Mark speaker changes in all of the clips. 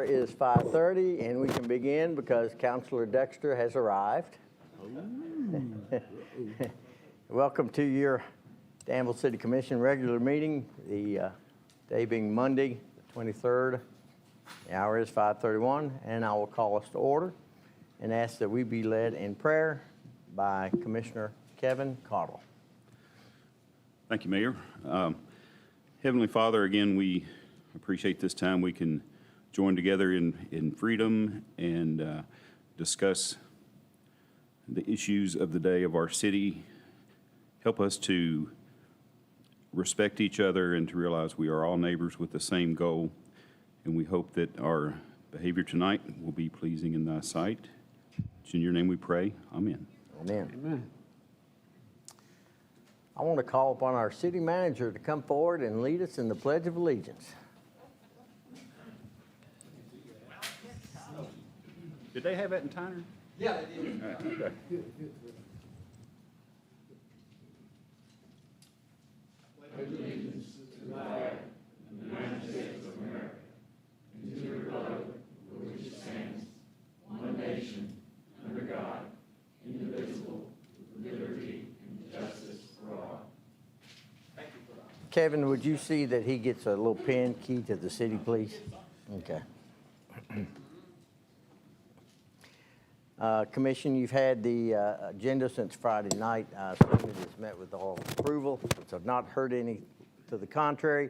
Speaker 1: It is 5:30 and we can begin because Councilor Dexter has arrived. Welcome to your Danville City Commission regular meeting, the day being Monday, the 23rd. The hour is 5:31, and I will call us to order and ask that we be led in prayer by Commissioner Kevin Caudill.
Speaker 2: Thank you, Mayor. Heavenly Father, again, we appreciate this time we can join together in freedom and discuss the issues of the day of our city. Help us to respect each other and to realize we are all neighbors with the same goal. And we hope that our behavior tonight will be pleasing in thy sight. It's in your name we pray. Amen.
Speaker 1: Amen. Amen. I want to call upon our city manager to come forward and lead us in the Pledge of Allegiance.
Speaker 2: Did they have that in Tyner?
Speaker 3: Yeah, they did.
Speaker 2: Okay.
Speaker 3: Allegiance to the flag of the United States of America and to the republic for which it stands, one nation, under God, indivisible, with liberty and justice for all. Thank you for that.
Speaker 1: Kevin, would you see that he gets a little pen key to the city, please? Okay. Commission, you've had the agenda since Friday night. I assume it has met with all approval. So I've not heard any to the contrary.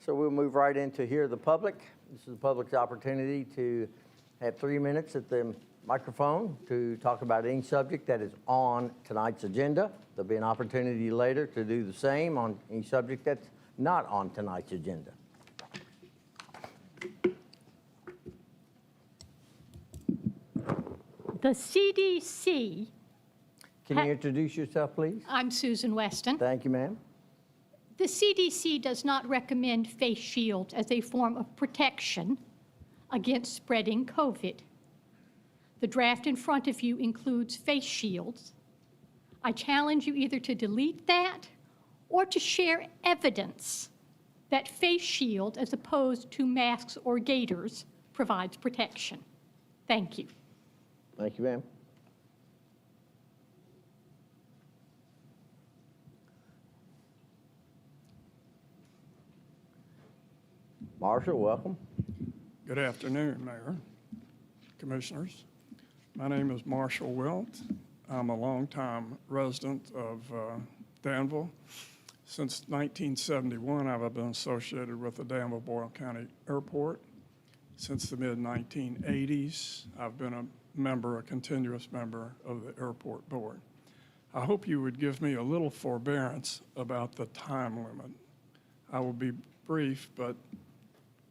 Speaker 1: So we'll move right into hear the public. This is the public's opportunity to have 3 minutes at the microphone to talk about any subject that is on tonight's agenda. There'll be an opportunity later to do the same on any subject that's not on tonight's agenda.
Speaker 4: The CDC.
Speaker 1: Can you introduce yourself, please?
Speaker 4: I'm Susan Weston.
Speaker 1: Thank you, ma'am.
Speaker 4: The CDC does not recommend face shields as a form of protection against spreading COVID. The draft in front of you includes face shields. I challenge you either to delete that or to share evidence that face shield, as opposed to masks or gaiters, provides protection. Thank you.
Speaker 1: Thank you, ma'am. Marshall, welcome.
Speaker 5: Good afternoon, Mayor, Commissioners. My name is Marshall Wilt. I'm a longtime resident of Danville. Since 1971, I've been associated with the Danville-Boyle County Airport. Since the mid-1980s, I've been a continuous member of the airport board. I hope you would give me a little forbearance about the time limit. I will be brief, but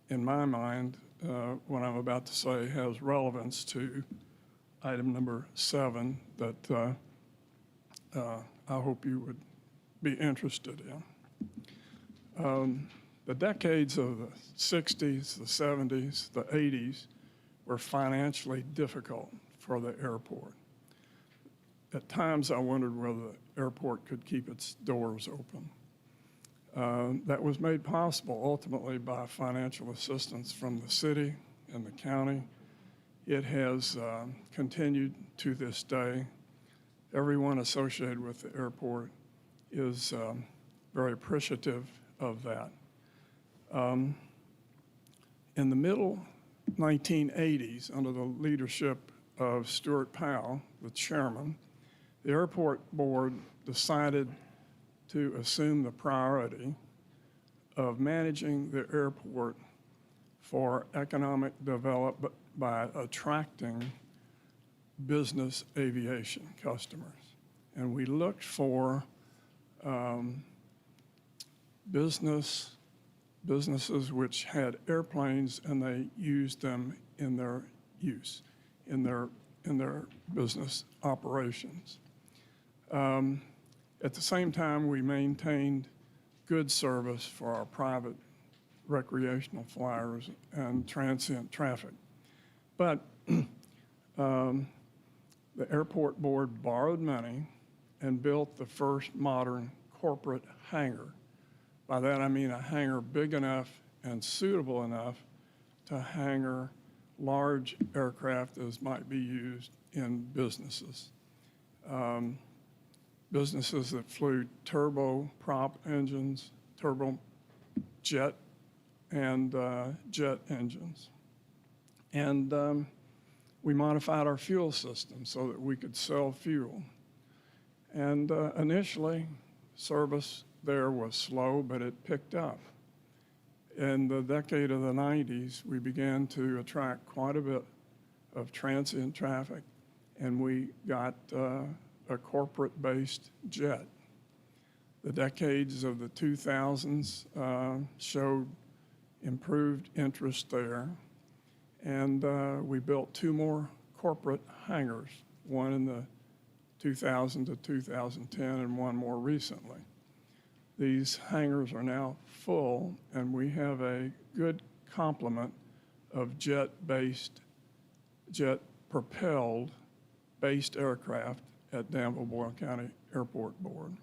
Speaker 5: in my mind, what I'm about to say has relevance to item number 7 that I hope you would be interested in. The decades of the 60s, the 70s, the 80s were financially difficult for the airport. At times, I wondered whether the airport could keep its doors open. That was made possible ultimately by financial assistance from the city and the county. It has continued to this day. Everyone associated with the airport is very appreciative of that. In the middle 1980s, under the leadership of Stuart Powell, the chairman, the airport board decided to assume the priority of managing the airport for economic development by attracting business aviation customers. And we looked for businesses which had airplanes and they used them in their use, in their business operations. At the same time, we maintained good service for our private recreational flyers and transient traffic. But the airport board borrowed money and built the first modern corporate hangar. By that I mean a hangar big enough and suitable enough to hangar large aircraft as might be used in businesses. Businesses that flew turboprop engines, turbojet, and jet engines. And we modified our fuel system so that we could sell fuel. And initially, service there was slow, but it picked up. In the decade of the 90s, we began to attract quite a bit of transient traffic, and we got a corporate-based jet. The decades of the 2000s showed improved interest there, and we built 2 more corporate hangars, one in the 2000 to 2010 and one more recently. These hangars are now full, and we have a good complement of jet-propelled based aircraft at Danville-Boyle County Airport Board.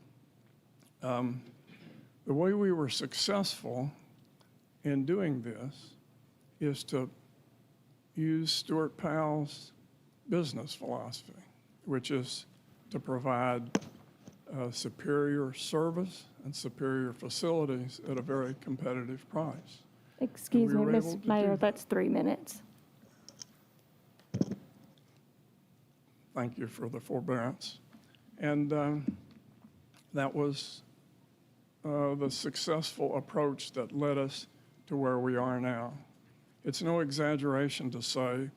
Speaker 5: The way we were successful in doing this is to use Stuart Powell's business philosophy, which is to provide superior service and superior facilities at a very competitive price.
Speaker 6: Excuse
Speaker 5: we
Speaker 6: me,
Speaker 5: were able
Speaker 6: Ms.
Speaker 5: to do
Speaker 6: Mayor,
Speaker 5: that.
Speaker 6: that's 3 minutes.
Speaker 5: Thank you for the forbearance. And that was the successful approach that led us to where we are now. It's no exaggeration to say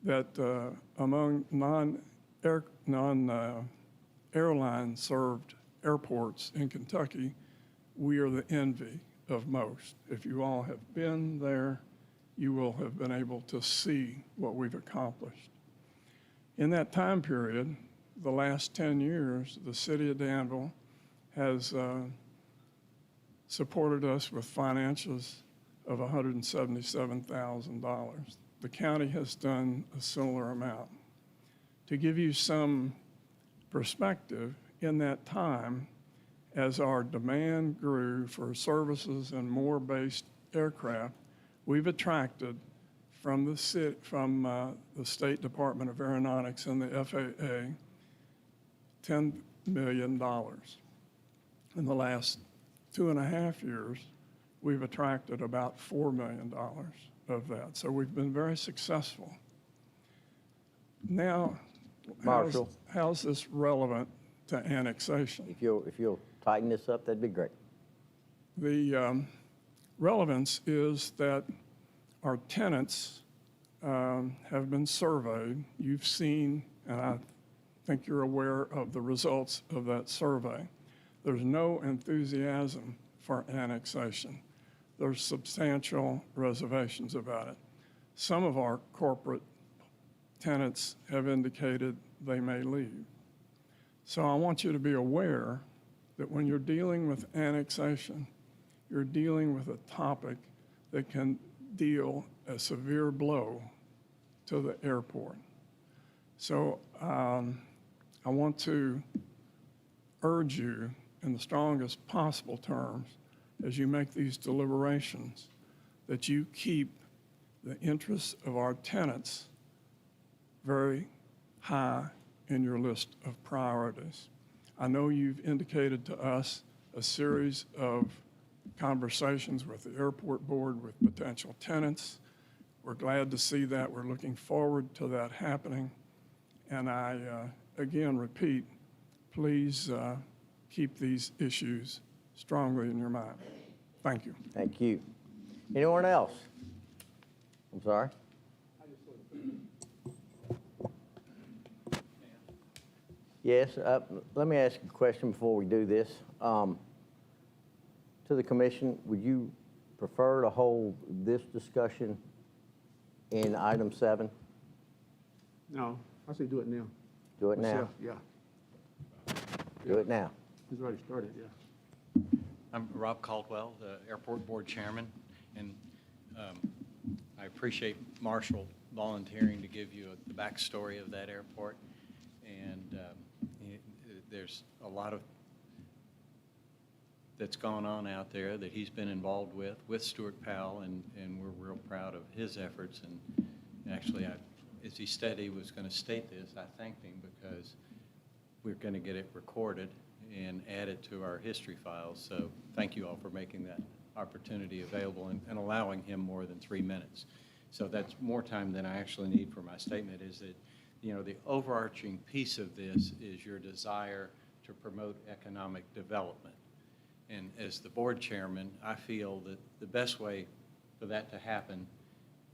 Speaker 5: that among non-airline served airports in Kentucky, we are the envy of most. If you all have been there, you will have been able to see what we've accomplished. In that time period, the last 10 years, the city of Danville has supported us with financials of $177,000. The county has done a similar amount. To give you some perspective, in that time, as our demand grew for services and more based aircraft, we've attracted from the State Department of Aeronautics and the FAA $10 million. In the last 2.5 years, we've attracted about $4 million of that. So we've been very successful. Now,
Speaker 1: Marshall.
Speaker 5: how's this relevant to annexation?
Speaker 1: If you'll tighten this up, that'd be great.
Speaker 5: The relevance is that our tenants have been surveyed. You've seen, and I think you're aware of the results of that survey. There's no enthusiasm for annexation. There's substantial reservations about it. Some of our corporate tenants have indicated they may leave. So I want you to be aware that when you're dealing with annexation, you're dealing with a topic that can deal a severe blow to the airport. So I want to urge you in the strongest possible terms as you make these deliberations that you keep the interests of our tenants very high in your list of priorities. I know you've indicated to us a series of conversations with the airport board with potential tenants. We're glad to see that. We're looking forward to that happening. And I, again, repeat, please keep these issues strongly in your mind. Thank you.
Speaker 1: Thank you. Anyone else? I'm sorry? Yes, let me ask a question before we do this. To the commission, would you prefer to hold this discussion in item 7?
Speaker 7: No, I say do it now.
Speaker 1: Do it now.
Speaker 7: Myself, yeah,
Speaker 1: Do it now.
Speaker 7: he's already started, yeah.
Speaker 8: I'm Rob Caldwell, the Airport Board Chairman, and I appreciate Marshall volunteering to give you the backstory of that airport. And there's a lot of that's gone on out there that he's been involved with Stuart Powell, and we're real proud of his efforts Actually, as he said he was going to state this, I thanked him because we're going to get it recorded and added to our history files. So thank you all for making that opportunity available and allowing him more than 3 minutes. So that's more time than I actually need for my statement. Is that, the overarching piece of this is your desire to promote economic development. And as the board chairman, I feel that the best way for that to happen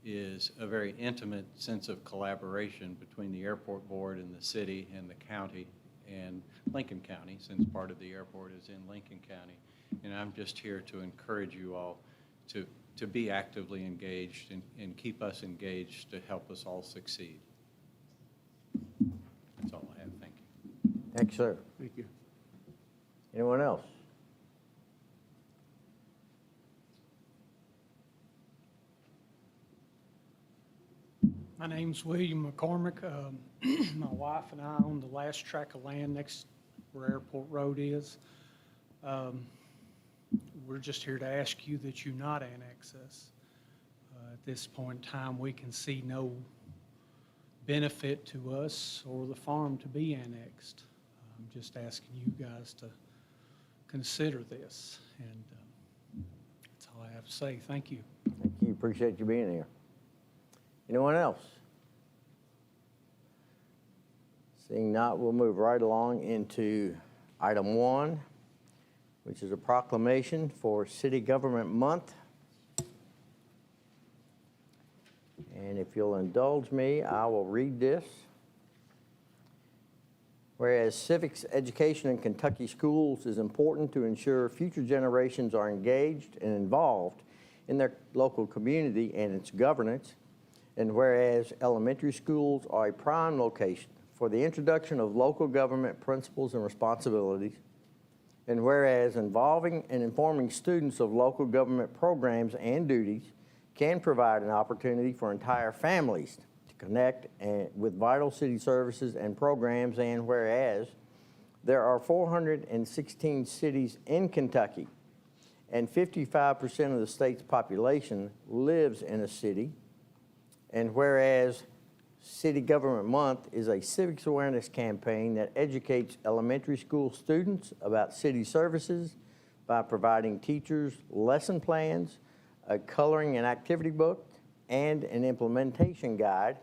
Speaker 8: is a very intimate sense of collaboration between the airport board and the city and the county and Lincoln County, since part of the airport is in Lincoln County. And I'm just here to encourage you all to be actively engaged and keep us engaged to help us all succeed. That's all I have. Thank you.
Speaker 1: Thanks, sir.
Speaker 7: Thank you.
Speaker 1: Anyone else?
Speaker 6: My name's William McCormick. My wife and I own the last tract of land next where Airport Road is. We're just here to ask you that you not annex us. At this point in time, we can see no benefit to us or the farm to be annexed. I'm just asking you guys to consider this, and that's all I have to say. Thank you.
Speaker 1: Thank you. Appreciate you being here. Anyone else? Seeing not, we'll move right along into item 1, which is a proclamation for City Government Month. And if you'll indulge me, I will read this. Whereas civics education in Kentucky schools is important to ensure future generations are engaged and involved in their local community and its governance, and whereas elementary schools are a prime location for the introduction of local government principles and responsibilities, and whereas involving and informing students of local government programs and duties can provide an opportunity for entire families to connect with vital city services and programs, and whereas there are 416 cities in Kentucky and 55% of the state's population lives in a city, and whereas City Government Month is a civics awareness campaign that educates elementary school students about city services by providing teachers lesson plans, a coloring and activity book, and an implementation guide.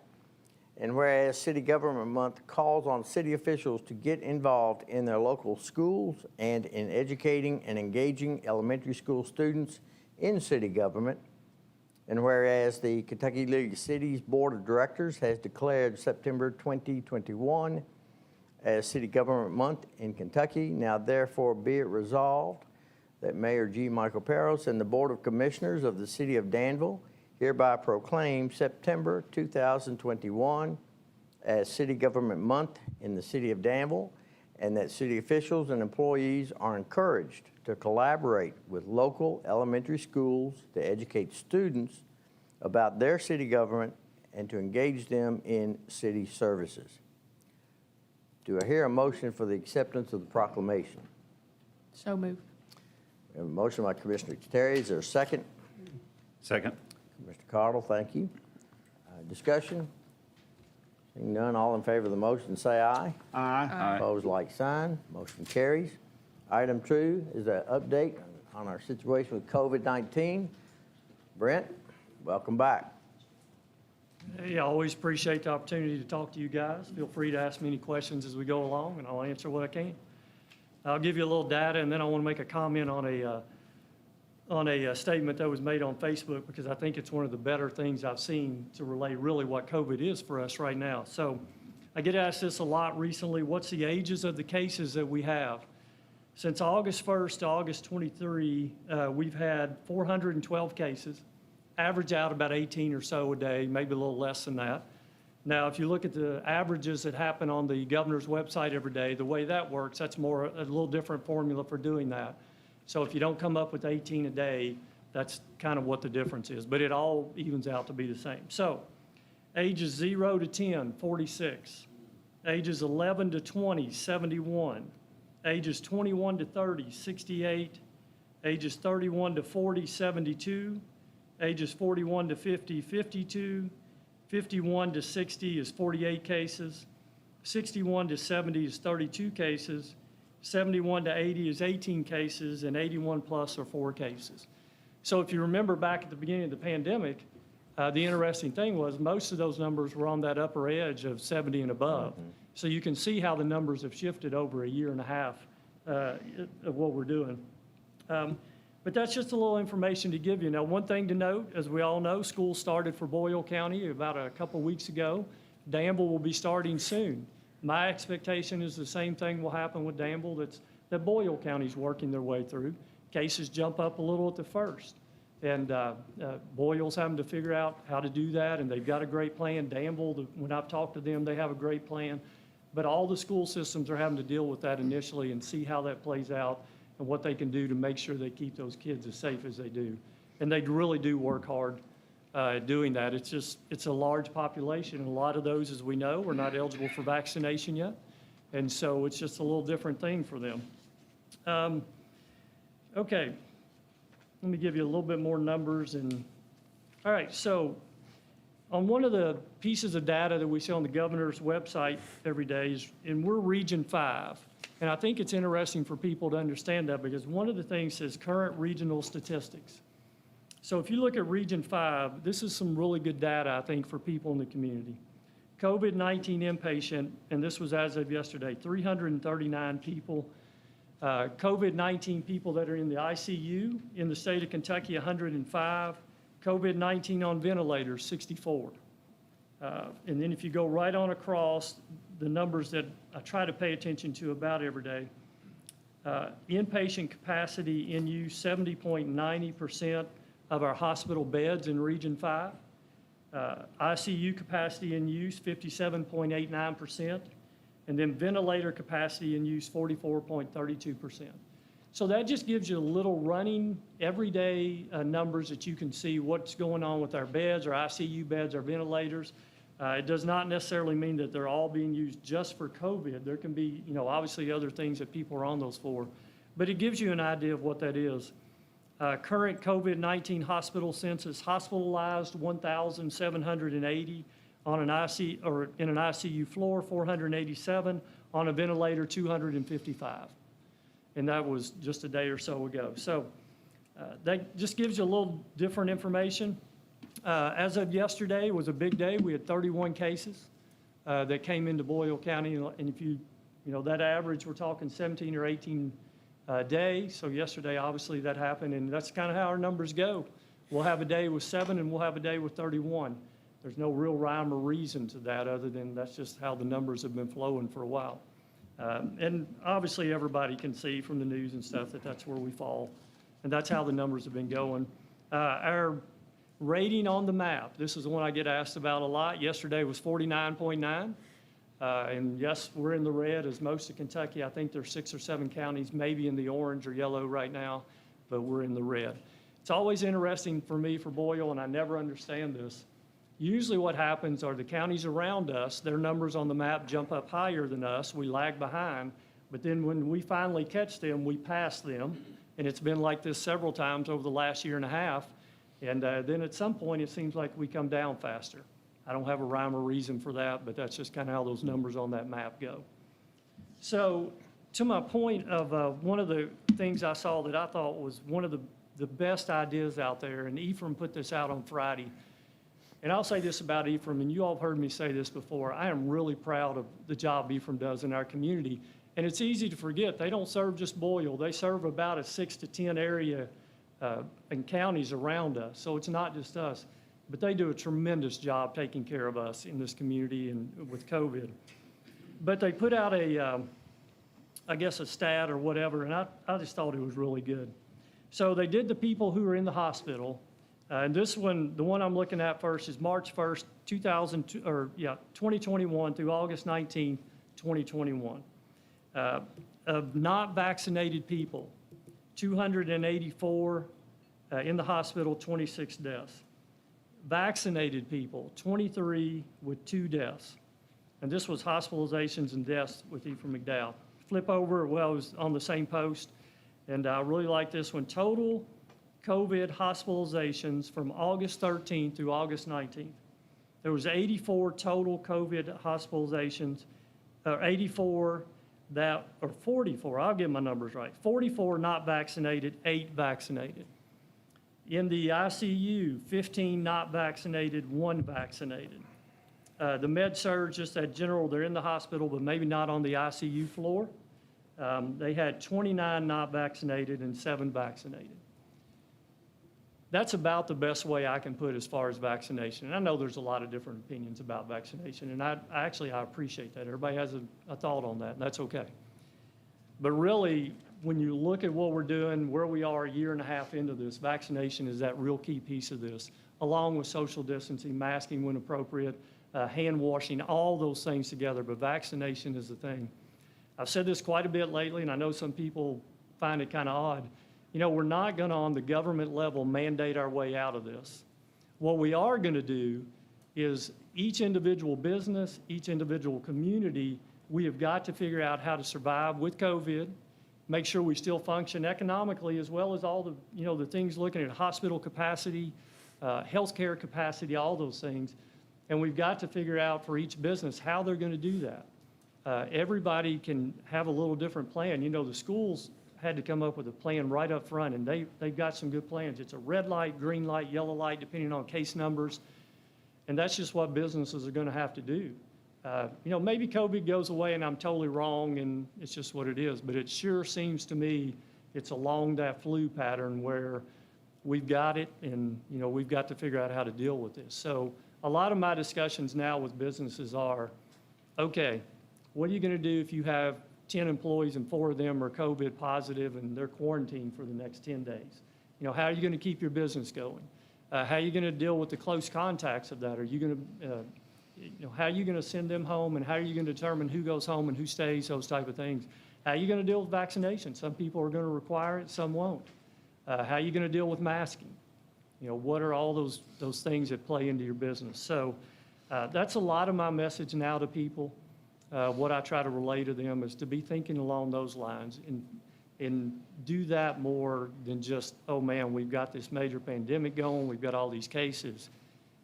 Speaker 1: And whereas City Government Month calls on city officials to get involved in their local schools and in educating and engaging elementary school students in city government. And whereas the Kentucky League of Cities Board of Directors has declared September 2021 as City Government Month in Kentucky, now therefore be it resolved that Mayor G. Michael Peros and the Board of Commissioners of the City of Danville hereby proclaim September 2021 as City Government Month in the City of Danville, and that city officials and employees are encouraged to collaborate with local elementary schools to educate students about their city government and to engage them in city services. Do I hear a motion for the acceptance of the proclamation?
Speaker 9: So moved.
Speaker 1: We have a motion by Commissioner Terry. Is there a second?
Speaker 2: Second.
Speaker 1: Mr. Cardle, thank you. Discussion? Seeing none, all in favor of the motion say aye.
Speaker 7: Aye.
Speaker 1: Opposed, like sign. Motion carries. Item 2 is an update on our situation with COVID-19. Brent, welcome back.
Speaker 10: Hey, I always appreciate the opportunity to talk to you guys. Feel free to ask me any questions as we go along, and I'll answer what I can. I'll give you a little data, and then I want to make a comment on a statement that was made on Facebook, because I think it's one of the better things I've seen to relate really what COVID is for us right now. So I get asked this a lot recently: what's the ages of the cases that we have? Since August 1st to August 23, we've had 412 cases, average out about 18 or so a day, maybe a little less than that. Now, if you look at the averages that happen on the governor's website every day, the way that works, that's a little different formula for doing that. So if you don't come up with 18 a day, that's kind of what the difference is, but it all evens out to be the same. So ages 0 to 10, 46. Ages 11 to 20, 71. Ages 21 to 30, 68. Ages 31 to 40, 72. Ages 41 to 50, 52. 51 to 60 is 48 cases. 61 to 70 is 32 cases. 71 to 80 is 18 cases, and 81 plus are 4 cases. So if you remember back at the beginning of the pandemic, the interesting thing was most of those numbers were on that upper edge of 70 and above. So you can see how the numbers have shifted over a year and a half of what we're doing. But that's just a little information to give you. Now, one thing to note, as we all know, school started for Boyle County about a couple weeks ago. Danville will be starting soon. My expectation is the same thing will happen with Danville that Boyle County's working their way through. Cases jump up a little at the first. And Boyle's having to figure out how to do that, and they've got a great plan. Danville, when I've talked to them, they have a great plan. But all the school systems are having to deal with that initially and see how that plays out and what they can do to make sure they keep those kids as safe as they do. And they really do work hard at doing that. It's a large population, and a lot of those, as we know, are not eligible for vaccination yet. And so it's just a little different thing for them. Okay, let me give you a little bit more numbers. All right, so on one of the pieces of data that we see on the governor's website every day and we're Region 5. And I think it's interesting for people to understand that because one of the things says current regional statistics. So if you look at Region 5, this is some really good data, I think, for people in the community. COVID-19 inpatient, and this was as of yesterday, 339 people. COVID-19 people that are in the ICU in the state of Kentucky, 105. COVID-19 on ventilators, 64. And then if you go right on across the numbers that I try to pay attention to about every day, inpatient capacity in use, 70.90% of our hospital beds in Region 5. ICU capacity in use, 57.89%. And then ventilator capacity in use, 44.32%. So that just gives you a little running everyday numbers that you can see what's going on with our beds, our ICU beds, our ventilators. It does not necessarily mean that they're all being used just for COVID. There can be, obviously other things that people are on those for. But it gives you an idea of what that is. Current COVID-19 hospital census, hospitalized 1,780 on an ICU or in an ICU floor, 487 on a ventilator, 255. And that was just a day or so ago. So that just gives you a little different information. As of yesterday, it was a big day. We had 31 cases that came into Boyle County. And if that average, we're talking 17 or 18 a day. So yesterday, obviously, that happened. And that's kind of how our numbers go. We'll have a day with 7 and we'll have a day with 31. There's no real rhyme or reason to that other than that's just how the numbers have been flowing for a while. And obviously, everybody can see from the news and stuff that that's where we fall. And that's how the numbers have been going. Our rating on the map, this is the one I get asked about a lot. Yesterday was 49.9. And yes, we're in the red as most of Kentucky. I think there's 6 or 7 counties maybe in the orange or yellow right now, but we're in the red. It's always interesting for me for Boyle, and I never understand this. Usually what happens are the counties around us, their numbers on the map jump up higher than us. We lag behind. But then when we finally catch them, we pass them. And it's been like this several times over the last year and a half. And then at some point, it seems like we come down faster. I don't have a rhyme or reason for that, but that's just kind of how those numbers on that map go. So to my point of one of the things I saw that I thought was one of the best ideas out there, and Ephraim put this out on Friday. And I'll say this about Ephraim, and you all have heard me say this before. I am really proud of the job Ephraim does in our community. And it's easy to forget, they don't serve just Boyle. They serve about a 6 to 10 area and counties around us. So it's not just us. But they do a tremendous job taking care of us in this community and with COVID. But they put out I guess a stat or whatever, and I just thought it was really good. So they did the people who were in the hospital. And this one, the one I'm looking at first is March 1st, 2021 through August 19th, 2021. Of not vaccinated people, 284 in the hospital, 26 deaths. Vaccinated people, 23 with 2 deaths. And this was hospitalizations and deaths with Ephraim McDowell. Flip over, well, it was on the same post. And I really like this one. Total COVID hospitalizations from August 13th through August 19th. There was 84 total COVID hospitalizations, 84 that, or 44, I'll get my numbers right. 44 not vaccinated, 8 vaccinated. In the ICU, 15 not vaccinated, 1 vaccinated. The med-surg, just that general, they're in the hospital, but maybe not on the ICU floor. They had 29 not vaccinated and 7 vaccinated. That's about the best way I can put as far as vaccination. And I know there's a lot of different opinions about vaccination, and I appreciate that. Everybody has a thought on that, and that's okay. But really, when you look at what we're doing, where we are a year and a half into this, vaccination is that real key piece of this, along with social distancing, masking when appropriate, hand washing, all those things together. But vaccination is the thing. I've said this quite a bit lately, and I know some people find it kind of odd. You know, we're not going to, on the government level, mandate our way out of this. What we are going to do is each individual business, each individual community, we have got to figure out how to survive with COVID, make sure we still function economically, as well as all the, you know, the things looking at hospital capacity, healthcare capacity, all those things. And we've got to figure out for each business how they're going to do that. Everybody can have a little different plan. You know, the schools had to come up with a plan right up front, and they've got some good plans. It's a red light, green light, yellow light, depending on case numbers. And that's just what businesses are going to have to do. You know, maybe COVID goes away and I'm totally wrong and it's just what it is, but it sure seems to me it's along that flu pattern where we've got it and, you know, we've got to figure out how to deal with this. So a lot of my discussions now with businesses are, okay, what are you going to do if you have 10 employees and 4 of them are COVID positive and they're quarantined for the next 10 days? You know, how are you going to keep your business going? How are you going to deal with the close contacts of that? Are you going to, you know, how are you going to send them home and how are you going to determine who goes home and who stays, those type of things? How are you going to deal with vaccination? Some people are going to require it, some won't. How are you going to deal with masking? You know, what are all those things that play into your business? So that's a lot of my message now to people. What I try to relay to them is to be thinking along those lines and do that more than just, oh man, we've got this major pandemic going, we've got all these cases.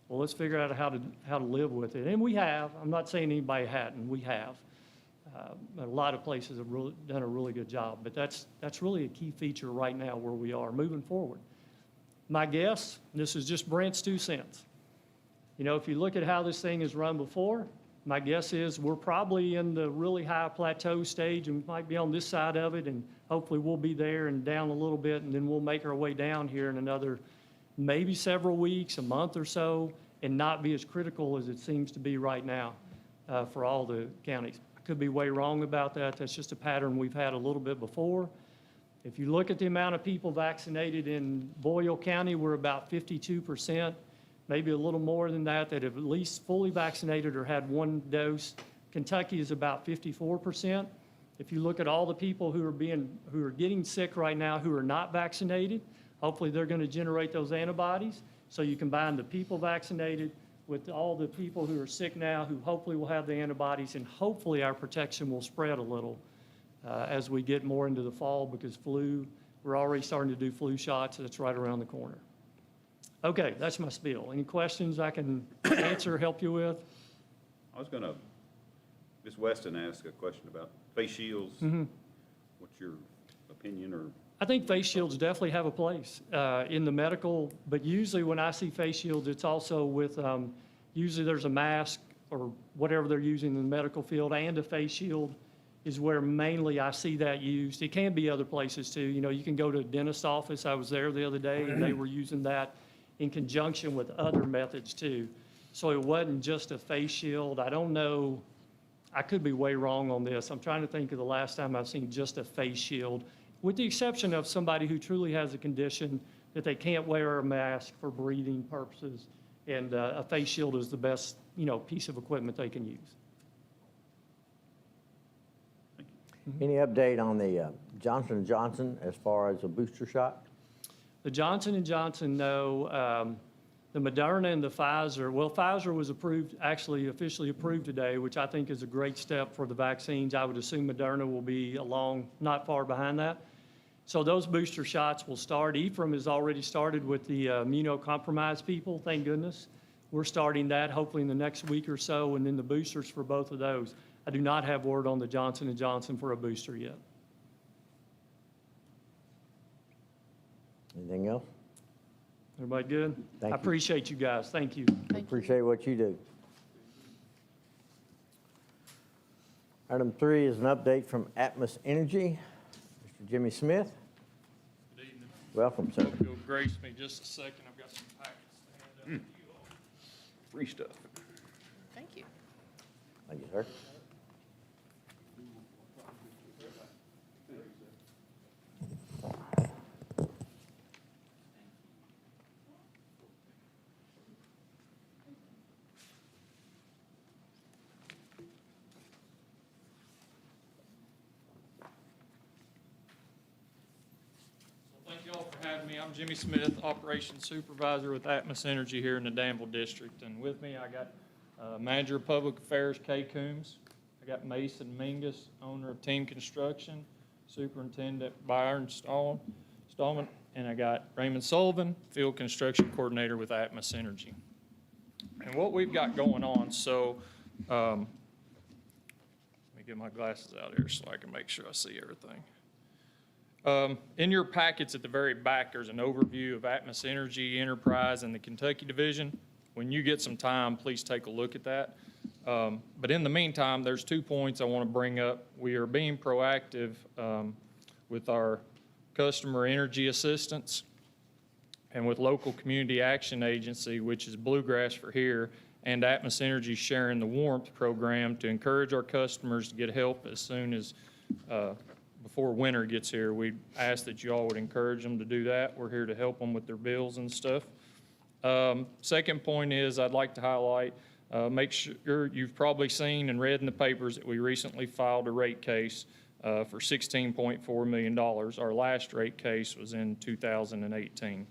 Speaker 10: Well, let's figure out how to live with it. And we have. I'm not saying anybody hadn't. We have. A lot of places have really done a really good job. But that's really a key feature right now where we are moving forward. My guess, and this is just Brent's 2 cents. You know, if you look at how this thing has run before, my guess is we're probably in the really high plateau stage and we might be on this side of it, and hopefully we'll be there and down a little bit, and then we'll make our way down here in another maybe several weeks, a month or so, and not be as critical as it seems to be right now for all the counties. I could be way wrong about that. That's just a pattern we've had a little bit before. If you look at the amount of people vaccinated in Boyle County, we're about 52%, maybe a little more than that have at least fully vaccinated or had 1 dose. Kentucky is about 54%. If you look at all the people who are getting sick right now who are not vaccinated, hopefully they're going to generate those antibodies. So you combine the people vaccinated with all the people who are sick now who hopefully will have the antibodies, and hopefully our protection will spread a little as we get more into the fall, because we're already starting to do flu shots. That's right around the corner. Okay, that's my spiel. Any questions I can answer, help you with?
Speaker 2: I was going to, Ms. Weston asked a question about face shields. What's your opinion or?
Speaker 10: I think face shields definitely have a place in the medical, but usually when I see face shields, it's also with, usually there's a mask or whatever they're using in the medical field, and a face shield is where mainly I see that used. It can be other places too. You know, you can go to a dentist's office. I was there the other day and they were using that in conjunction with other methods too. So it wasn't just a face shield. I don't know, I could be way wrong on this. I'm trying to think of the last time I've seen just a face shield, with the exception of somebody who truly has a condition that they can't wear a mask for breathing purposes, and a face shield is the best, you know, piece of equipment they can use.
Speaker 1: Any update on the Johnson & Johnson as far as a booster shot?
Speaker 10: The Johnson & Johnson, no. The Moderna and the Pfizer, well, Pfizer was approved, actually officially approved today, which I think is a great step for the vaccines. I would assume Moderna will be along, not far behind that. So those booster shots will start. Ephraim has already started with the immunocompromised people, thank goodness. We're starting that hopefully in the next week or so, and then the boosters for both of those. I do not have word on the Johnson & Johnson for a booster yet.
Speaker 1: Anything else?
Speaker 10: Everybody good?
Speaker 1: Thank
Speaker 10: I
Speaker 1: you.
Speaker 10: appreciate you guys. Thank you.
Speaker 1: Appreciate what you do. Item 3 is an update from Atmos Energy. Mr. Jimmy Smith.
Speaker 10: Good evening.
Speaker 1: Welcome, sir.
Speaker 10: Hope you'll grace me just a second. I've got some packets to hand out to you all.
Speaker 2: Free stuff.
Speaker 9: Thank you.
Speaker 1: Thank you, sir.
Speaker 10: Thank you all for having me. I'm Jimmy Smith, Operations Supervisor with Atmos Energy here in the Danville District. And with me, I got Manager of Public Affairs, Kay Coombs. I got Mason Mingus, owner of Team Construction, Superintendent Byron Stallman, and I got Raymond Sullivan, Field Construction Coordinator with Atmos Energy. And what we've got going on, so let me get my glasses out here so I can make sure I see everything. In your packets at the very back, there's an overview of Atmos Energy Enterprise and the Kentucky Division. When you get some time, please take a look at that. But in the meantime, there's 2 points I want to bring up. We are being proactive with our customer energy assistance and with local community action agency, which is Bluegrass for here, and Atmos Energy Sharing the Warmth program to encourage our customers to get help as soon as before winter gets here. We ask that you all would encourage them to do that. We're here to help them with their bills and stuff. Second point is I'd like to highlight, make sure you've probably seen and read in the papers that we recently filed a rate case for $16.4 million. Our last rate case was in 2018.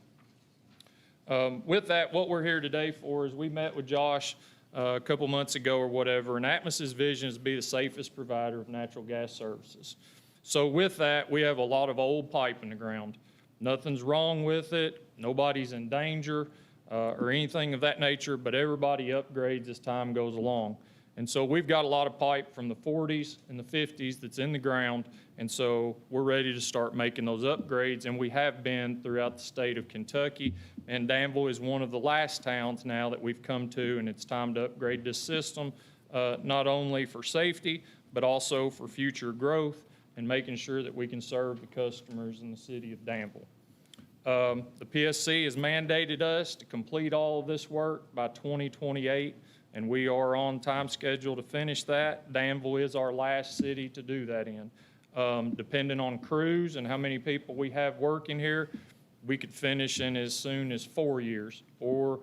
Speaker 10: With that, what we're here today for is we met with Josh a couple months ago or whatever, and Atmos's vision is to be the safest provider of natural gas services. So with that, we have a lot of old pipe in the ground. Nothing's wrong with it. Nobody's in danger or anything of that nature, but everybody upgrades as time goes along. And so we've got a lot of pipe from the 40s and the 50s that's in the ground, and so we're ready to start making those upgrades, and we have been throughout the state of Kentucky, and Danville is one of the last towns now that we've come to, and it's time to upgrade this system, not only for safety, but also for future growth and making sure that we can serve the customers in the city of Danville. The PSC has mandated us to complete all of this work by 2028, and we are on time schedule to finish that. Danville is our last city to do that in. Depending on crews and how many people we have working here, we could finish in as soon as 4 years, or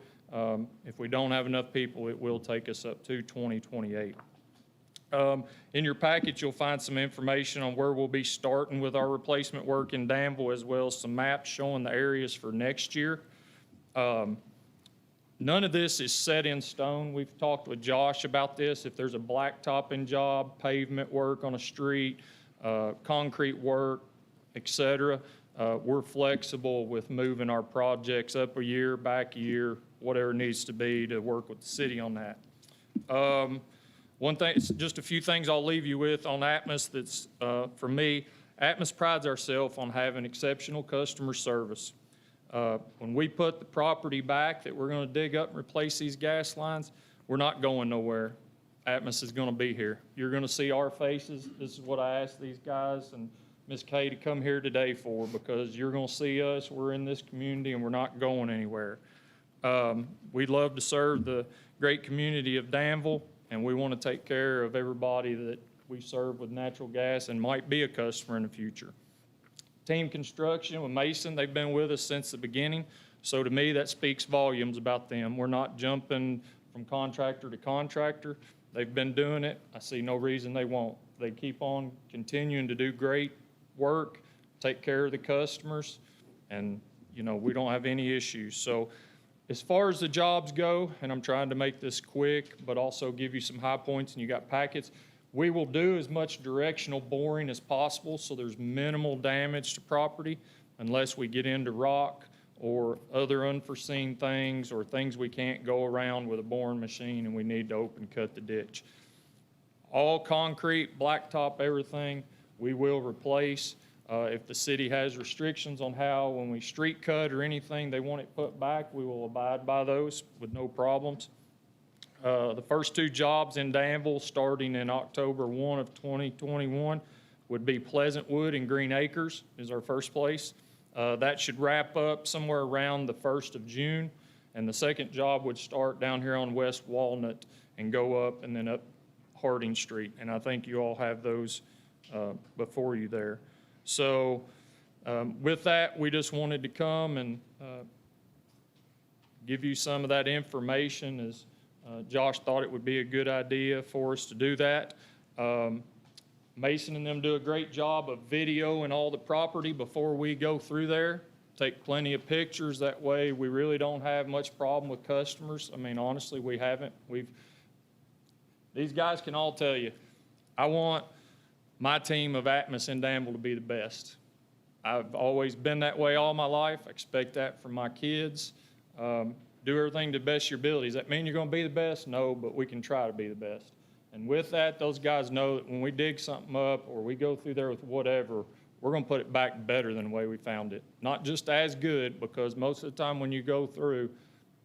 Speaker 10: if we don't have enough people, it will take us up to 2028. In your package, you'll find some information on where we'll be starting with our replacement work in Danville, as well as some maps showing the areas for next year. None of this is set in stone. We've talked with Josh about this. If there's a blacktopping job, pavement work on a street, concrete work, et cetera, we're flexible with moving our projects up a year, back a year, whatever it needs to be to work with the city on that. One thing, just a few things I'll leave you with on Atmos that's, for me, Atmos prides ourselves on having exceptional customer service. When we put the property back that we're going to dig up and replace these gas lines, we're not going nowhere. Atmos is going to be here. You're going to see our faces. This is what I asked these guys and Ms. Kay to come here today for, because you're going to see us. We're in this community and we're not going anywhere. We'd love to serve the great community of Danville, and we want to take care of everybody that we serve with natural gas and might be a customer in the future. Team Construction with Mason, they've been with us since the beginning. So to me, that speaks volumes about them. We're not jumping from contractor to contractor. They've been doing it. I see no reason they won't. They keep on continuing to do great work, take care of the customers, and you know, we don't have any issues. So as far as the jobs go, and I'm trying to make this quick, but also give you some high points, and you got packets, we will do as much directional boring as possible so there's minimal damage to property unless we get into rock or other unforeseen things, or things we can't go around with a boring machine and we need to open cut the ditch. All concrete, blacktop, everything, we will replace. If the city has restrictions on how, when we street cut or anything, they want it put back, we will abide by those with no problems. The first two jobs in Danville, starting in October 1 of 2021, would be Pleasantwood and Green Acres is our first place. That should wrap up somewhere around the 1st of June, and the second job would start down here on West Walnut and go up and then up Harding Street, and I think you all have those before you there. So with that, we just wanted to come and give you some of that information, as Josh thought it would be a good idea for us to do that. Mason and them do a great job of video and all the property before we go through there. Take plenty of pictures. That way we really don't have much problem with customers. I mean, honestly, we haven't. These guys can all tell you, I want my team of Atmos in Danville to be the best. I've always been that way all my life. I expect that from my kids. Do everything to the best of your abilities. Does that mean you're going to be the best? No, but we can try to be the best. And with that, those guys know that when we dig something up or we go through there with whatever, we're going to put it back better than the way we found it. Not just as good, because most of the time when you go through,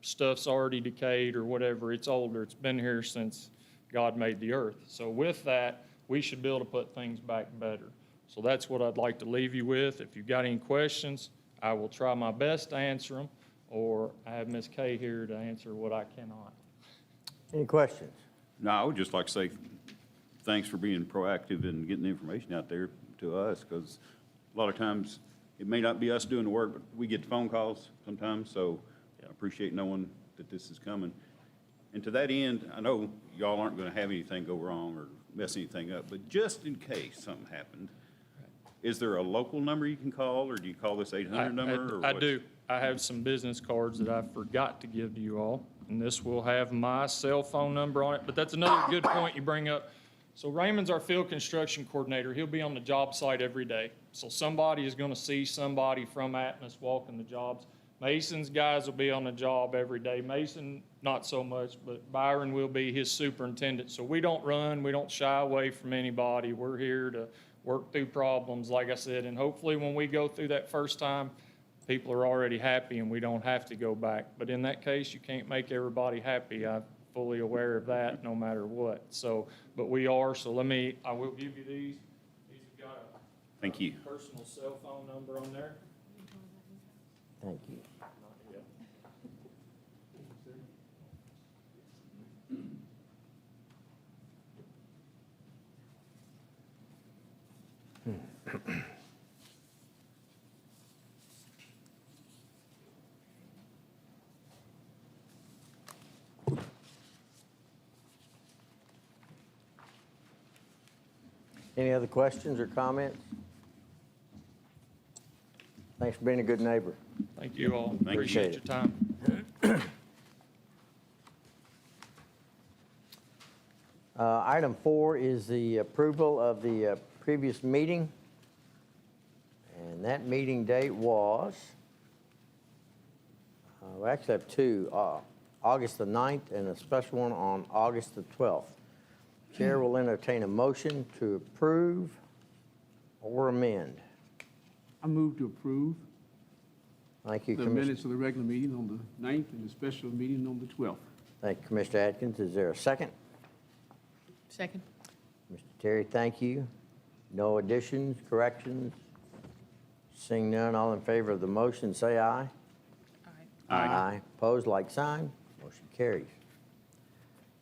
Speaker 10: stuff's already decayed or whatever. It's older. It's been here since God made the earth. So with that, we should be able to put things back better. So that's what I'd like to leave you with. If you've got any questions, I will try my best to answer them, or I have Ms. Kay here to answer what I cannot.
Speaker 1: Any questions?
Speaker 2: No, I would just like to say thanks for being proactive and getting the information out there to us, because a lot of times it may not be us doing the work, but we get phone calls sometimes, so I appreciate knowing that this is coming. And to that end, I know y'all aren't going to have anything go wrong or mess anything up, but just in case something happened, is there a local number you can call, or do you call this 800 number? Or
Speaker 10: I do. I have some business cards that I forgot to give to you all, and this will have my cell phone number on it. But that's another good point you bring up. So Raymond's our field construction coordinator. He'll be on the job site every day. So somebody is going to see somebody from Atmos walking the jobs. Mason's guys will be on the job every day. Mason, not so much, but Byron will be his superintendent. So we don't run, we don't shy away from anybody. We're here to work through problems, like I said, and hopefully when we go through that first time, people are already happy and we don't have to go back. But in that case, you can't make everybody happy. I'm fully aware of that, no matter what. So, but we are, so I will give you these. These have got
Speaker 2: Thank you.
Speaker 10: a personal cell phone number on there.
Speaker 1: Thank you.
Speaker 10: Not yet.
Speaker 1: Any other questions or comments? Thanks for being a good neighbor.
Speaker 10: Thank you all.
Speaker 2: Thank you.
Speaker 10: Appreciate your time.
Speaker 1: Item 4 is the approval of the previous meeting. And that meeting date was, we actually have two, August the 9th and a special one on August the 12th. Chair will entertain a motion to approve or amend.
Speaker 7: I move to approve
Speaker 1: Thank you,
Speaker 7: the
Speaker 1: Commissioner.
Speaker 7: minutes of the regular meeting on the 9th and the special meeting on the 12th.
Speaker 1: Thank you, Commissioner Atkins. Is there a second?
Speaker 9: Second.
Speaker 1: Mr. Terry, thank you. No additions, corrections? Seeing none, all in favor of the motion, say aye.
Speaker 2: Aye.
Speaker 1: Opposed, like sign. Motion carries.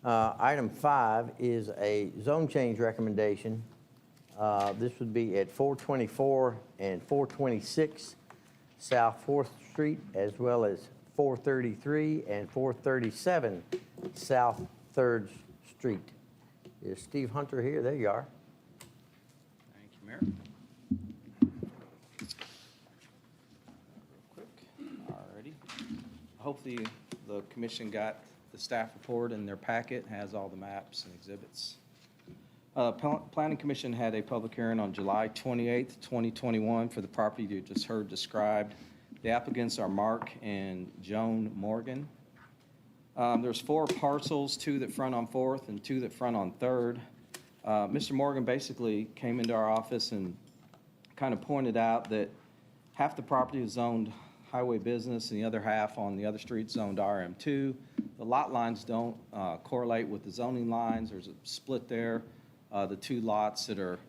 Speaker 1: Item 5 is a zone change recommendation. This would be at 424 and 426 South 4th Street, as well as 433 and 437 South 3rd Street. Is Steve Hunter here? There you are.
Speaker 8: Thank you, Mayor. Alrighty. Hopefully, the commission got the staff report in their packet, has all the maps and exhibits. Planning Commission had a public hearing on July 28th, 2021 for the property you just heard described.
Speaker 11: The applicants are Mark and Joan Morgan. There's 4 parcels, 2 that front on 4th and 2 that front on 3rd. Mr. Morgan basically came into our office and kind of pointed out that half the property is zoned highway business and the other half on the other street zoned RM2. The lot lines don't correlate with the zoning lines. There's a split there. The 2 lots that are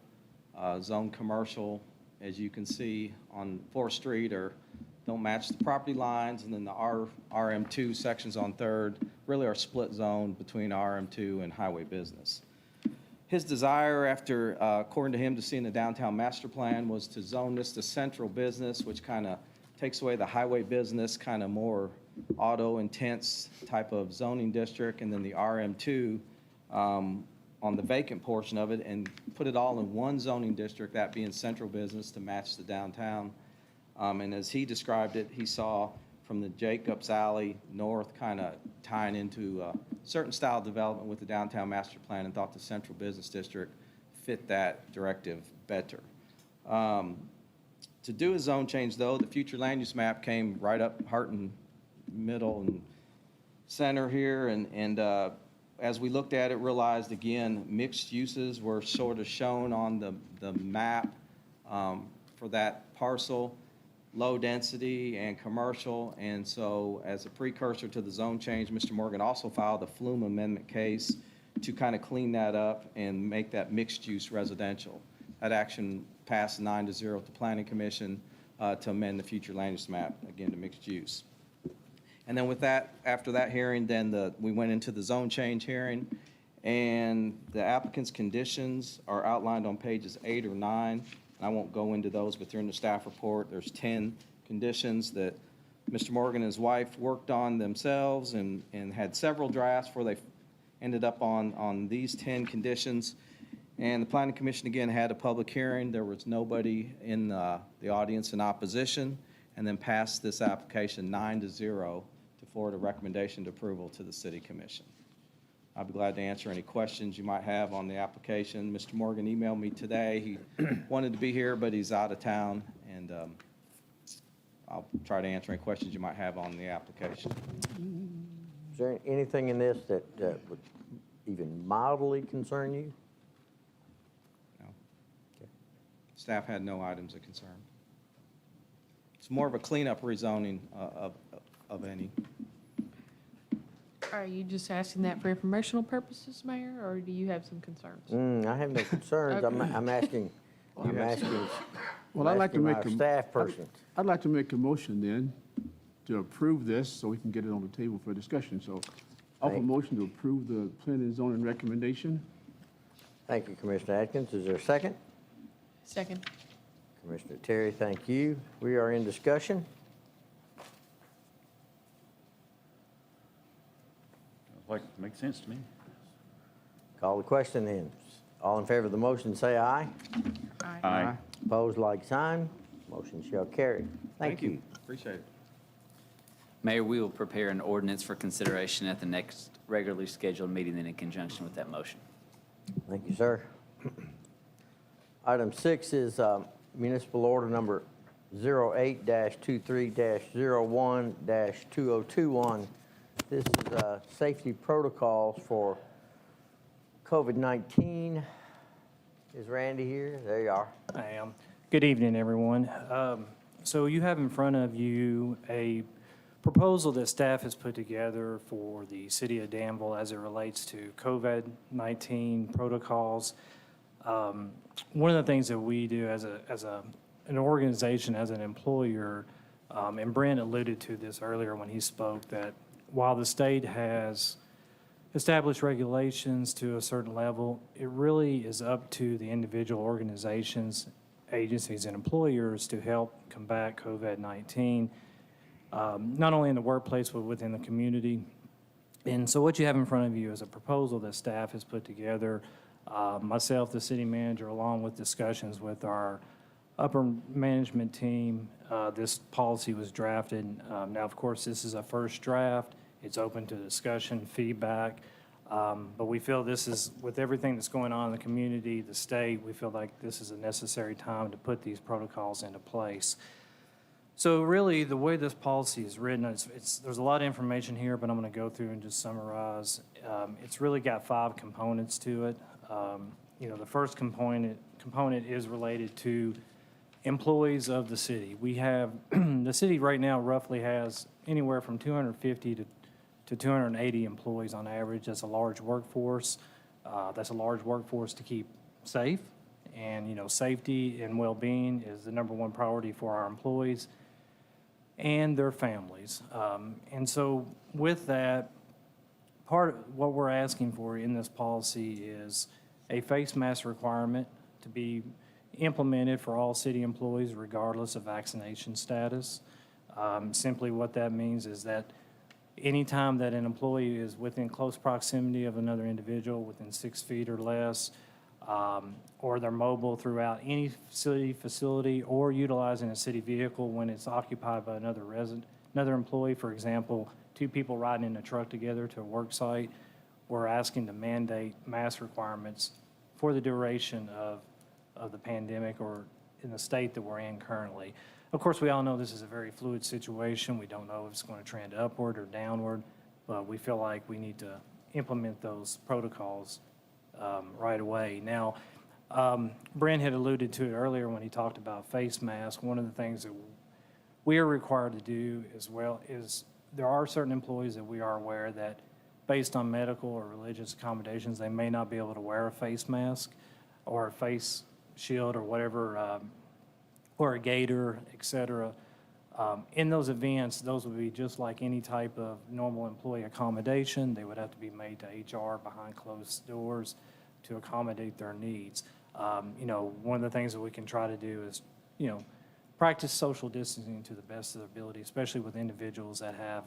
Speaker 11: zoned commercial, as you can see on 4th Street, don't match the property lines, and then the RM2 sections on 3rd really are split zone between RM2 and highway business. His desire, after, according to him, to see in the downtown master plan was to zone this to central business, which kind of takes away the highway business, kind of more auto-intense type of zoning district, and then the RM2 on the vacant portion of it, and put it all in one zoning district, that being central business to match the downtown. And as he described it, he saw from the Jacobs Alley north kind of tying into a certain style of development with the downtown master plan, and thought the central business district fit that directive better. To do a zone change, though, the future land use map came right up heart and middle and center here, and as we looked at it, realized again, mixed uses were sort of shown on the map for that parcel. Low density and commercial, and so as a precursor to the zone change, Mr. Morgan also filed a Flume amendment case to kind of clean that up and make that mixed use residential. That action passed 9-0 at the Planning Commission to amend the future land use map, again, to mixed use. And then with that, after that hearing, then we went into the zone change hearing, and the applicant's conditions are outlined on pages 8 or 9. I won't go into those, but they're in the staff report. There's 10 conditions that Mr. Morgan and his wife worked on themselves and had several drafts before they ended up on these 10 conditions. And the Planning Commission, again, had a public hearing. There was nobody in the audience in opposition, and then passed this application 9-0 to forward a recommendation to approval to the City Commission. I'll be glad to answer any questions you might have on the application. Mr. Morgan emailed me today. He wanted to be here, but he's out of town, and I'll try to answer any questions you might have on the application.
Speaker 1: Is there anything in this that would even mildly concern you?
Speaker 11: No. Okay. Staff had no items of concern. It's more of a cleanup rezoning of any.
Speaker 9: Are you just asking that for informational purposes, Mayor, or do you have some concerns?
Speaker 1: I have no concerns.
Speaker 9: Okay.
Speaker 1: I'm asking,
Speaker 7: Well, I'd like to make
Speaker 1: our staff person.
Speaker 7: I'd like to make a motion then to approve this so we can get it on the table for discussion. So offer a motion to approve the planning and zoning recommendation.
Speaker 1: Thank you, Commissioner Atkins. Is there a second?
Speaker 9: Second.
Speaker 1: Commissioner Terry, thank you. We are in discussion.
Speaker 2: Like, makes sense to me.
Speaker 1: Call the question then. All in favor of the motion, say aye.
Speaker 2: Aye.
Speaker 1: Opposed, like sign. Motion shall carry. Thank you.
Speaker 11: Appreciate it.
Speaker 12: Mayor, we will prepare an ordinance for consideration at the next regularly scheduled meeting then in conjunction with that motion.
Speaker 1: Thank you, sir. Item 6 is municipal order number 08-23-01-2021. This is safety protocols for COVID-19. Is Randy here? There you are.
Speaker 13: I am. Good evening, everyone. So you have in front of you a proposal that staff has put together for the city of Danville as it relates to COVID-19 protocols. One of the things that we do as an organization, as an employer, and Brent alluded to this earlier when he spoke, that while the state has established regulations to a certain level, it really is up to the individual organizations, agencies, and employers to help combat COVID-19, not only in the workplace, but within the community. And so what you have in front of you is a proposal that staff has put together. Myself, the city manager, along with discussions with our upper management team, this policy was drafted. Now, of course, this is a first draft. It's open to discussion, feedback, but we feel this is, with everything that's going on in the community, the state, we feel like this is a necessary time to put these protocols into place. So really, the way this policy is written, there's a lot of information here, but I'm going to go through and just summarize. It's really got 5 components to it. The first component is related to employees of the city. We have, the city right now roughly has anywhere from 250 to 280 employees on average. That's a large workforce. That's a large workforce to keep safe. And, safety and well-being is the #1 priority for our employees and their families. And so with that, part of what we're asking for in this policy is a face mask requirement to be implemented for all city employees regardless of vaccination status. Simply what that means is that anytime that an employee is within close proximity of another individual, within 6 feet or less, or they're mobile throughout any city facility or utilizing a city vehicle when it's occupied by another employee, for example, 2 people riding in a truck together to a work site, we're asking to mandate mask requirements for the duration of the pandemic or in the state that we're in currently. Of course, we all know this is a very fluid situation. We don't know if it's going to trend upward or downward, but we feel like we need to implement those protocols right away. Now, Brent had alluded to it earlier when he talked about face masks. One of the things that we are required to do as well is there are certain employees that we are aware that based on medical or religious accommodations, they may not be able to wear a face mask or a face shield or whatever, or a gaiter, et cetera. In those events, those would be just like any type of normal employee accommodation. They would have to be made to HR behind closed doors to accommodate their needs. One of the things that we can try to do is, practice social distancing to the best of their ability, especially with individuals that have,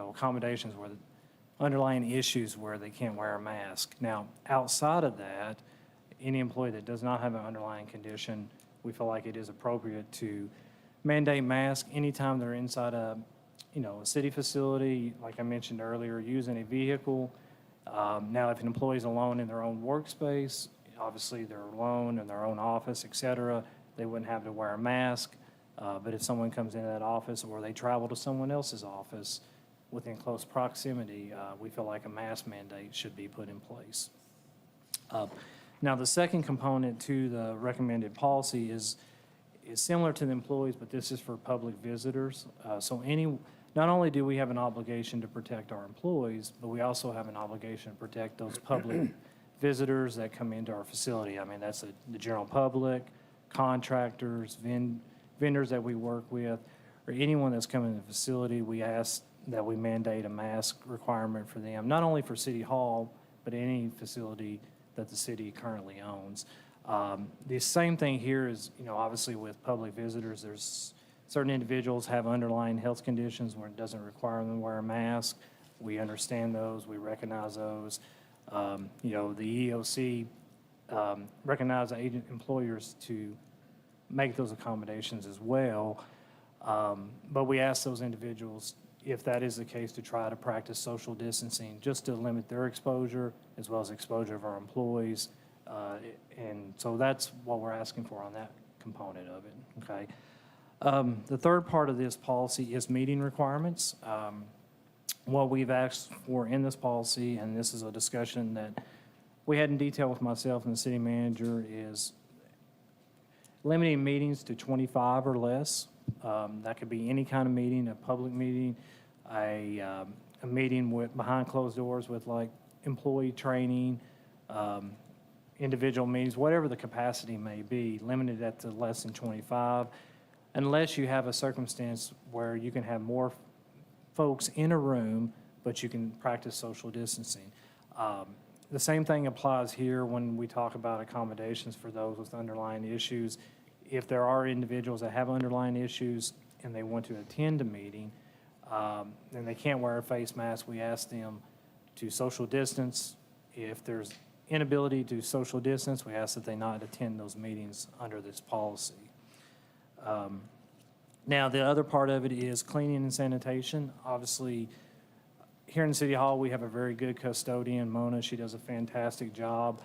Speaker 13: accommodations where underlying issues where they can't wear a mask. Now, outside of that, any employee that does not have an underlying condition, we feel like it is appropriate to mandate masks anytime they're inside a city facility, like I mentioned earlier, using a vehicle. Now, if an employee is alone in their own workspace, obviously they're alone in their own office, et cetera, they wouldn't have to wear a mask. But if someone comes into that office or they travel to someone else's office within close proximity, we feel like a mask mandate should be put in place. Now, the second component to the recommended policy is similar to the employees, but this is for public visitors. Not only do we have an obligation to protect our employees, but we also have an obligation to protect those public visitors that come into our facility. I mean, that's the general public, contractors, vendors that we work with, or anyone that's coming to the facility. We ask that we mandate a mask requirement for them, not only for City Hall, but any facility that the city currently owns. The same thing here is, obviously with public visitors, there's certain individuals have underlying health conditions where it doesn't require them to wear a mask. We understand those, we recognize those. The EEOC recognize agent employers to make those accommodations as well. But we ask those individuals, if that is the case, to try to practice social distancing just to limit their exposure as well as exposure of our employees. And so that's what we're asking for on that component of it, okay? The third part of this policy is meeting requirements. What we've asked for in this policy, and this is a discussion that we had in detail with myself and the city manager, is limiting meetings to 25 or less. That could be any kind of meeting, a public meeting, a meeting behind closed doors with like employee training, individual meetings, whatever the capacity may be, limited that to less than 25, unless you have a circumstance where you can have more folks in a room, but you can practice social distancing. The same thing applies here when we talk about accommodations for those with underlying issues. If there are individuals that have underlying issues and they want to attend a meeting, and they can't wear a face mask, we ask them to social distance. If there's inability to social distance, we ask that they not attend those meetings under this policy. Now, the other part of it is cleaning and sanitation. Obviously, here in City Hall, we have a very good custodian, Mona. She does a fantastic job,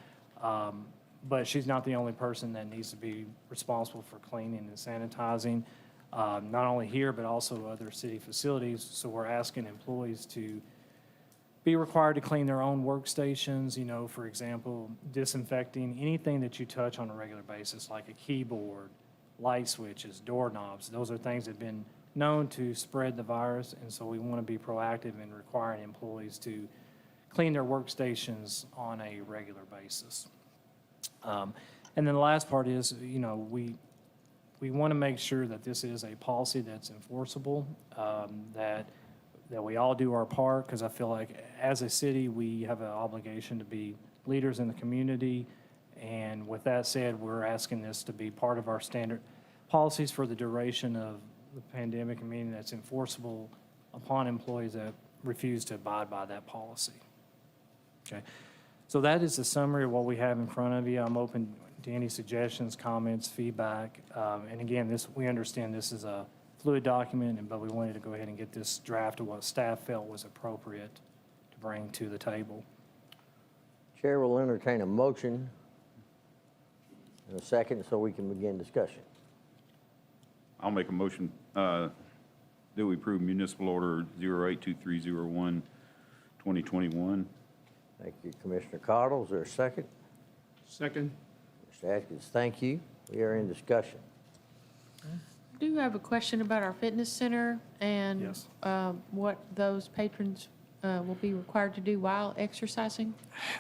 Speaker 13: but she's not the only person that needs to be responsible for cleaning and sanitizing. not only here, but also other city facilities. So we're asking employees to be required to clean their own workstations, you know, for example, disinfecting anything that you touch on a regular basis, like a keyboard, light switches, doorknobs. Those are things that have been known to spread the virus, and so we want to be proactive in requiring employees to clean their workstations on a regular basis. And then the last part is, you know, we want to make sure that this is a policy that's enforceable, that we all do our part, because I feel like as a city, we have an obligation to be leaders in the community. And with that said, we're asking this to be part of our standard policies for the duration of the pandemic, meaning that's enforceable upon employees that refuse to abide by that policy. Okay, so that is the summary of what we have in front of you. I'm open to any suggestions, comments, feedback. And again, we understand this is a fluid document, but we wanted to go ahead and get this draft of what staff felt was appropriate to bring to the table.
Speaker 1: Chair will entertain a motion in a second so we can begin discussion.
Speaker 2: I'll make a motion that we approve municipal order 082301, 2021.
Speaker 1: Thank you, Commissioner Cottle. Is there a second?
Speaker 7: Second.
Speaker 1: Mr. Atkins, thank you. We are in discussion.
Speaker 9: I do have a question about our fitness center and
Speaker 13: Yes.
Speaker 9: what those patrons will be required to do while exercising.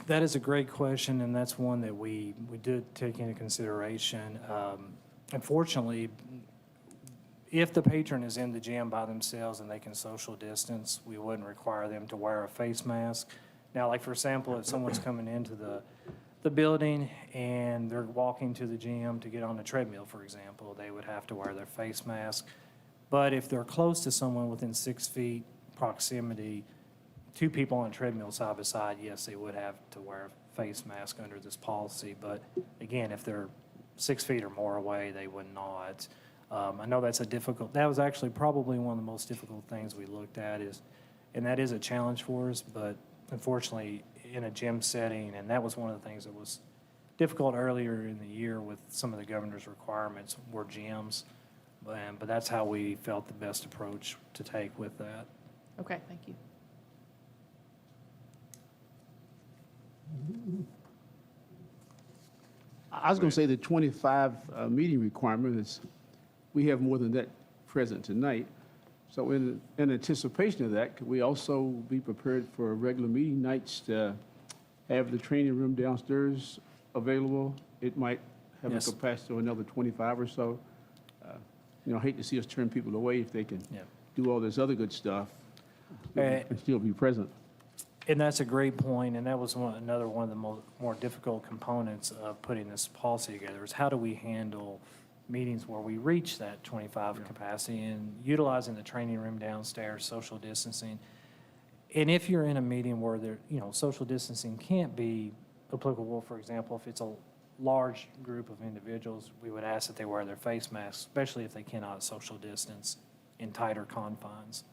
Speaker 13: That is a great question, and that's one that we did take into consideration. Unfortunately, if the patron is in the gym by themselves and they can social distance, we wouldn't require them to wear a face mask. Now, like for example, if someone's coming into the building and they're walking to the gym to get on the treadmill, for example, they would have to wear their face mask. But if they're close to someone within 6 feet proximity, two people on a treadmill side by side, yes, they would have to wear a face mask under this policy. But again, if they're 6 feet or more away, they would not. I know that was actually probably one of the most difficult things we looked at and that is a challenge for us, but unfortunately in a gym setting, and that was one of the things that was difficult earlier in the year with some of the governor's requirements were gyms. But that's how we felt the best approach to take with that.
Speaker 9: Okay, thank you.
Speaker 7: I was going to say the 25 meeting requirement is, we have more than that present tonight. So in anticipation of that, could we also be prepared for regular meeting nights to have the training room downstairs available? It might have
Speaker 13: Yes.
Speaker 7: a capacity of another 25 or so. You know, I hate to see us turn people away if they can
Speaker 13: Yeah.
Speaker 7: do all this other good stuff
Speaker 13: Eh,
Speaker 7: and still be present.
Speaker 13: And that's a great point, and that was another one of the more difficult components of putting this policy together, is how do we handle meetings where we reach that 25 capacity and utilizing the training room downstairs, social distancing. And if you're in a meeting where social distancing can't be applicable, for example, if it's a large group of individuals, we would ask that they wear their face masks, especially if they cannot social distance in tighter confines.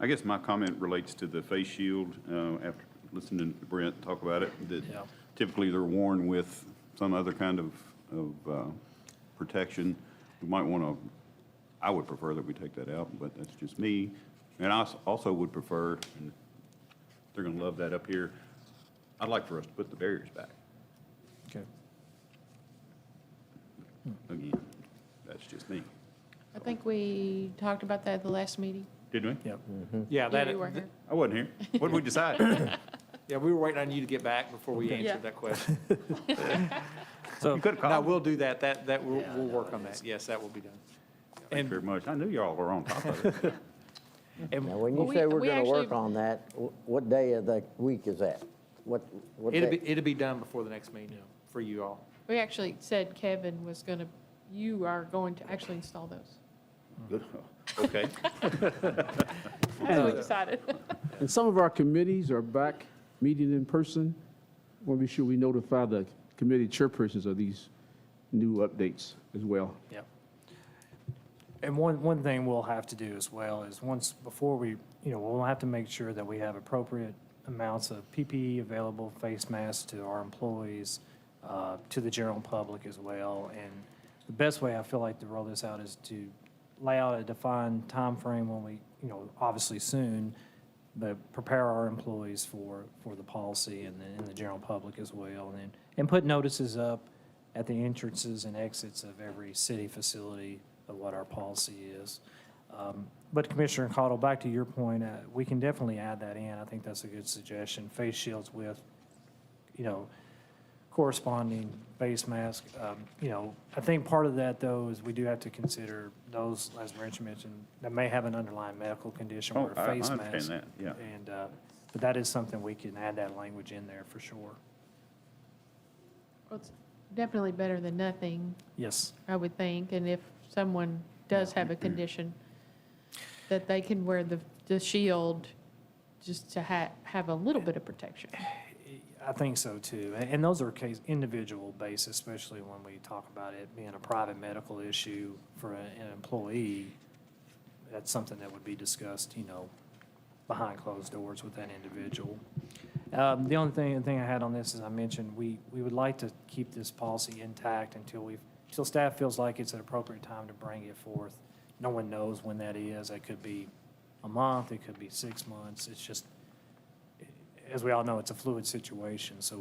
Speaker 2: I guess my comment relates to the face shield, after listening to Brent talk about it, that
Speaker 13: Yeah.
Speaker 2: typically they're worn with some other kind of protection. We might want to, I would prefer that we take that out, but that's just me. And I also would prefer, and they're going to love that up here, I'd like for us to put the barriers back.
Speaker 13: Okay.
Speaker 2: Again, that's just me.
Speaker 9: I think we talked about that at the last meeting.
Speaker 2: Didn't we?
Speaker 13: Yep.
Speaker 14: Yeah,
Speaker 9: Yeah,
Speaker 14: that,
Speaker 9: you were here.
Speaker 2: I wasn't here. What did we decide?
Speaker 14: yeah, we were waiting on you to get back before we
Speaker 9: Yeah.
Speaker 14: answered that question.
Speaker 13: So,
Speaker 2: You could have
Speaker 14: No,
Speaker 2: called me.
Speaker 14: we'll do that. We'll work on that. Yes, that will be done.
Speaker 2: Thank you very much. I knew y'all were on top of it.
Speaker 1: Now, when
Speaker 9: Well,
Speaker 1: you
Speaker 9: we-
Speaker 1: say we're
Speaker 9: we
Speaker 1: going to work
Speaker 9: actually-
Speaker 1: on that, what day of the week is that? What day?
Speaker 14: It'll be done before the next meeting for you all.
Speaker 9: We actually said Kevin was going to, you are going to actually install those.
Speaker 2: Good. Okay.
Speaker 9: That's what we decided.
Speaker 7: And some of our committees are back meeting in person. Want to be sure we notify the committee chairpersons of these new updates as well.
Speaker 13: yeah. And one thing we'll have to do as well is before we'll have to make sure that we have appropriate amounts of PPE available, face masks to our employees, to the general public as well. And the best way I feel like to roll this out is to lay out a defined time frame when we, obviously soon, but prepare our employees for the policy and the general public as well. And put notices up at the entrances and exits of every city facility of what our policy is. But Commissioner Cottle, back to your point, we can definitely add that in. I think that's a good suggestion. Face shields with, corresponding face mask. I think part of that, though, is we do have to consider those, as Rich mentioned, that may have an underlying medical condition
Speaker 2: Oh,
Speaker 13: where a
Speaker 2: I
Speaker 13: face mask.
Speaker 2: understand that, yeah.
Speaker 13: And, but that is something we can add that language in there for sure.
Speaker 9: Well, it's definitely better than nothing,
Speaker 13: Yes.
Speaker 9: I would think. And if someone does have a condition, that they can wear the shield just to have a little bit of protection.
Speaker 13: I think so too. And those are individual basis, especially when we talk about it being a private medical issue for an employee. That's something that would be discussed, behind closed doors with that individual. The only thing I had on this is I mentioned we would like to keep this policy intact until staff feels like it's an appropriate time to bring it forth. No one knows when that is. It could be a month, it could be 6 months. It's just, as we all know, it's a fluid situation, so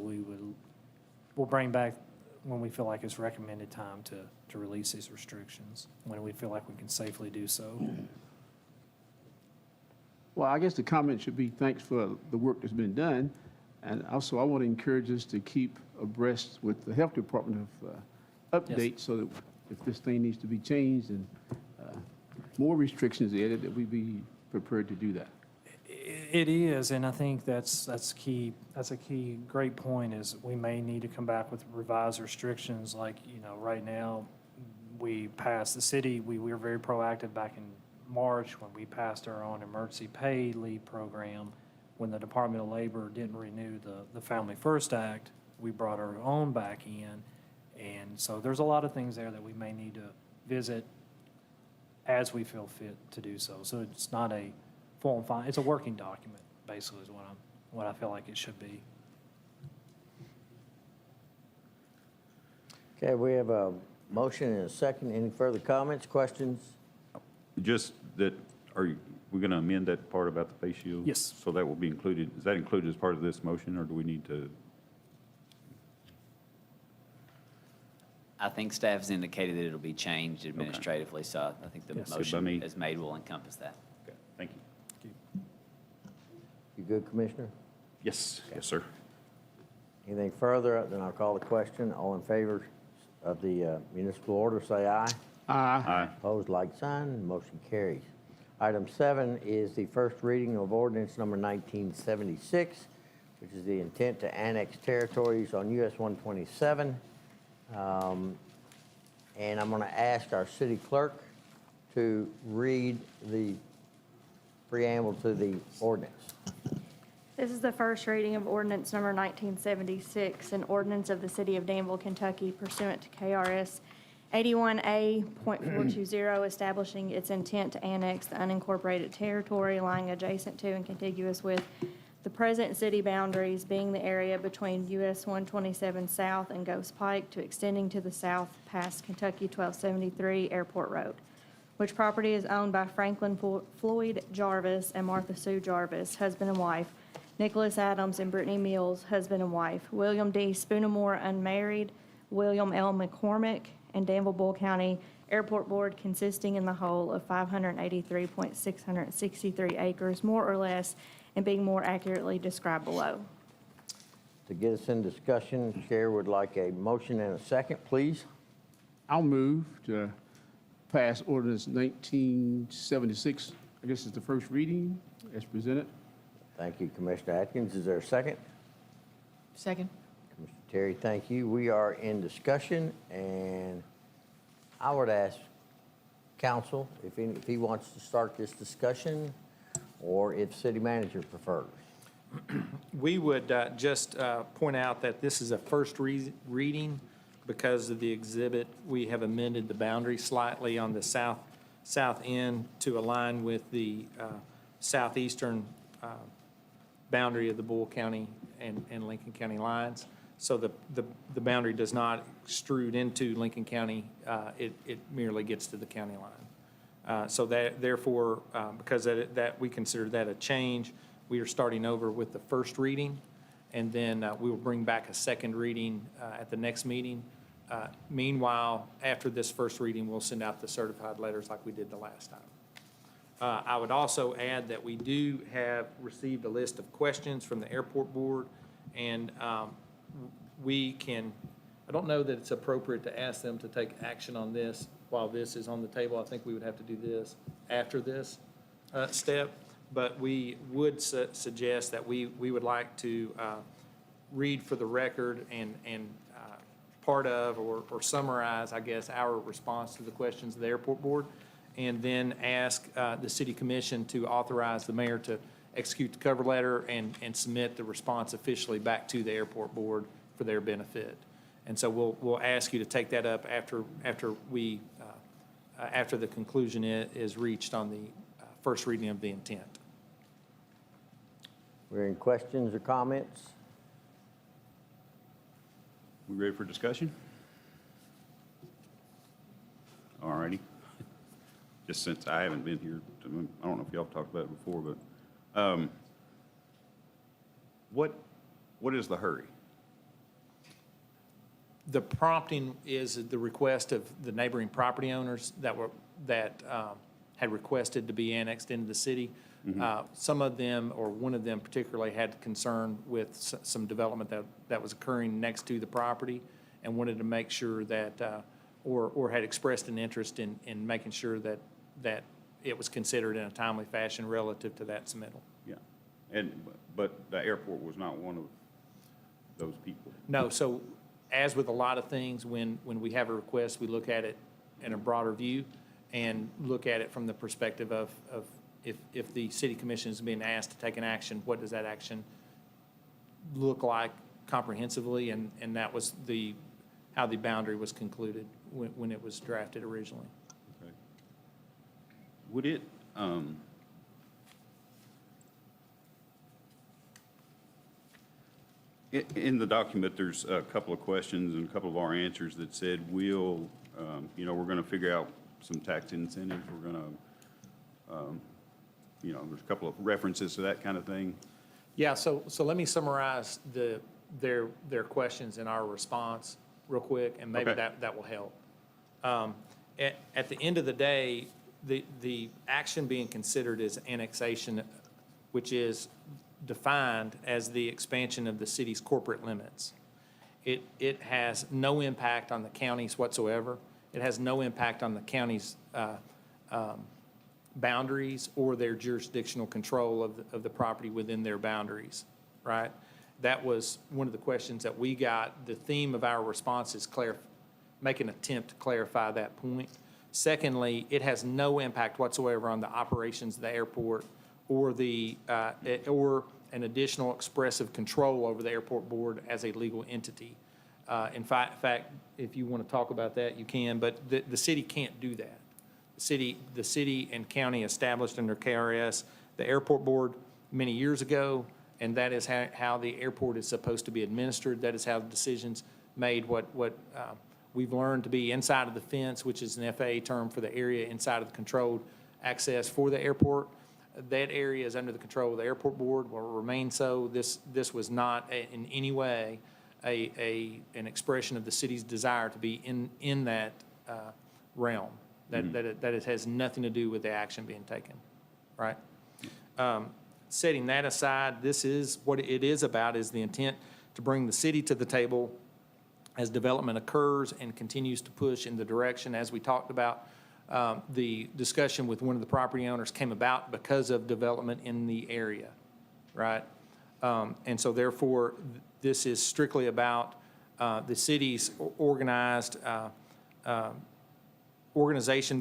Speaker 13: we'll bring back when we feel like it's recommended time to release these restrictions, when we feel like we can safely do so.
Speaker 7: Well, I guess the comment should be thanks for the work that's been done. And also, I want to encourage us to keep abreast with the health department of updates so that if this thing needs to be changed and more restrictions added, that we be prepared to do that.
Speaker 13: It is, and I think that's key. That's a key, great point, is we may need to come back with revised restrictions. Like, right now, we passed the city, we were very proactive back in March when we passed our own emergency paid leave program. When the Department of Labor didn't renew the Family First Act, we brought our own back in. And so there's a lot of things there that we may need to visit as we feel fit to do so. So it's not a full and final, it's a working document, basically, is what I feel like it should be.
Speaker 1: Okay, we have a motion and a second. Any further comments, questions?
Speaker 2: Just that, we're going to amend that part about the face shield?
Speaker 13: Yes.
Speaker 2: So that will be included, is that included as part of this motion, or do we need to?
Speaker 12: I think staff has indicated that it'll be changed administratively, so I think the
Speaker 13: Yes.
Speaker 12: motion as made will encompass that.
Speaker 2: Okay, thank you.
Speaker 1: You good, Commissioner?
Speaker 2: Yes, yes, sir.
Speaker 1: Anything further? Then I'll call the question. All in favor of the municipal order, say aye.
Speaker 2: Aye.
Speaker 1: Opposed, like sign. Motion carries. Item 7 is the first reading of ordinance number 1976, which is the intent to annex territories on US 127. And I'm going to ask our city clerk to read the preamble to the ordinance.
Speaker 15: This is the first reading of ordinance number 1976, an ordinance of the City of Danville, Kentucky pursuant to KRS 81A.420, establishing its intent to annex the unincorporated territory lying adjacent to and contiguous with the present city boundaries, being the area between US 127 South and Ghost Pike to extending to the south past Kentucky 1273 Airport Road, which property is owned by Franklin Floyd Jarvis and Martha Sue Jarvis, husband and wife, Nicholas Adams and Brittany Mills, husband and wife, William D. Spoonamore, unmarried, William L. McCormick, and Danville Bull County Airport Board, consisting in the whole of 583.663 acres, more or less, and being more accurately described below.
Speaker 1: To get us in discussion, Chair would like a motion and a second, please.
Speaker 7: I'll move to pass ordinance 1976. I guess it's the first reading as presented.
Speaker 1: Thank you, Commissioner Atkins. Is there a second?
Speaker 9: Second.
Speaker 1: Commissioner Terry, thank you. We are in discussion, and I would ask council if he wants to start this discussion, or if city manager prefers.
Speaker 14: We would just point out that this is a first reading because of the exhibit. We have amended the boundary slightly on the south end to align with the southeastern boundary of the Bull County and Lincoln County lines. So the boundary does not extrude into Lincoln County. It merely gets to the county line. So that, therefore, because that we consider that a change, we are starting over with the first reading, and then we will bring back a second reading at the next meeting. Meanwhile, after this first reading, we'll send out the certified letters like we did the last time. I would also add that we do have received a list of questions from the airport board, and we can, I don't know that it's appropriate to ask them to take action on this while this is on the table. I think we would have to do this after this step, but we would suggest that we would like to read for the record and part of or summarize, I guess, our response to the questions of the airport board, and then ask the city commission to authorize the mayor to execute the cover letter and submit the response officially back to the airport board for their benefit. And so we'll ask you to take that up after the conclusion is reached on the first reading of the intent.
Speaker 1: Were any questions or comments?
Speaker 2: We ready for discussion? All righty. Just since I haven't been here, I don't know if y'all talked about it before, but what is the hurry?
Speaker 14: The prompting is the request of the neighboring property owners that had requested to be annexed into the city. Some of them, or one of them particularly, had concern with some development that was occurring next to the property, and wanted to make sure that, or had expressed an interest in making sure that it was considered in a timely fashion relative to that submittal.
Speaker 2: Yeah, but the airport was not one of those people.
Speaker 14: No, so as with a lot of things, when we have a request, we look at it in a broader view and look at it from the perspective of if the city commission is being asked to take an action, what does that action look like comprehensively? And that was how the boundary was concluded when it was drafted originally.
Speaker 2: Okay. Would it, in the document, there's a couple of questions and a couple of our answers that said we're going to figure out some tax incentives. We're going to, there's a couple of references to that kind of thing.
Speaker 14: Yeah, so let me summarize their questions and our response real quick, and maybe
Speaker 2: Okay.
Speaker 14: that will help. At the end of the day, the action being considered is annexation, which is defined as the expansion of the city's corporate limits. It has no impact on the counties whatsoever. It has no impact on the county's boundaries or their jurisdictional control of the property within their boundaries, right? That was one of the questions that we got. The theme of our response is make an attempt to clarify that point. Secondly, it has no impact whatsoever on the operations of the airport or or an additional expressive control over the airport board as a legal entity. In fact, if you want to talk about that, you can, but the city can't do that. The city and county established under KRS the airport board many years ago, and that is how the airport is supposed to be administered. That is how the decisions made. What we've learned to be inside of the fence, which is an FAA term for the area inside of the controlled access for the airport. That area is under the control of the airport board, will remain so. This was not in any way an expression of the city's desire to be in that realm. That it has nothing to do with the action being taken, right? Setting that aside, this is what it is about, is the intent to bring the city to the table as development occurs and continues to push in the direction, as we talked about. The discussion with one of the property owners came about because of development in the area, right? And so therefore, this is strictly about the city's organization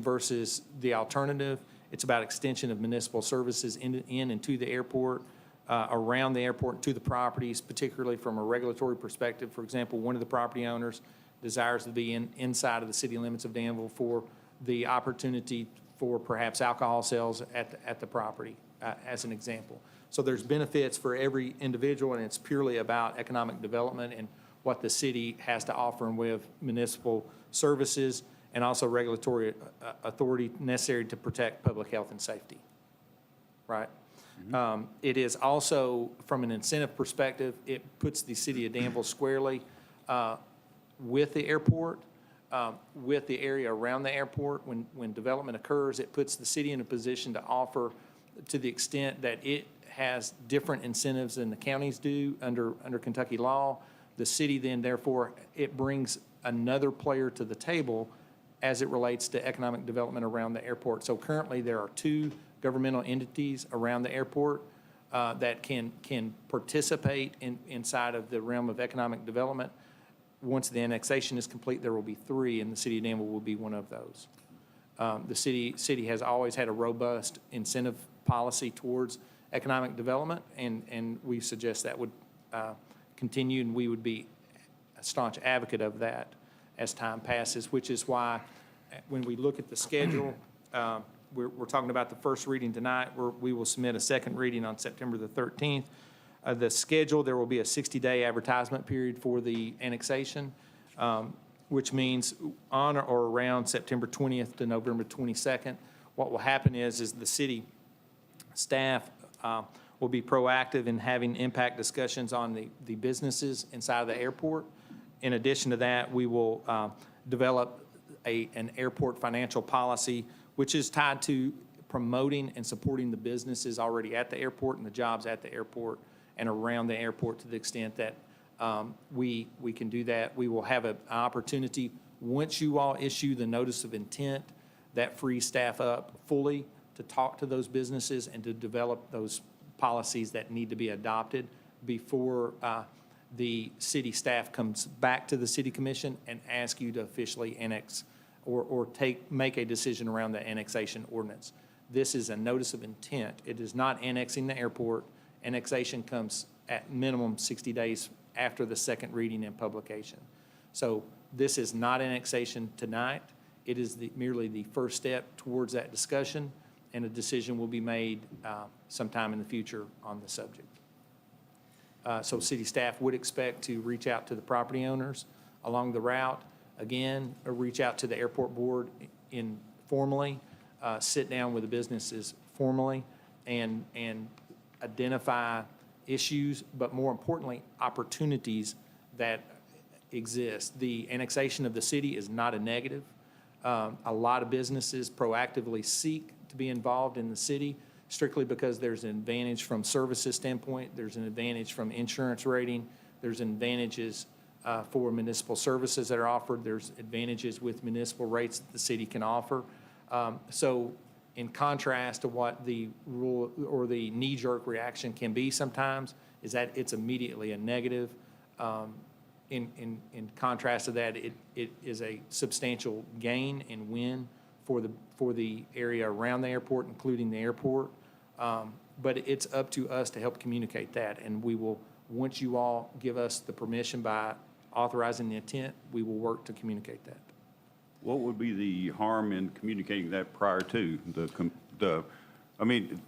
Speaker 14: versus the alternative. It's about extension of municipal services in and to the airport, around the airport, and to the properties, particularly from a regulatory perspective. For example, one of the property owners desires to be inside of the city limits of Danville for the opportunity for perhaps alcohol sales at the property, as an example. So there's benefits for every individual, and it's purely about economic development and what the city has to offer and with municipal services and also regulatory authority necessary to protect public health and safety, right? It is also, from an incentive perspective, it puts the city of Danville squarely with the airport, with the area around the airport. When development occurs, it puts the city in a position to offer, to the extent that it has different incentives than the counties do under Kentucky law. The city then, therefore, it brings another player to the table as it relates to economic development around the airport. So currently, there are 2 governmental entities around the airport that can participate inside of the realm of economic development. Once the annexation is complete, there will be 3, and the city of Danville will be one of those. The city has always had a robust incentive policy towards economic development, and we suggest that would continue, and we would be a staunch advocate of that as time passes, which is why when we look at the schedule, we're talking about the first reading tonight. We will submit a second reading on September the 13th. The schedule, there will be a 60-day advertisement period for the annexation, which means on or around September 20th to November 22nd. What will happen is the city staff will be proactive in having impact discussions on the businesses inside of the airport. In addition to that, we will develop an airport financial policy, which is tied to promoting and supporting the businesses already at the airport and the jobs at the airport and around the airport to the extent that we can do that. We will have an opportunity, once you all issue the notice of intent, that frees staff up fully to talk to those businesses and to develop those policies that need to be adopted before the city staff comes back to the city commission and ask you to officially annex or make a decision around the annexation ordinance. This is a notice of intent. It is not annexing the airport. Annexation comes at minimum 60 days after the second reading and publication. So this is not annexation tonight. It is merely the first step towards that discussion, and a decision will be made sometime in the future on the subject. So city staff would expect to reach out to the property owners along the route. Again, reach out to the airport board informally, sit down with the businesses formally, and identify issues, but more importantly, opportunities that exist. The annexation of the city is not a negative. A lot of businesses proactively seek to be involved in the city strictly because there's an advantage from services standpoint, there's an advantage from insurance rating, there's advantages for municipal services that are offered, there's advantages with municipal rates that the city can offer. So in contrast to what the rule or the knee-jerk reaction can be sometimes, is that it's immediately a negative. In contrast to that, it is a substantial gain and win for the area around the airport, including the airport. But it's up to us to help communicate that, and we will, once you all give us the permission by authorizing the intent, we will work to communicate that.
Speaker 2: What would be the harm in communicating that prior to I mean,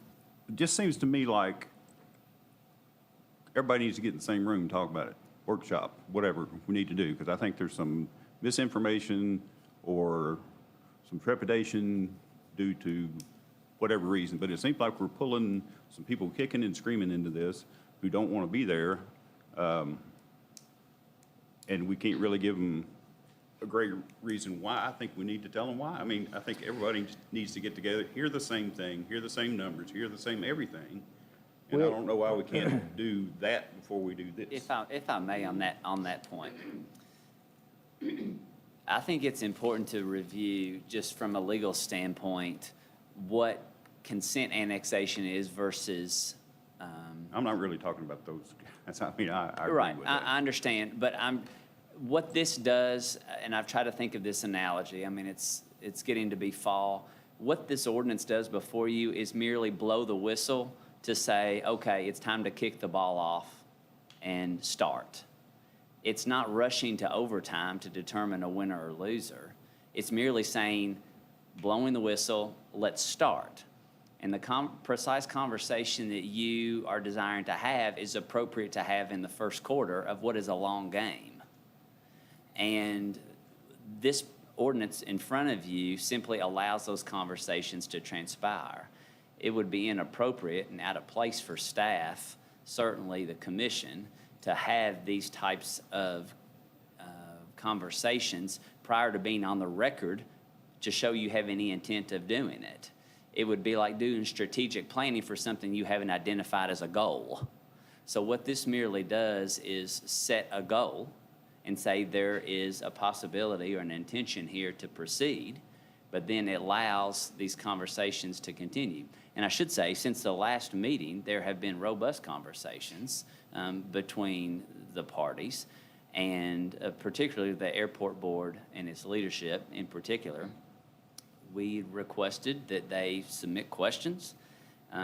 Speaker 2: it just seems to me like everybody needs to get in the same room and talk about it, workshop, whatever we need to do, because I think there's some misinformation or some trepidation due to whatever reason, but it seems like we're pulling some people kicking and screaming into this who don't want to be there, and we can't really give them a great reason why. I think we need to tell them why. I mean, I think everybody needs to get together, hear the same thing, hear the same numbers, hear the same everything, and I don't know why we can't do that before we do this.
Speaker 12: If I may, on that point, I think it's important to review, just from a legal standpoint, what consent annexation is versus.
Speaker 2: I'm not really talking about those guys. I mean, I agree
Speaker 12: Right,
Speaker 2: with that.
Speaker 12: I understand, but what this does, and I've tried to think of this analogy, I mean, it's getting to be fall. What this ordinance does before you is merely blow the whistle to say, okay, it's time to kick the ball off and start. It's not rushing to overtime to determine a winner or loser. It's merely saying, blowing the whistle, let's start. And the precise conversation that you are desiring to have is appropriate to have in the first quarter of what is a long game. And this ordinance in front of you simply allows those conversations to transpire. It would be inappropriate and out of place for staff, certainly the commission, to have these types of conversations prior to being on the record to show you have any intent of doing it. It would be like doing strategic planning for something you haven't identified as a goal. So what this merely does is set a goal and say there is a possibility or an intention here to proceed, but then it allows these conversations to continue. And I should say, since the last meeting, there have been robust conversations between the parties, and particularly the airport board and its leadership in particular. We requested that they submit questions.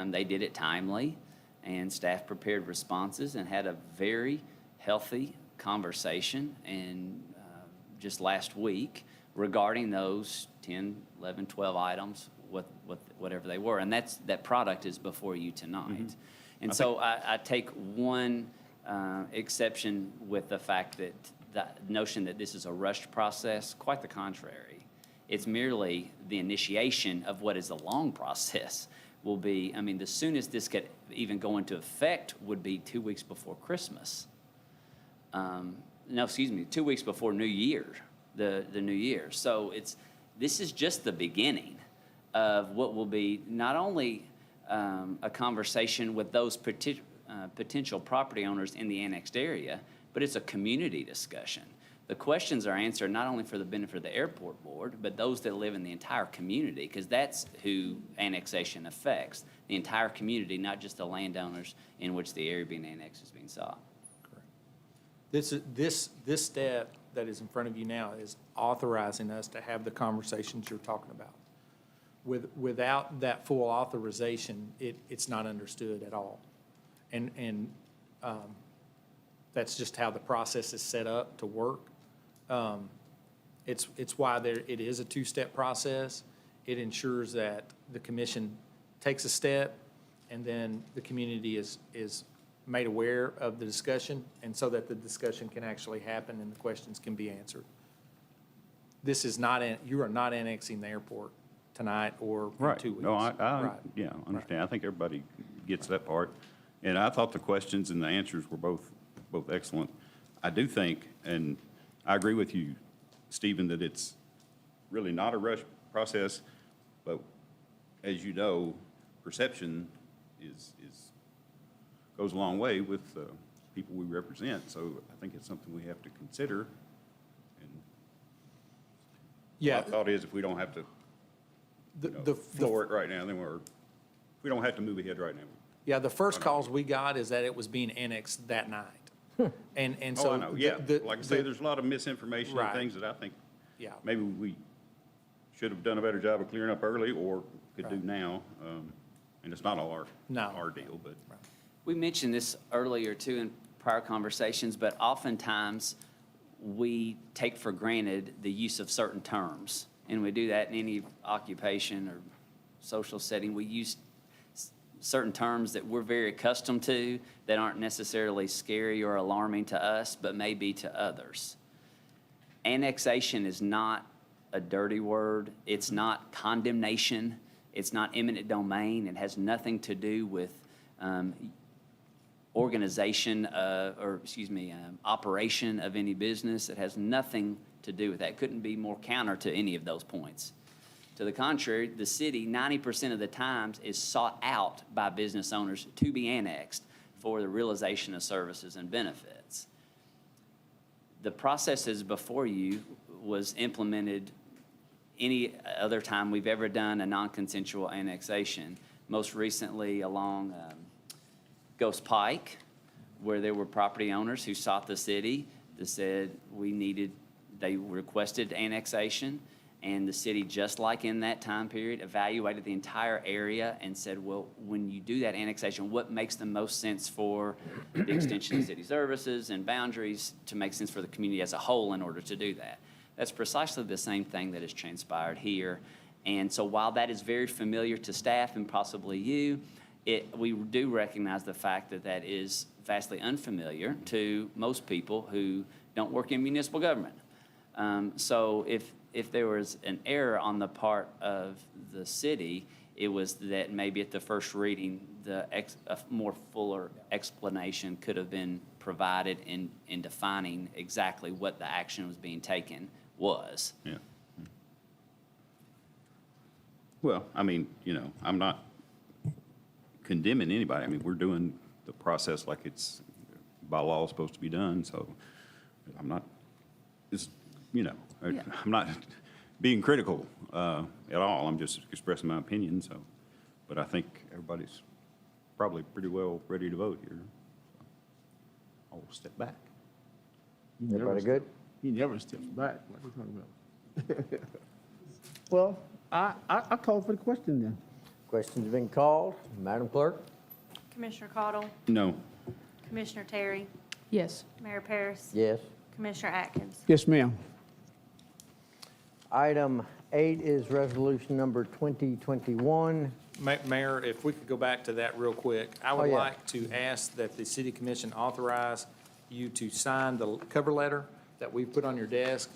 Speaker 12: They did it timely, and staff prepared responses and had a very healthy conversation and just last week regarding those 10, 11, 12 items, whatever they were. And that product is before you tonight.
Speaker 2: Mm-hmm.
Speaker 12: And so I take one exception with the fact that the notion that this is a rushed process. Quite the contrary. It's merely the initiation of what is a long process. Will be, I mean, the soonest this could even go into effect would be 2 weeks before Christmas. No, excuse me, 2 weeks before New Year, the New Year. So this is just the beginning of what will be not only a conversation with those potential property owners in the annexed area, but it's a community discussion. The questions are answered not only for the benefit of the airport board, but those that live in the entire community, because that's who annexation affects, the entire community, not just the landowners in which the area being annexed is being sought.
Speaker 14: This step that is in front of you now is authorizing us to have the conversations you're talking about. Without that full authorization, it's not understood at all. And that's just how the process is set up to work. It's why it is a two-step process. It ensures that the commission takes a step, and then the community is made aware of the discussion, and so that the discussion can actually happen and the questions can be answered. This is not, you are not annexing the airport tonight or in 2 weeks.
Speaker 2: No,
Speaker 14: Right.
Speaker 2: yeah, I understand. I think everybody gets that part. And I thought the questions and the answers were both excellent. I do think, and I agree with you, Stephen, that it's really not a rush process, but as you know, perception goes a long way with people we represent. So I think it's something we have to consider. And
Speaker 14: Yeah.
Speaker 2: my thought is if we don't have to floor it right now, then we don't have to move ahead right now.
Speaker 14: Yeah, the first calls we got is that it was being annexed that night. And so.
Speaker 2: Oh, I know, yeah. Like I say, there's a lot of misinformation and
Speaker 14: Right.
Speaker 2: things that I think
Speaker 14: Yeah.
Speaker 2: maybe we should have done a better job of clearing up early or could do now. And it's not all our deal, but.
Speaker 12: We mentioned this earlier too in prior conversations, but oftentimes we take for granted the use of certain terms. And we do that in any occupation or social setting. We use certain terms that we're very accustomed to that aren't necessarily scary or alarming to us, but may be to others. Annexation is not a dirty word. It's not condemnation. It's not eminent domain. It has nothing to do with organization operation of any business. It has nothing to do with that. It couldn't be more counter to any of those points. To the contrary, the city 90% of the times is sought out by business owners to be annexed for the realization of services and benefits. The processes before you was implemented any other time we've ever done a non-consensual annexation, most recently along Ghost Pike, where there were property owners who sought the city that said they requested annexation, and the city, just like in that time period, evaluated the entire area and said, well, when you do that annexation, what makes the most sense for the extension of city services and boundaries to make sense for the community as a whole in order to do that? That's precisely the same thing that has transpired here. And so while that is very familiar to staff and possibly you, we do recognize the fact that that is vastly unfamiliar to most people who don't work in municipal government. So if there was an error on the part of the city, it was that maybe at the first reading, a more fuller explanation could have been provided in defining exactly what the action was being taken was.
Speaker 2: Yeah. Well, I mean, I'm not condemning anybody. I mean, we're doing the process like it's by law supposed to be done, so I'm not, I'm not being critical at all. I'm just expressing my opinion, so. But I think everybody's probably pretty well ready to vote here. I'll step back.
Speaker 1: Everybody good?
Speaker 7: He never steps back. What are you talking about? Well, I call for the question then.
Speaker 1: Question's been called. Madam Clerk?
Speaker 15: Commissioner Cottle,
Speaker 2: No.
Speaker 15: Commissioner Terry,
Speaker 9: Yes.
Speaker 15: Mayor Paris,
Speaker 1: Yes.
Speaker 15: Commissioner Atkins.
Speaker 7: Yes, ma'am.
Speaker 1: Item 8 is resolution number 2021.
Speaker 14: Mayor, if we could go back to that real quick, I would
Speaker 1: yeah.
Speaker 14: like to ask that the city commission authorize you to sign the cover letter that we put on your desk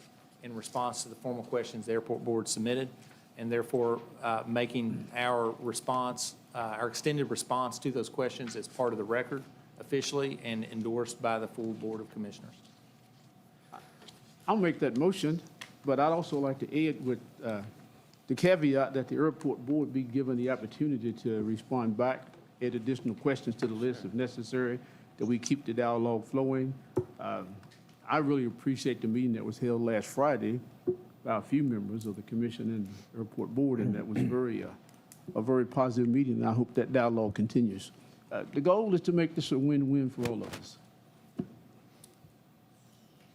Speaker 14: in response to the formal questions the airport board submitted, and therefore making our response, our extended response to those questions as part of the record officially and endorsed by the full Board of Commissioners.
Speaker 7: I'll make that motion, but I'd also like to add with the caveat that the airport board be given the opportunity to respond back, add additional questions to the list if necessary, that we keep the dialogue flowing. I really appreciate the meeting that was held last Friday by a few members of the commission and the airport board, and that was a very positive meeting, and I hope that dialogue continues. The goal is to make this a win-win for all of us.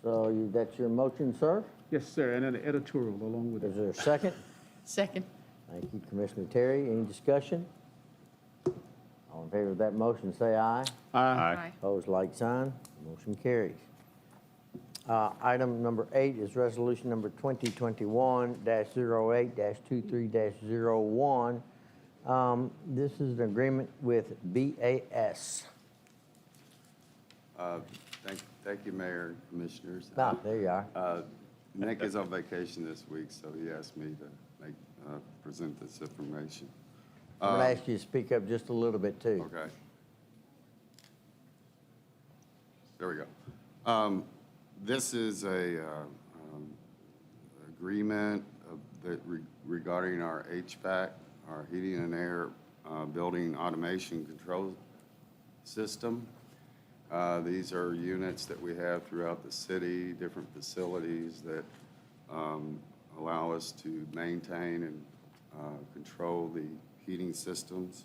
Speaker 1: So that's your motion, sir?
Speaker 7: Yes, sir, and an editorial along with
Speaker 1: Is
Speaker 7: it.
Speaker 1: there a second?
Speaker 9: Second.
Speaker 1: Thank you, Commissioner Terry. Any discussion? All in favor of that motion, say aye.
Speaker 2: Aye.
Speaker 1: Opposed, like sign. Motion carries. Item number 8 is resolution number 2021-08-23-01. This is an agreement with BAS.
Speaker 16: Thank you, Mayor and Commissioners.
Speaker 1: There you are.
Speaker 16: Nick is on vacation this week, so he asked me to present this information.
Speaker 1: I'm going to ask you to speak up just a little bit, too.
Speaker 16: Okay. There we go. This is a agreement regarding our HVAC, our heating and air building automation control system. These are units that we have throughout the city, different facilities that allow us to maintain and control the heating systems.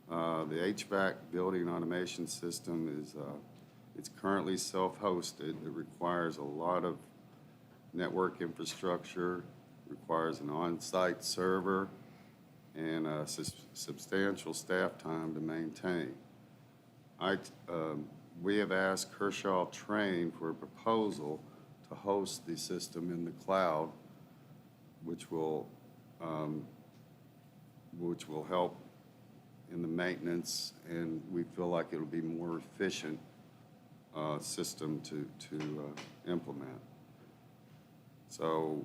Speaker 16: The HVAC building automation system it's currently self-hosted. It requires a lot of network infrastructure, requires an on-site server, and substantial staff time to maintain. We have asked Kershaw Train for a proposal to host the system in the cloud, which will help in the maintenance, and we feel like it'll be more efficient system to implement. So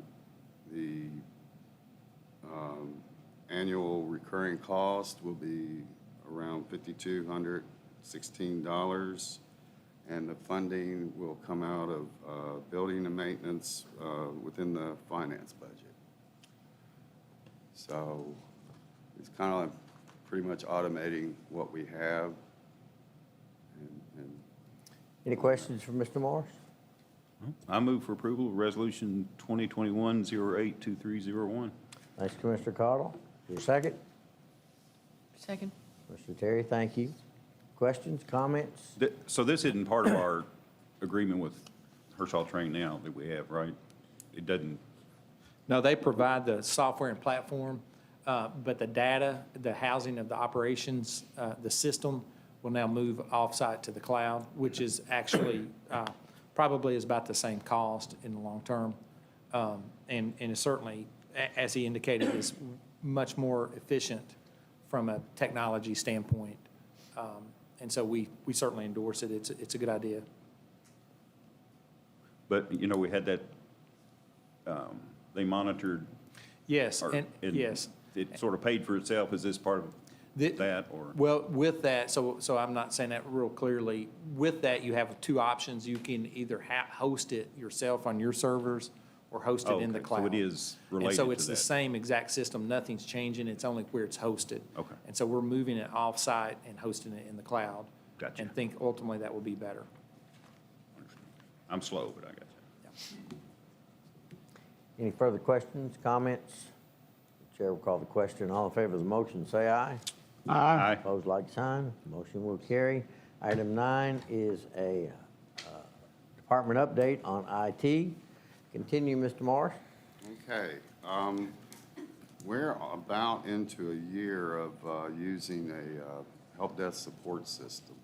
Speaker 16: the annual recurring cost will be around $5,216, and the funding will come out of building and maintenance within the finance budget. So it's kind of like pretty much automating what we have.
Speaker 1: Any questions for Mr. Morris?
Speaker 2: I move for approval of resolution 2021-08-2301.
Speaker 1: Thanks, Commissioner Cottle. Is there a second?
Speaker 9: Second.
Speaker 1: Mr. Terry, thank you. Questions, comments?
Speaker 2: So this isn't part of our agreement with Kershaw Train now that we have, right? It doesn't.
Speaker 14: No, they provide the software and platform, but the data, the housing of the operations, the system will now move off-site to the cloud, which is actually probably is about the same cost in the long term. And is certainly, as he indicated, is much more efficient from a technology standpoint. And so we certainly endorse it. It's a good idea.
Speaker 2: But, we had that they monitored?
Speaker 14: Yes,
Speaker 2: or-
Speaker 14: and, yes.
Speaker 2: It sort of paid for itself. Is this part of that, or?
Speaker 14: Well, with that, so I'm not saying that real clearly. With that, you have two options. You can either host it yourself on your servers or host it
Speaker 2: Oh,
Speaker 14: in the
Speaker 2: okay.
Speaker 14: cloud.
Speaker 2: So it is related
Speaker 14: And so
Speaker 2: to
Speaker 14: it's the
Speaker 2: that.
Speaker 14: same exact system. Nothing's changing. It's only where it's hosted.
Speaker 2: Okay.
Speaker 14: And so we're moving it off-site and hosting it in the cloud.
Speaker 2: Gotcha.
Speaker 14: And think ultimately that will be better.
Speaker 2: I'm slow, but I got you.
Speaker 1: Any further questions, comments? The Chair will call the question. All in favor of the motion, say aye.
Speaker 2: Aye.
Speaker 1: Opposed, like sign. Motion will carry. Item 9 is a department update on IT. Continue, Mr. Marsh.
Speaker 16: Okay, we're about into a year of using a help desk support system.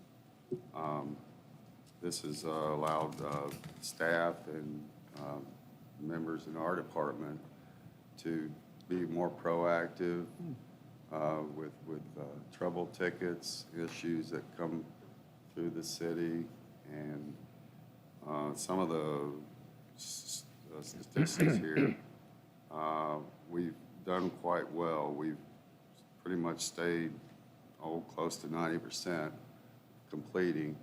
Speaker 16: This has allowed staff and members in our department to be more proactive with trouble tickets, issues that come through the city, and some of the statistics here. We've done quite well. We've pretty much stayed close to 90% completing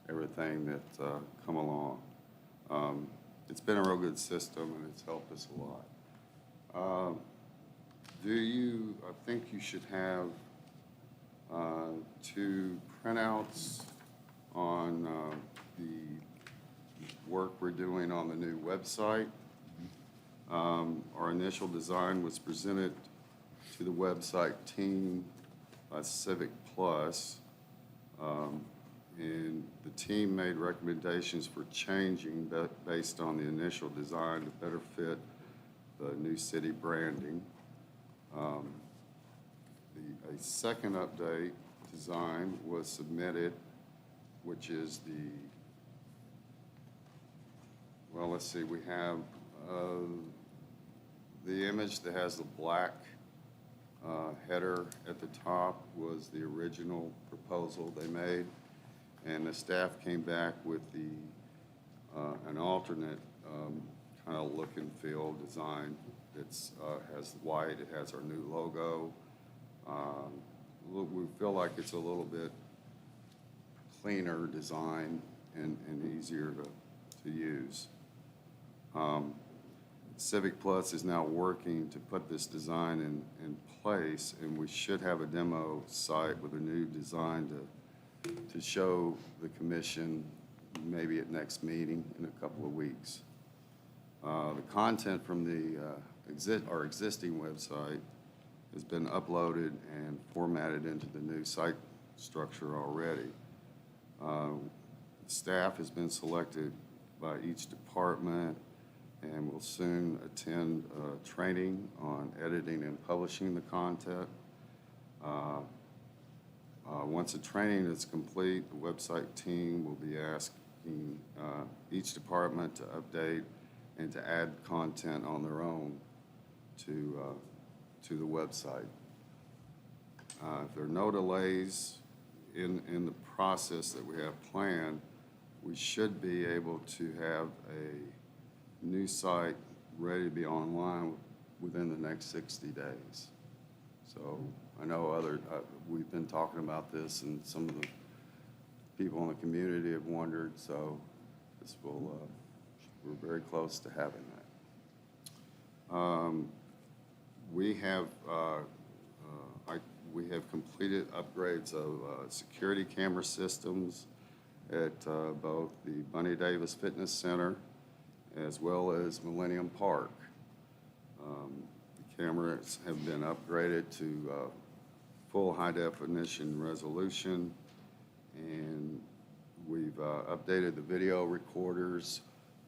Speaker 16: everything that's come along. It's been a real good system, and it's helped us a lot. I think you should have 2 printouts on the work we're doing on the new website. Our initial design was presented to the website team by Civic Plus, and the team made recommendations for changing based on the initial design to better fit the new city branding. A second update design was submitted, which is let's see, we have the image that has the black header at the top was the original proposal they made, and the staff came back with an alternate kind of look and feel design. It's has white, it has our new logo. We feel like it's a little bit cleaner design and easier to use. Civic Plus is now working to put this design in place, and we should have a demo site with a new design to show the commission maybe at next meeting in a couple of weeks. The content from our existing website has been uploaded and formatted into the new site structure already. Staff has been selected by each department and will soon attend training on editing and publishing the content. Once the training is complete, the website team will be asking each department to update and to add content on their own to the website. If there are no delays in the process that we have planned, we should be able to have a new site ready to be online within the next 60 days. So I know we've been talking about this, and some of the people in the community have wondered, so we're very close to having that. We have completed upgrades of security camera systems at both the Bunny Davis Fitness Center as well as Millennium Park. The cameras have been upgraded to full high-definition resolution, and we've updated the video recorders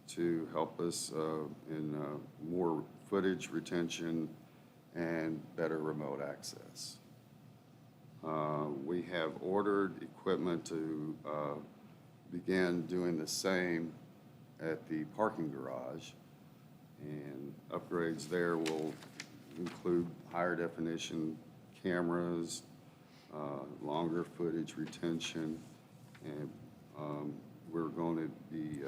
Speaker 16: to help us in more footage retention and better remote access. We have ordered equipment to begin doing the same at the parking garage, and upgrades there will include higher definition cameras, longer footage retention, and we're going to be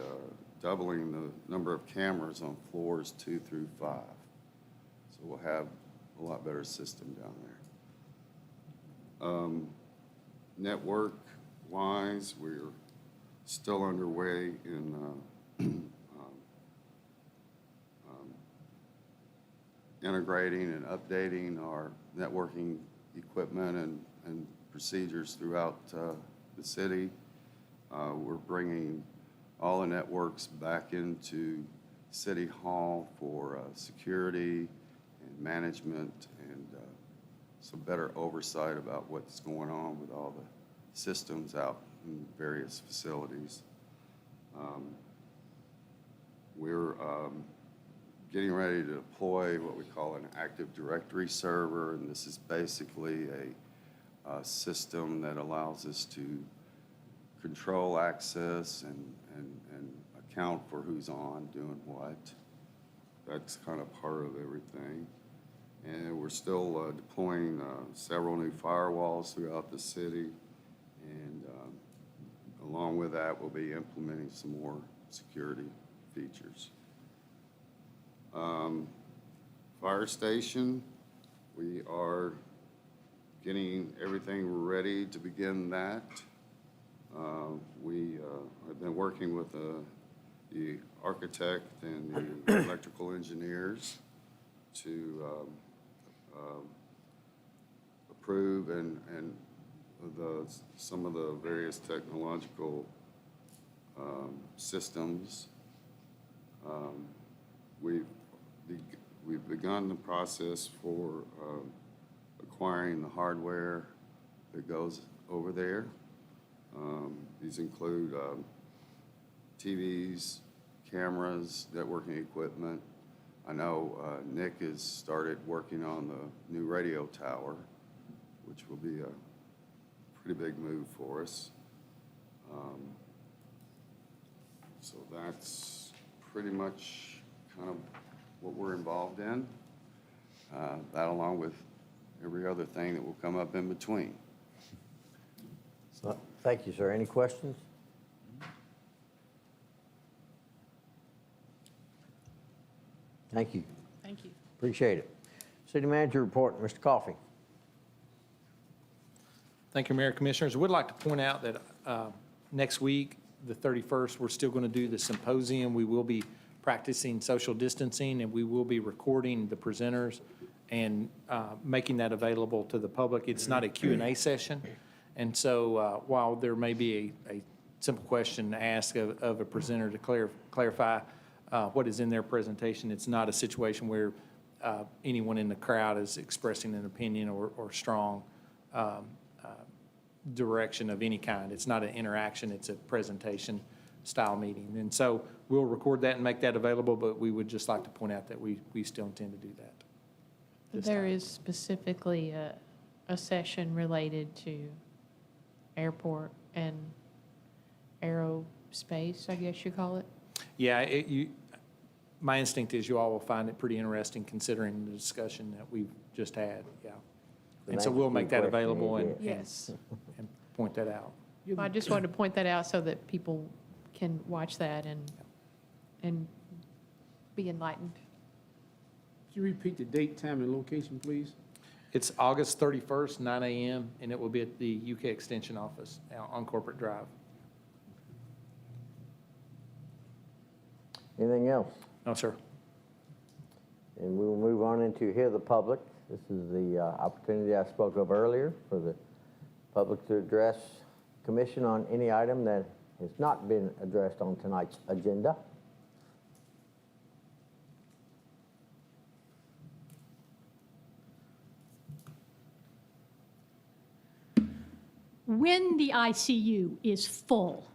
Speaker 16: doubling the number of cameras on floors 2 through 5. So we'll have a lot better system down there. Network-wise, we're still underway in integrating and updating our networking equipment and procedures throughout the city. We're bringing all the networks back into City Hall for security and management and some better oversight about what's going on with all the systems out in various facilities. We're getting ready to deploy what we call an Active Directory server, and this is basically a system that allows us to control access and account for who's on, doing what. That's kind of part of everything. And we're still deploying several new firewalls throughout the city, and along with that, we'll be implementing some more security features. Fire station, we are getting everything ready to begin that. We have been working with the architect and the electrical engineers to approve and some of the various technological systems. We've begun the process for acquiring the hardware that goes over there. These include TVs, cameras, networking equipment. I know Nick has started working on the new radio tower, which will be a pretty big move for us. So that's pretty much kind of what we're involved in. That along with every other thing that will come up in between.
Speaker 1: So, thank you, sir. Any questions? Thank you.
Speaker 9: Thank you.
Speaker 1: Appreciate it. City Manager report, Mr. Coffey.
Speaker 14: Thank you, Mayor, Commissioners. I would like to point out that next week, the 31st, we're still going to do the symposium. We will be practicing social distancing, and we will be recording the presenters and making that available to the public. It's not a Q&A session, and so while there may be a simple question asked of a presenter to clarify what is in their presentation, it's not a situation where anyone in the crowd is expressing an opinion or strong direction of any kind. It's not an interaction, it's a presentation style meeting. And so we'll record that and make that available, but we would just like to point out that we still intend to do that.
Speaker 9: There is specifically a session related to airport and aerospace, I guess you call it.
Speaker 14: Yeah, my instinct is you all will find it pretty interesting considering the discussion that we've just had, yeah. And so we'll make that available and
Speaker 9: Yes.
Speaker 14: and point that out.
Speaker 9: Well, I just wanted to point that out so that people can watch that and be enlightened.
Speaker 7: Could you repeat the date, time, and location, please?
Speaker 14: It's August 31st, 9 a.m., and it will be at the UK Extension Office on Corporate Drive.
Speaker 1: Anything else?
Speaker 14: No, sir.
Speaker 1: And we will move on into Hear the Public. This is the opportunity I spoke of earlier for the public to address commission on any item that has not been addressed on tonight's agenda.
Speaker 4: When the ICU is full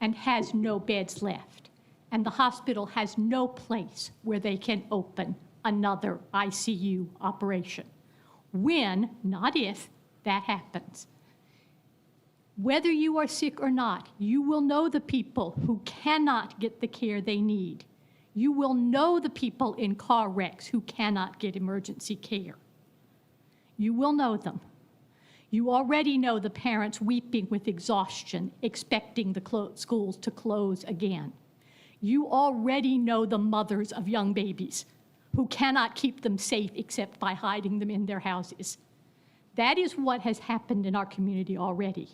Speaker 4: and has no beds left, and the hospital has no place where they can open another ICU operation, when, not if, that happens, whether you are sick or not, you will know the people who cannot get the care they need. You will know the people in car wrecks who cannot get emergency care. You will know them. You already know the parents weeping with exhaustion, expecting the schools to close again. You already know the mothers of young babies who cannot keep them safe except by hiding them in their houses. That is what has happened in our community already.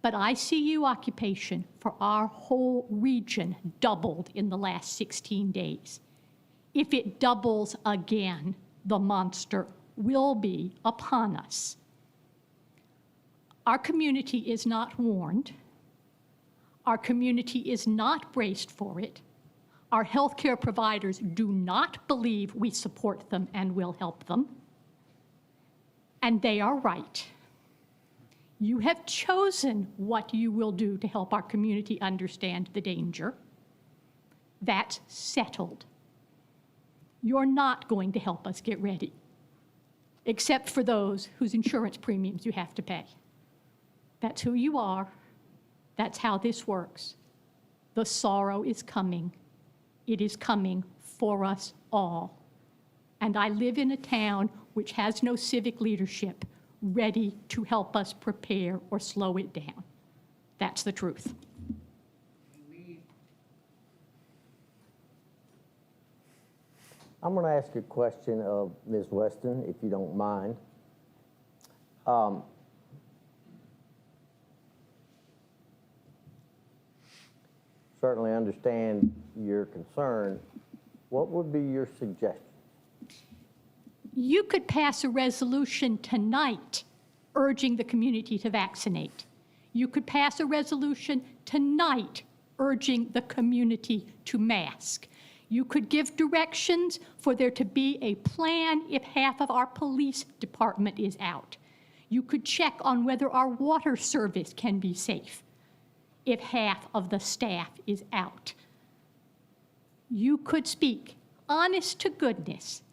Speaker 4: But ICU occupation for our whole region doubled in the last 16 days. If it doubles again, the monster will be upon us. Our community is not warned. Our community is not braced for it. Our healthcare providers do not believe we support them and will help them. And they are right. You have chosen what you will do to help our community understand the danger. That's settled. You're not going to help us get ready, except for those whose insurance premiums you have to pay. That's who you are. That's how this works. The sorrow is coming. It is coming for us all. And I live in a town which has no civic leadership ready to help us prepare or slow it down. That's the truth.
Speaker 1: I'm going to ask a question of Ms. Weston, if you don't mind. Certainly understand your concern. What would be your suggestion?
Speaker 4: You could pass a resolution tonight urging the community to vaccinate. You could pass a resolution tonight urging the community to mask. You could give directions for there to be a plan if half of our police department is out. You could check on whether our water service can be safe if half of the staff is out. You could speak honest to goodness.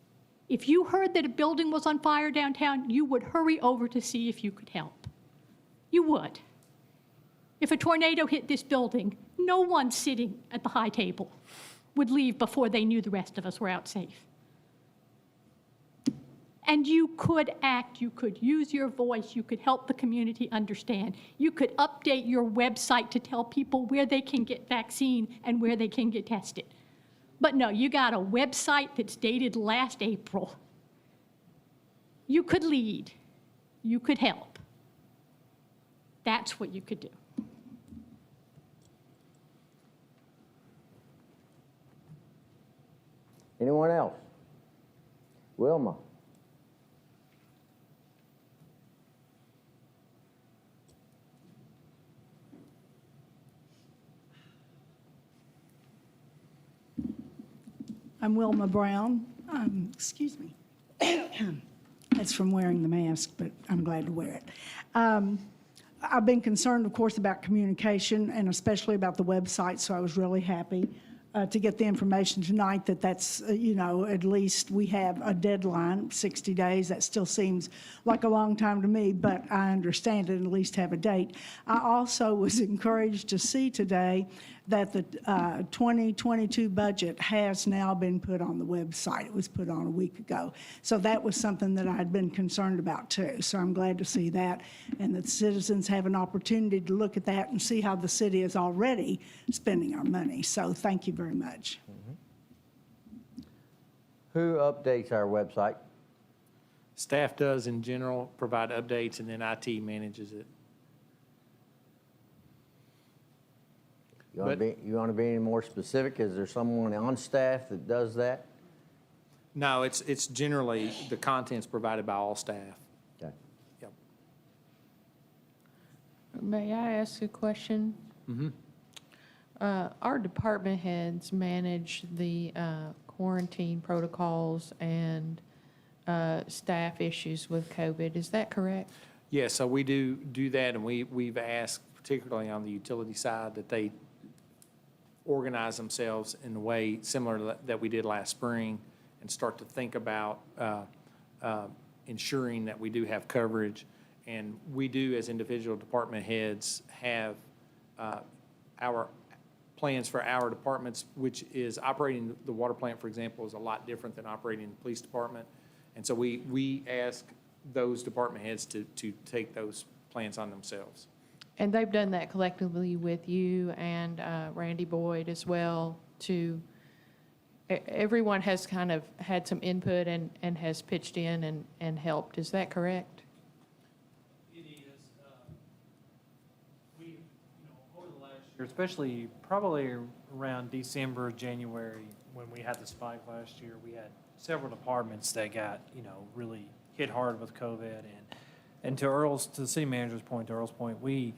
Speaker 4: If you heard that a building was on fire downtown, you would hurry over to see if you could help. You would. If a tornado hit this building, no one sitting at the high table would leave before they knew the rest of us were out safe. And you could act, you could use your voice, you could help the community understand. You could update your website to tell people where they can get vaccine and where they can get tested. But no, you got a website that's dated last April. You could lead, you could help. That's what you could do.
Speaker 1: Anyone else? Wilma?
Speaker 17: I'm Wilma Brown. Excuse me. That's from wearing the mask, but I'm glad to wear it. I've been concerned, of course, about communication and especially about the website, so I was really happy to get the information tonight that that's, at least we have a deadline, 60 days. That still seems like a long time to me, but I understand it and at least have a date. I also was encouraged to see today that the 2022 budget has now been put on the website. It was put on a week ago. So that was something that I had been concerned about too. So I'm glad to see that, and that citizens have an opportunity to look at that and see how the city is already spending our money. So thank you very much.
Speaker 1: Who updates our website?
Speaker 14: Staff does in general provide updates, and then IT manages it.
Speaker 1: You want to be any more specific? Is there someone on staff that does that?
Speaker 14: No, it's generally, the content's provided by all staff.
Speaker 1: Okay.
Speaker 14: Yep.
Speaker 9: May I ask a question?
Speaker 14: Mm-hmm.
Speaker 9: Our department heads manage the quarantine protocols and staff issues with COVID. Is that correct?
Speaker 14: Yeah, so we do that, and we've asked, particularly on the utility side, that they organize themselves in a way similar to that we did last spring and start to think about ensuring that we do have coverage. And we do, as individual department heads, have our plans for our departments, which is operating the water plant, for example, is a lot different than operating the police department. And so we ask those department heads to take those plans on themselves.
Speaker 9: And they've done that collectively with you and Randy Boyd as well to, everyone has kind of had some input and has pitched in and helped. Is that correct?
Speaker 13: It is. We, over the last year, especially probably around December, January, when we had the spike last year, we had several departments that got, really hit hard with COVID. And to the city manager's point, to Earl's point, the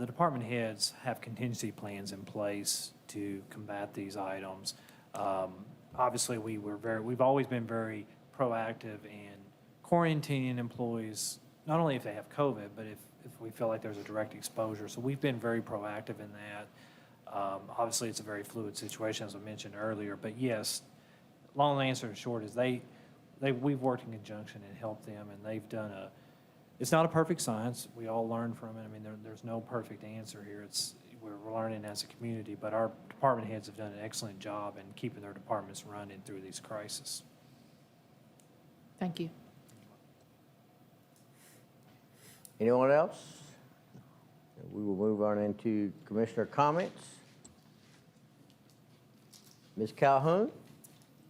Speaker 13: department heads have contingency plans in place to combat these items. Obviously, we've always been very proactive in quarantining employees, not only if they have COVID, but if we feel like there's a direct exposure. So we've been very proactive in that. Obviously, it's a very fluid situation, as I mentioned earlier. But yes, long answer short is we've worked in conjunction and helped them, and they've done it's not a perfect science. We all learn from it. I mean, there's no perfect answer here. We're learning as a community, but our department heads have done an excellent job in keeping their departments running through these crises.
Speaker 9: Thank you.
Speaker 1: Anyone else? We will move on into commissioner comments. Ms. Calhoun?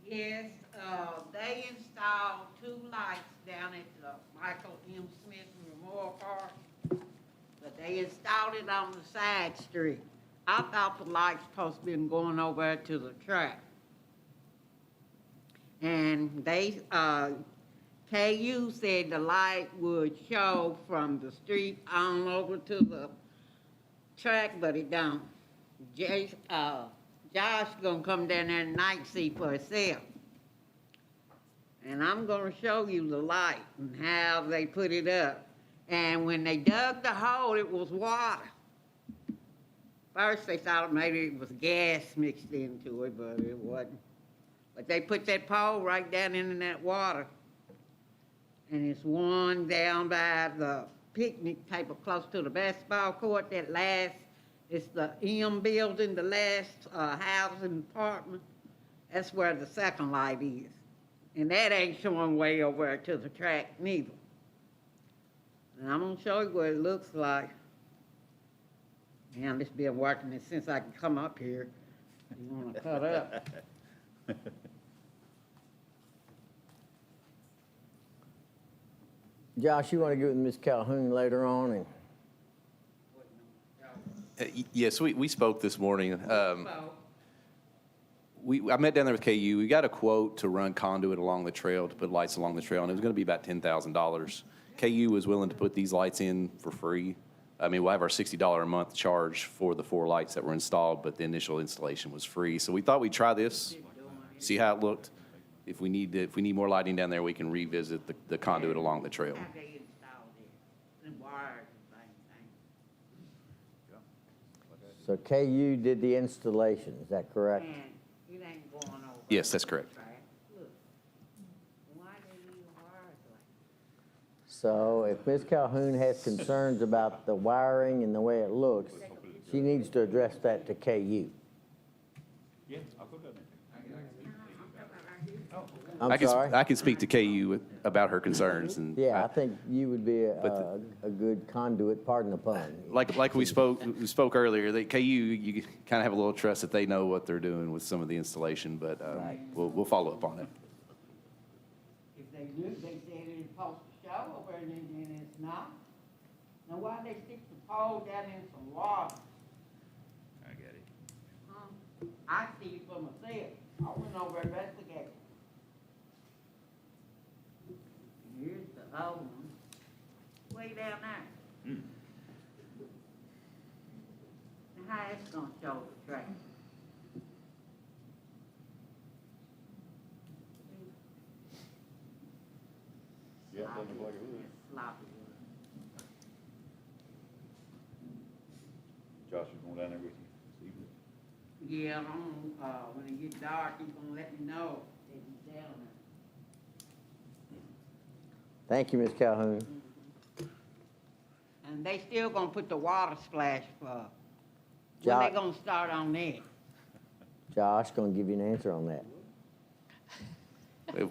Speaker 18: Yes, they installed 2 lights down at the Michael M. Smith Memorial Park, but they installed it on the side street. I thought the lights supposed to been going over to the track. And they, KU said the light would show from the street on over to the track, but it don't. Josh gonna come down there tonight and see for himself. And I'm gonna show you the light and how they put it up. And when they dug the hole, it was water. First they thought maybe it was gas mixed into it, but it wasn't. But they put that pole right down in that water. And it's one down by the picnic table close to the basketball court, that last, it's the M building, the last housing apartment. That's where the second light is. And that ain't showing way over to the track neither. And I'm gonna show you what it looks like. Man, this been working since I can come up here. You wanna cut up?
Speaker 1: Josh, you want to get with Ms. Calhoun later on? And
Speaker 19: Yes, we spoke this morning. I met down there with KU. We got a quote to run conduit along the trail, to put lights along the trail, and it was going to be about $10,000. KU was willing to put these lights in for free. I mean, we'll have our $60 a month charge for the 4 lights that were installed, but the initial installation was free. So we thought we'd try this, see how it looked. If we need more lighting down there, we can revisit the conduit along the trail.
Speaker 18: How they installed it, and wires and things.
Speaker 1: so KU did the installation, is that correct?
Speaker 18: And it ain't going over.
Speaker 19: Yes, that's correct.
Speaker 18: Look, why they leave wires like
Speaker 1: So if Ms. Calhoun has concerns about the wiring and the way it looks, she needs to address that to KU. I'm sorry?
Speaker 19: I can speak to KU about her concerns. And
Speaker 1: Yeah, I think you would be a good conduit, pardon the pun.
Speaker 19: Like we spoke earlier, KU, you kind of have a little trust that they know what they're doing with some of the installation, but we'll follow up on it.
Speaker 18: If they knew, they said it's supposed to show over and then it's not. Now why they stick the pole down in some water?
Speaker 19: I get it.
Speaker 18: Huh? I see it for myself. I went over and investigated. Here's the old one, way down there. Now how it's gonna show the track?
Speaker 2: Yeah, doesn't look like it would.
Speaker 18: Sloppy.
Speaker 2: Josh is going down there with you this evening.
Speaker 18: Yeah, when it gets dark, he's gonna let me know that he's down there.
Speaker 1: Thank you, Ms. Calhoun.
Speaker 18: And they still gonna put the water splash for, when
Speaker 1: Josh,
Speaker 18: they gonna start on that?
Speaker 1: Josh gonna give you an answer on that.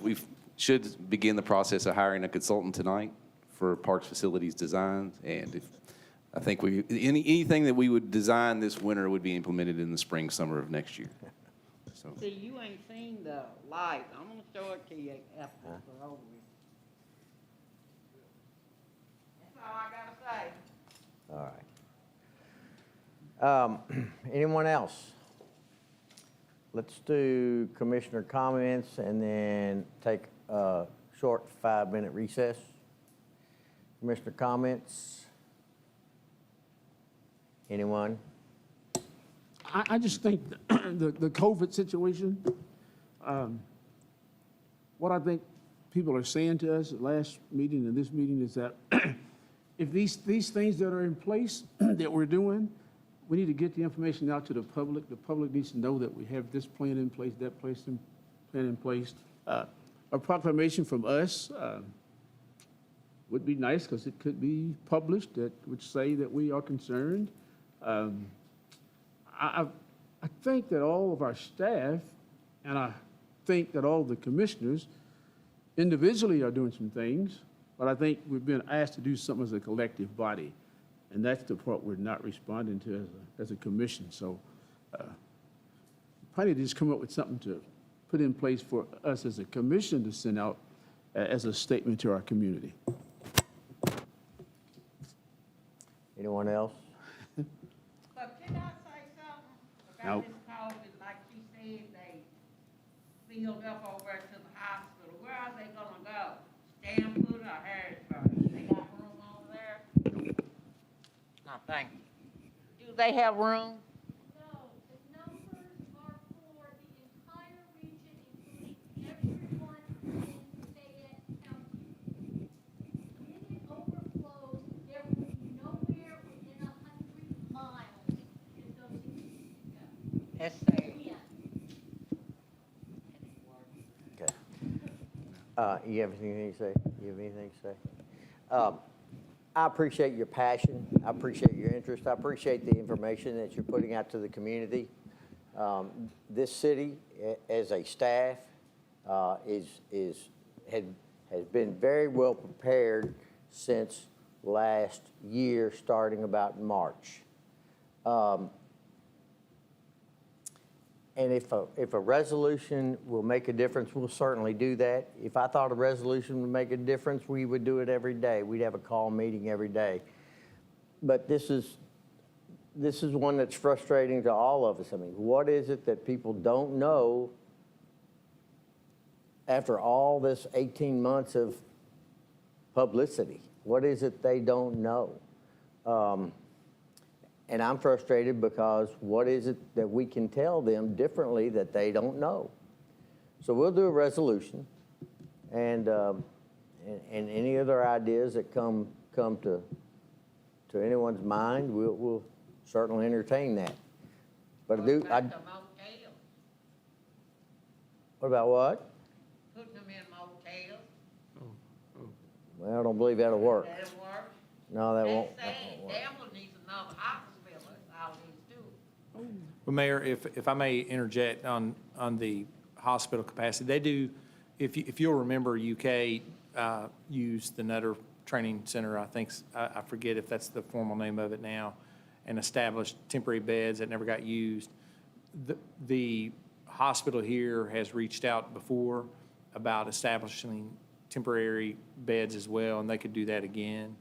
Speaker 19: We should begin the process of hiring a consultant tonight for parks facilities design, and if I think anything that we would design this winter would be implemented in the spring, summer of next year. So,
Speaker 18: See, you ain't seen the light. I'm gonna show it to you after this is over with. That's all I gotta say.
Speaker 1: All right. Anyone else? Let's do commissioner comments and then take a short 5-minute recess. Commissioner comments? Anyone?
Speaker 7: I just think the COVID situation, what I think people are saying to us at last meeting and this meeting is that if these things that are in place that we're doing, we need to get the information out to the public. The public needs to know that we have this plan in place, that plan in place. A proclamation from us would be nice because it could be published that would say that we are concerned. I think that all of our staff, and I think that all of the commissioners individually are doing some things, but I think we've been asked to do something as a collective body, and that's the part we're not responding to as a commission. So probably just come up with something to put in place for us as a commission to send out as a statement to our community.
Speaker 1: Anyone else?
Speaker 18: But can I say something about this COVID? Like she said, they filled up over to the hospital. Where are they gonna go? Stanford or Harrisburg? They got room over there? No, thank you. Do they have room?
Speaker 4: No, the numbers are for the entire region, including everyone in Fayette County. When it overflows, there will be nowhere within 100 miles that those exits can go.
Speaker 18: That's sad.
Speaker 4: Yeah.
Speaker 1: Okay. You have anything to say? You have anything to say? I appreciate your passion. I appreciate your interest. I appreciate the information that you're putting out to the community. This city, as a staff, has been very well prepared since last year, starting about March. And if a resolution will make a difference, we'll certainly do that. If I thought a resolution would make a difference, we would do it every day. We'd have a call meeting every day. But this is one that's frustrating to all of us. I mean, what is it that people don't know after all this 18 months of publicity? What is it they don't know? And I'm frustrated because what is it that we can tell them differently that they don't know? So we'll do a resolution, and any other ideas that come to anyone's mind, we'll certainly entertain that. But
Speaker 18: What about the motels?
Speaker 1: What about what?
Speaker 18: Putting them in motels?
Speaker 1: Well, I don't believe that'll work.
Speaker 18: That'll work?
Speaker 1: No, that won't.
Speaker 18: They say Danville needs another hospital, that's all it needs to do.
Speaker 14: Well, Mayor, if I may interject on the hospital capacity, they do, if you'll remember, UK used the Nutter Training Center, I forget if that's the formal name of it now, and established temporary beds that never got used. The hospital here has reached out before about establishing temporary beds as well, and they could do that again.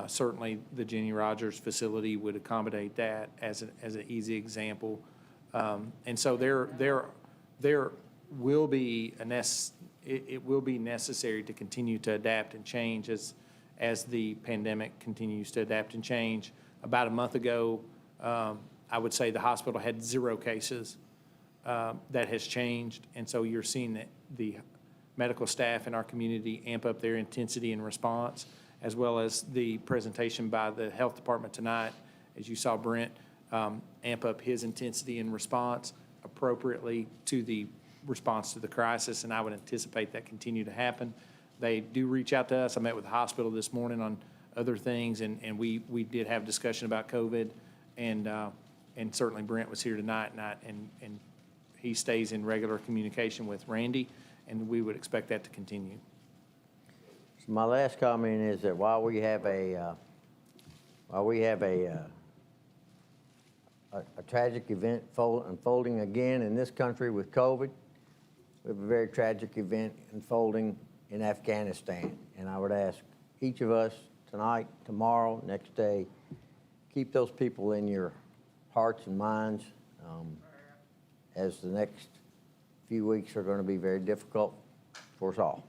Speaker 14: Certainly, the Jenny Rogers facility would accommodate that as an easy example. And so there will be it will be necessary to continue to adapt and change as the pandemic continues to adapt and change. About a month ago, I would say the hospital had 0 cases. That has changed, and so you're seeing that the medical staff in our community amp up their intensity and response, as well as the presentation by the health department tonight. As you saw Brent amp up his intensity and response appropriately to the response to the crisis, and I would anticipate that continue to happen. They do reach out to us. I met with the hospital this morning on other things, and we did have discussion about COVID, and certainly Brent was here tonight, and he stays in regular communication with Randy, and we would expect that to continue.
Speaker 1: So my last comment is that while we have a Well, we have a tragic event unfolding again in this country with COVID. We have a very tragic event unfolding in Afghanistan. And I would ask each of us tonight, tomorrow, next day, keep those people in your hearts and minds as the next few weeks are going to be very difficult for us all.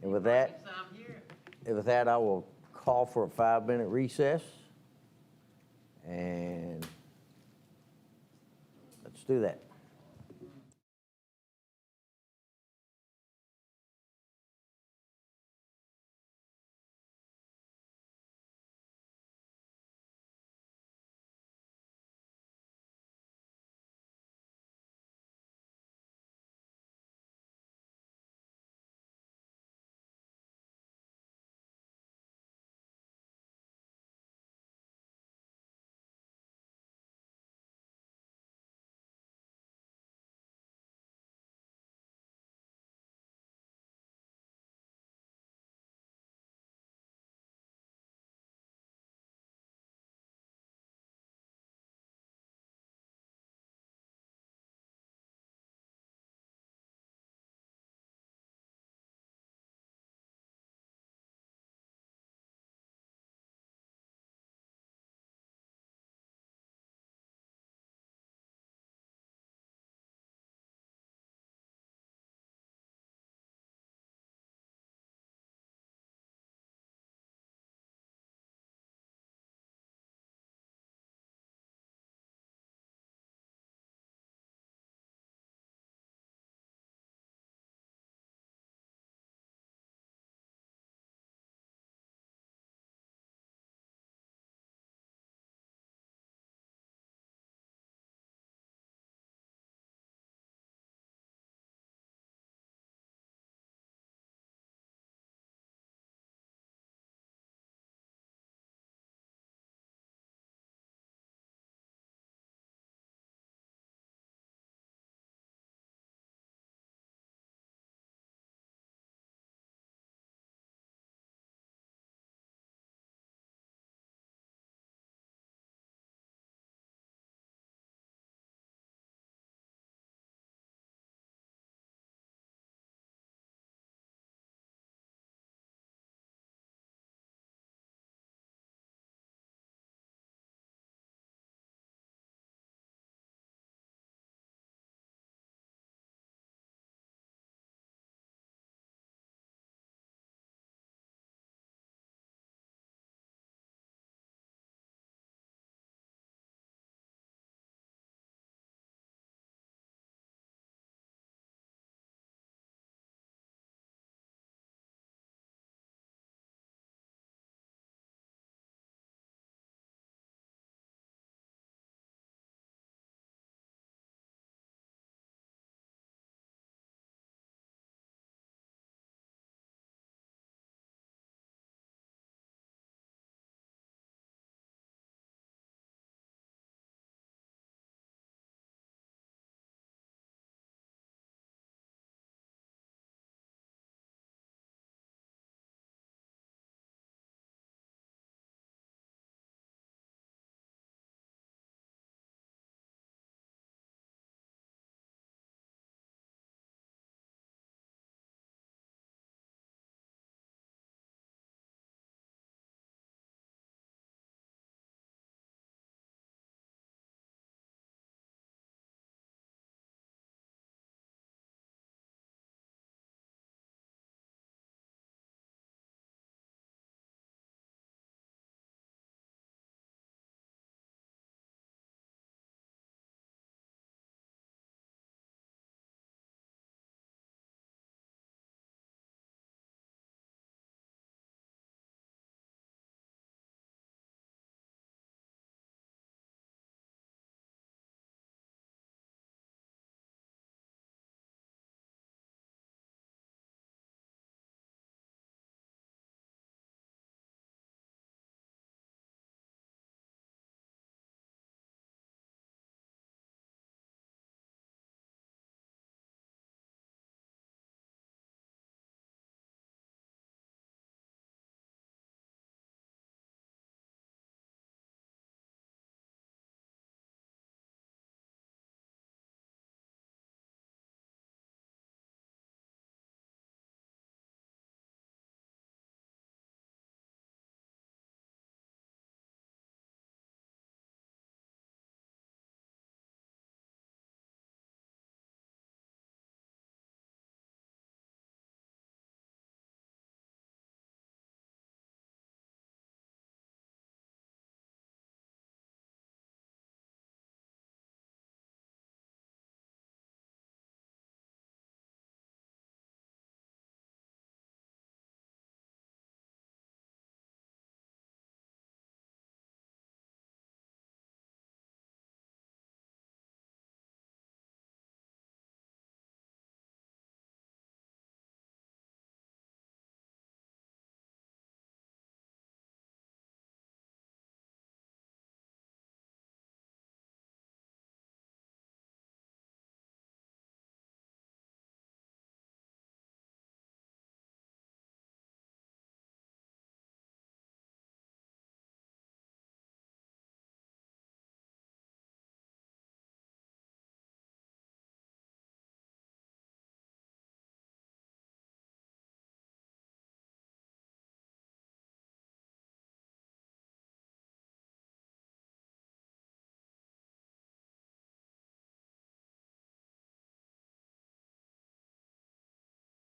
Speaker 1: And with that, I will call for a 5-minute recess. And let's do that.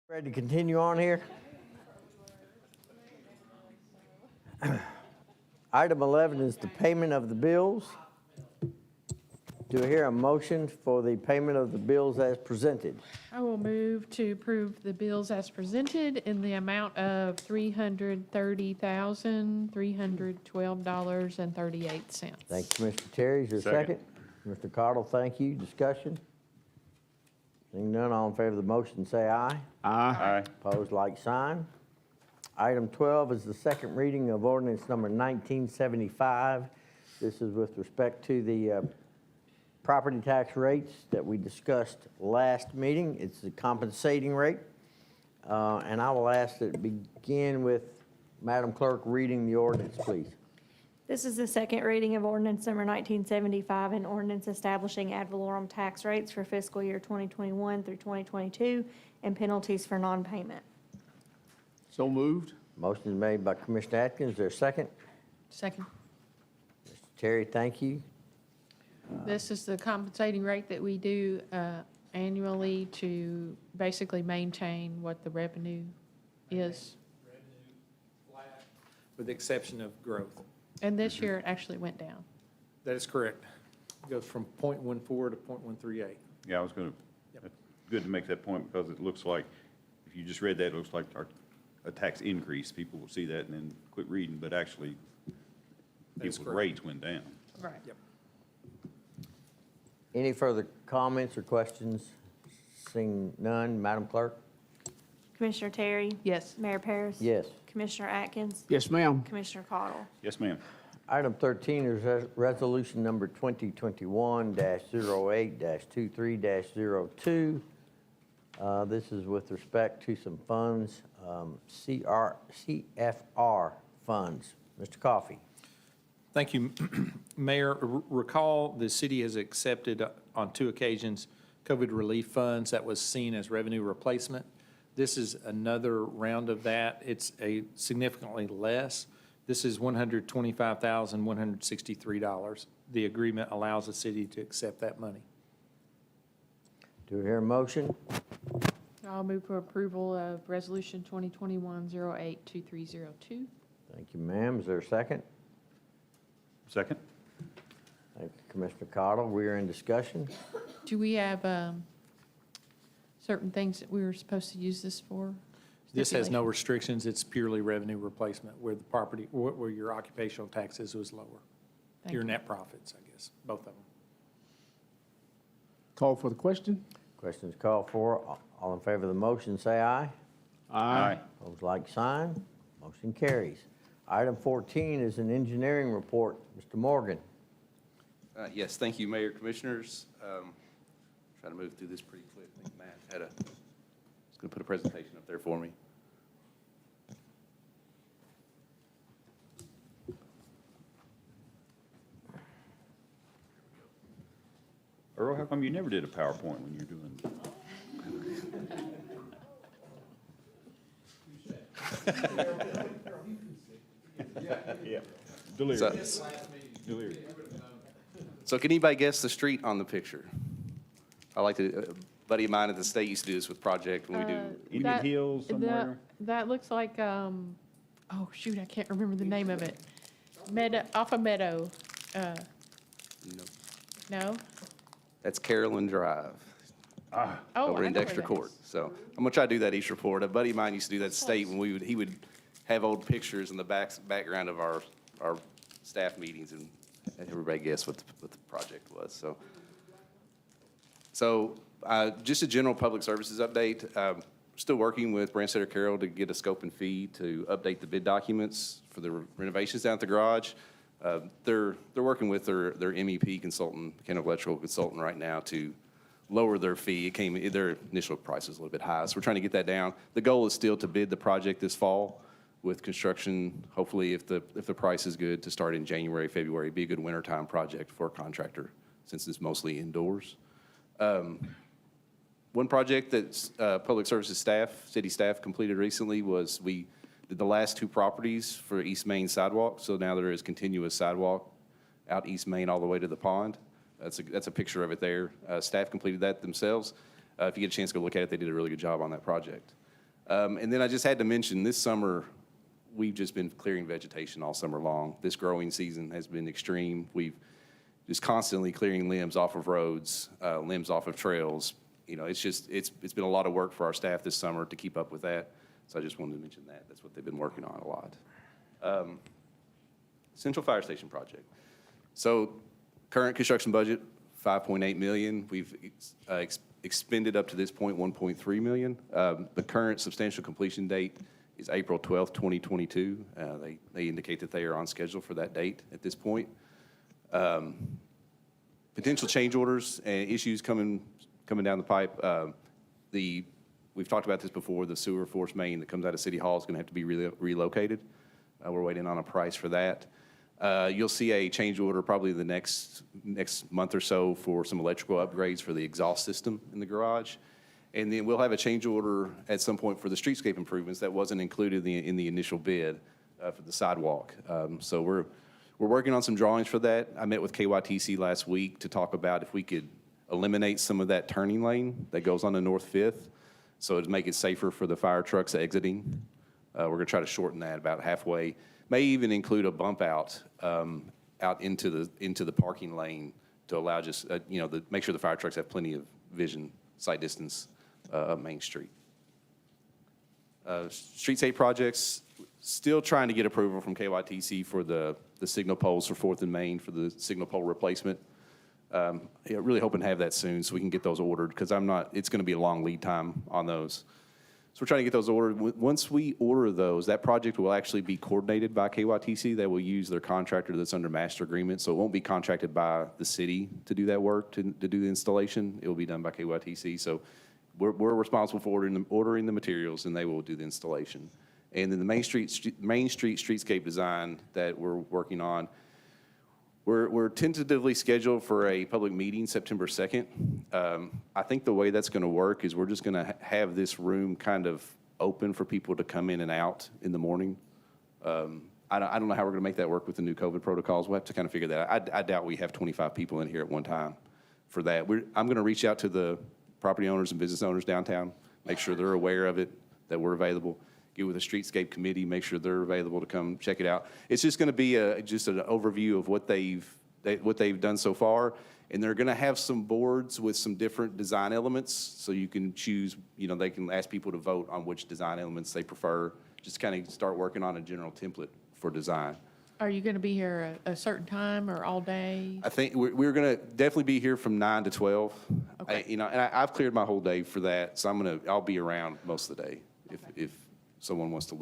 Speaker 1: Ready to continue on here? Item 11 is the payment of the bills. Do I hear a motion for the payment of the bills as presented?
Speaker 9: I will move to approve the bills as presented in the amount of $330,312.38.
Speaker 1: Thank you, Mr. Terry. Is there a second? Mr. Cottle, thank you. Discussion? Seeing none, all in favor of the motion, say aye.
Speaker 2: Aye.
Speaker 1: Opposed, like sign. Item 12 is the second reading of ordinance number 1975. This is with respect to the property tax rates that we discussed last meeting. It's the compensating rate. And I will ask that it begin with Madam Clerk reading the ordinance, please.
Speaker 15: This is the second reading of ordinance number 1975, an ordinance establishing ad valorem tax rates for fiscal year 2021 through 2022 and penalties for non-payment.
Speaker 7: So moved.
Speaker 1: Motion is made by Commissioner Atkins. Is there a second?
Speaker 9: Second.
Speaker 1: Mr. Terry, thank you.
Speaker 9: This is the compensating rate that we do annually to basically maintain what the revenue is.
Speaker 14: With the exception of growth.
Speaker 9: And this year, it actually went down.
Speaker 14: That is correct. It goes from .14 to .138.
Speaker 2: Yeah, I was going to, good to make that point because it looks like, if you just read that, it looks like a tax increase. People will see that and then quit reading, but actually, people's rates went down.
Speaker 9: Right.
Speaker 14: Yep.
Speaker 1: Any further comments or questions? Seeing none, Madam Clerk?
Speaker 15: Commissioner Terry?
Speaker 9: Yes.
Speaker 15: Mayor Paris?
Speaker 1: Yes.
Speaker 15: Commissioner Atkins?
Speaker 7: Yes, ma'am.
Speaker 15: Commissioner Cottle?
Speaker 2: Yes, ma'am.
Speaker 1: Item 13 is resolution number 2021-08-23-02. This is with respect to some funds, CFR funds. Mr. Coffey.
Speaker 14: Thank you, Mayor. Recall, the city has accepted on 2 occasions COVID relief funds that was seen as revenue replacement. This is another round of that. It's a significantly less. This is $125,163. The agreement allows the city to accept that money.
Speaker 1: Do we hear a motion?
Speaker 9: I'll move for approval of resolution 2021-08-2302.
Speaker 1: Thank you, ma'am. Is there a second?
Speaker 2: Second?
Speaker 1: Thank you, Commissioner Cottle. We are in discussion.
Speaker 9: Do we have certain things that we were supposed to use this for?
Speaker 14: This has no restrictions. It's purely revenue replacement where the property, where your occupational taxes was lower.
Speaker 9: Thank
Speaker 14: Your
Speaker 9: you.
Speaker 14: net profits, I guess, both of them.
Speaker 7: Call for the question.
Speaker 1: Questions called for. All in favor of the motion, say aye.
Speaker 2: Aye.
Speaker 1: Opposed, like sign. Motion carries. Item 14 is an engineering report. Mr. Morgan.
Speaker 19: Yes, thank you, Mayor, Commissioners. Try to move through this pretty quick. I think Matt had he's going to put a presentation up there for me.
Speaker 2: Earl, how come you never did a PowerPoint when you're doing? Yeah. Delirious. Delirious.
Speaker 19: So can anybody guess the street on the picture? I like to, a buddy of mine at the state used to do this with project when we do.
Speaker 2: Indian Hills somewhere?
Speaker 9: That looks like, oh, shoot, I can't remember the name of it. Off of Meadow.
Speaker 19: No.
Speaker 9: No?
Speaker 19: That's Carolyn Drive.
Speaker 9: Oh,
Speaker 19: Over
Speaker 9: I
Speaker 19: in
Speaker 9: know where
Speaker 19: Dexter
Speaker 9: that
Speaker 19: Court.
Speaker 9: is.
Speaker 19: So I'm gonna try to do that each report. A buddy of mine used to do that at state when he would have old pictures in the background of our staff meetings and everybody guessed what the project was. So just a general public services update. Still working with Branstetter Carroll to get a scope and fee to update the bid documents for the renovations down at the garage. They're working with their MEP consultant, mechanical electrical consultant right now to lower their fee. Their initial price was a little bit high, so we're trying to get that down. The goal is still to bid the project this fall with construction, hopefully if the price is good, to start in January, February. Be a good wintertime project for a contractor since it's mostly indoors. One project that public services staff, city staff completed recently was we did the last 2 properties for East Main sidewalk. So now there is continuous sidewalk out East Main all the way to the pond. That's a picture of it there. Staff completed that themselves. If you get a chance to go look at it, they did a really good job on that project. And then I just had to mention, this summer, we've just been clearing vegetation all summer long. This growing season has been extreme. We've just constantly clearing limbs off of roads, limbs off of trails. You know, it's been a lot of work for our staff this summer to keep up with that. So I just wanted to mention that. That's what they've been working on a lot. Central Fire Station project. So current construction budget, $5.8 million. We've expended up to this point $1.3 million. The current substantial completion date is April 12th, 2022. They indicate that they are on schedule for that date at this point. Potential change orders and issues coming down the pipe. We've talked about this before, the sewer force main that comes out of City Hall is going to have to be relocated. We're waiting on a price for that. You'll see a change order probably the next month or so for some electrical upgrades for the exhaust system in the garage. And then we'll have a change order at some point for the streetscape improvements that wasn't included in the initial bid for the sidewalk. So we're working on some drawings for that. I met with KYTC last week to talk about if we could eliminate some of that turning lane that goes on the North 5th, so to make it safer for the fire trucks exiting. We're going to try to shorten that about halfway. May even include a bump out into the parking lane to allow just make sure the fire trucks have plenty of vision, sight distance up Main Street. Streetscape projects, still trying to get approval from KYTC for the signal poles for 4th and Main for the signal pole replacement. Really hoping to have that soon so we can get those ordered, because it's going to be a long lead time on those. So we're trying to get those ordered. Once we order those, that project will actually be coordinated by KYTC. They will use their contractor that's under master agreement, so it won't be contracted by the city to do that work, to do the installation. It will be done by KYTC. So we're responsible for ordering the materials, and they will do the installation. And then the Main Street streetscape design that we're working on, we're tentatively scheduled for a public meeting September 2nd. I think the way that's going to work is we're just going to have this room kind of open for people to come in and out in the morning. I don't know how we're going to make that work with the new COVID protocols. We'll have to kind of figure that out. I doubt we have 25 people in here at one time for that. I'm going to reach out to the property owners and business owners downtown, make sure they're aware of it, that we're available. Get with the streetscape committee, make sure they're available to come check it out. It's just going to be just an overview of what they've done so far, and they're going to have some boards with some different design elements, so you can choose. They can ask people to vote on which design elements they prefer. Just kind of start working on a general template for design.
Speaker 9: Are you going to be here a certain time or all day?
Speaker 19: I think we're going to definitely be here from 9 to 12.
Speaker 9: Okay.
Speaker 19: And I've cleared my whole day for that, so I'll be around most of the day if someone wants to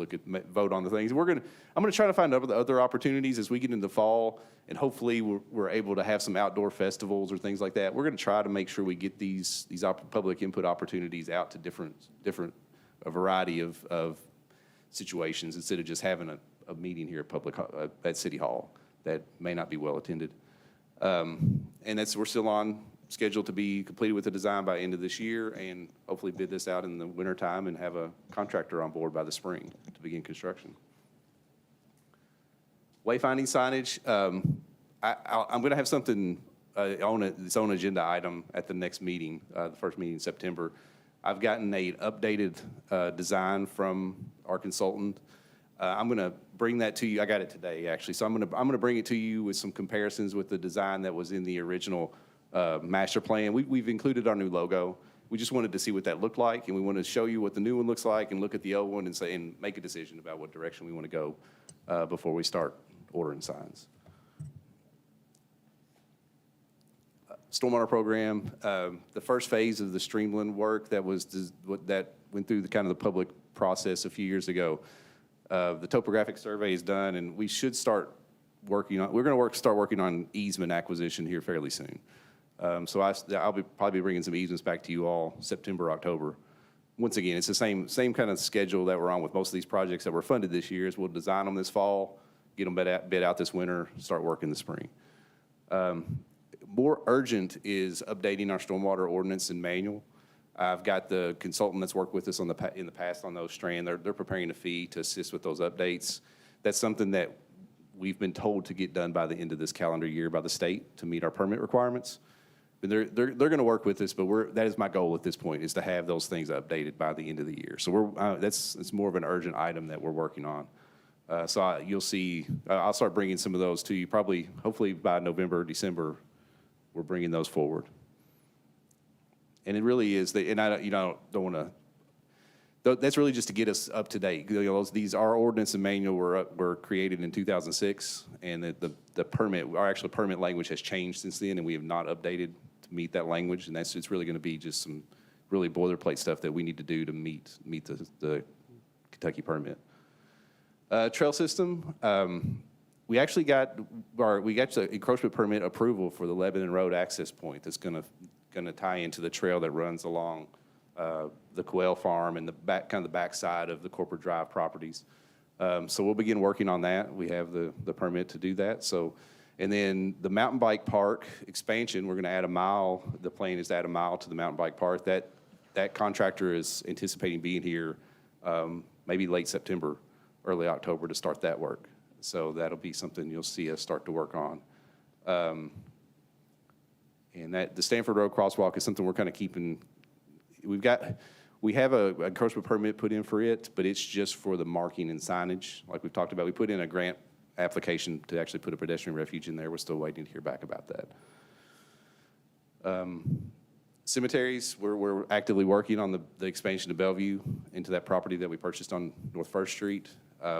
Speaker 19: vote on the things. I'm going to try to find other opportunities as we get into fall, and hopefully we're able to have some outdoor festivals or things like that. We're going to try to make sure we get these public input opportunities out to a variety of situations, instead of just having a meeting here at City Hall that may not be well attended. And we're still on schedule to be completed with the design by end of this year, and hopefully bid this out in the wintertime and have a contractor on board by the spring to begin construction. Wayfinding signage, I'm going to have something on its own agenda item at the next meeting, the first meeting in September. I've gotten an updated design from our consultant. I'm going to bring that to you. I got it today, actually. So I'm going to bring it to you with some comparisons with the design that was in the original master plan. We've included our new logo. We just wanted to see what that looked like, and we want to show you what the new one looks like and look at the old one and make a decision about what direction we want to go before we start ordering signs. Stormwater program, the first phase of the streamline work that went through the public process a few years ago. The topographic survey is done, and we should start working on. We're going to start working on easement acquisition here fairly soon. So I'll probably bringing some easements back to you all September, October. Once again, it's the same kind of schedule that we're on with most of these projects that were funded this year. Is we'll design them this fall, get them bid out this winter, start working this spring. More urgent is updating our stormwater ordinance and manual. I've got the consultant that's worked with us in the past on those Strand. They're preparing a fee to assist with those updates. That's something that we've been told to get done by the end of this calendar year by the state to meet our permit requirements. they're going to work with us, but that is my goal at this point, is to have those things updated by the end of the year. So it's more of an urgent item that we're working on. You'll see, I'll start bringing some of those to you, probably, hopefully by November or December, we're bringing those forward. And it really is, and I don't want to, that's really just to get us up to date. These, our ordinance and manual were created in 2006, and the permit, our actual permit language has changed since then, and we have not updated to meet that language, and it's really going to be just some really boilerplate stuff that we need to do to meet the Kentucky permit. Trail system, we actually got the encroachment permit approval for the Lebanon Road access point that's going to tie into the trail that runs along the Quail Farm and the back side of the Corporate Drive properties. So we'll begin working on that. We have the permit to do that. So, and then the mountain bike park expansion, we're going to add a mile. The plan is to add a mile to the mountain bike park. That contractor is anticipating being here maybe late September, early October to start that work. So that'll be something you'll see us start to work on. And the Stanford Road Crosswalk is something we're kind of keeping. We have an encroachment permit put in for it, but it's just for the marking and signage. Like we've talked about, we put in a grant application to actually put a pedestrian refuge in there. We're still waiting to hear back about that. Cemeteries, we're actively working on the expansion of Bellevue into that property that we purchased on North First Street.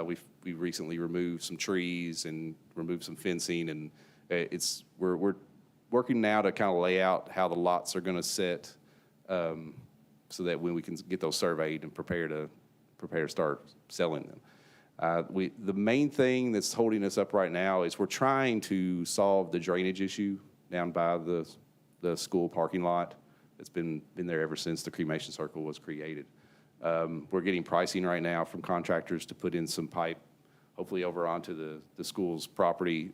Speaker 19: We recently removed some trees and removed some fencing, and we're working now to kind of lay out how the lots are going to sit, so that when we can get those surveyed and prepare to start selling them. The main thing that's holding us up right now is we're trying to solve the drainage issue down by the school parking lot. It's been there ever since the cremation circle was created. We're getting pricing right now from contractors to put in some pipe, hopefully over onto the school's property,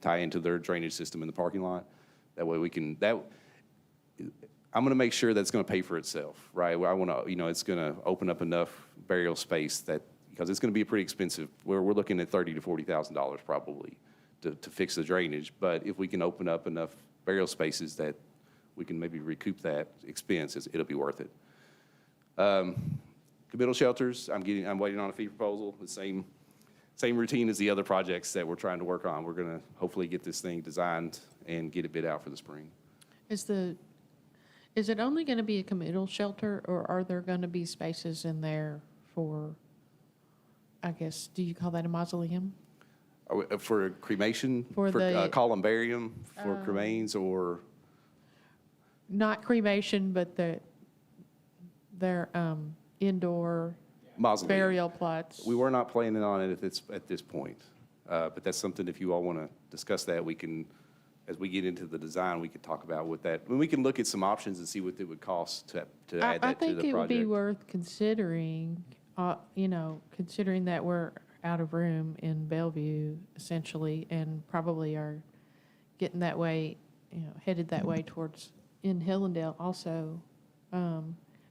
Speaker 19: tie into their drainage system in the parking lot. That way we can, I'm going to make sure that's going to pay for itself, right? I want to, it's going to open up enough burial space because it's going to be pretty expensive. We're looking at $30,000 to $40,000 probably to fix the drainage. But if we can open up enough burial spaces that we can maybe recoup that expense, it'll be worth it. Committal shelters, I'm waiting on a fee proposal. The same routine as the other projects that we're trying to work on. We're going to hopefully get this thing designed and get it bid out for the spring.
Speaker 9: Is it only going to be a committal shelter, or are there going to be spaces in there for, I guess, do you call that a mausoleum?
Speaker 19: For cremation,
Speaker 9: for
Speaker 19: columbarium, for cremains, or?
Speaker 9: Not cremation, but their indoor
Speaker 19: mausoleum
Speaker 9: burial plots.
Speaker 19: We were not planning on it at this point, but that's something, if you all want to discuss that, we can, as we get into the design, we could talk about what that, we can look at some options and see what it would cost to add that to the project.
Speaker 9: I think it would be worth considering, considering that we're out of room in Bellevue, essentially, and probably are getting that way, headed that way towards in Hillendale also.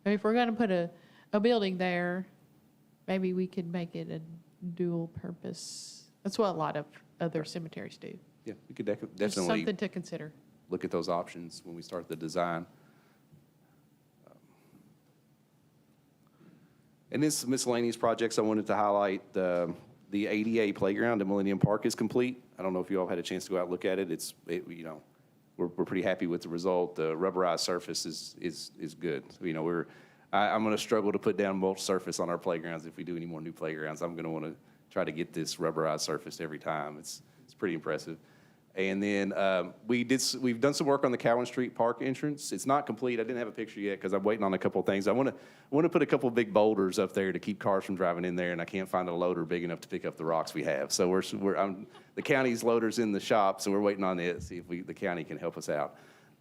Speaker 9: If we're going to put a building there, maybe we could make it a dual purpose. That's what a lot of other cemeteries do.
Speaker 19: Yeah, we could definitely.
Speaker 9: Just something to consider.
Speaker 19: Look at those options when we start the design. And this miscellaneous projects, I wanted to highlight the ADA playground at Millennium Park is complete. I don't know if you all had a chance to go out and look at it. We're pretty happy with the result. The rubberized surface is good. I'm going to struggle to put down mulch surface on our playgrounds if we do any more new playgrounds. I'm going to want to try to get this rubberized surface every time. It's pretty impressive. And then we've done some work on the Cowan Street Park entrance. It's not complete. I didn't have a picture yet because I'm waiting on a couple of things. I want to put a couple of big boulders up there to keep cars from driving in there, and I can't find a loader big enough to pick up the rocks we have. So the county's loader's in the shop, so we're waiting on it to see if the county can help us out.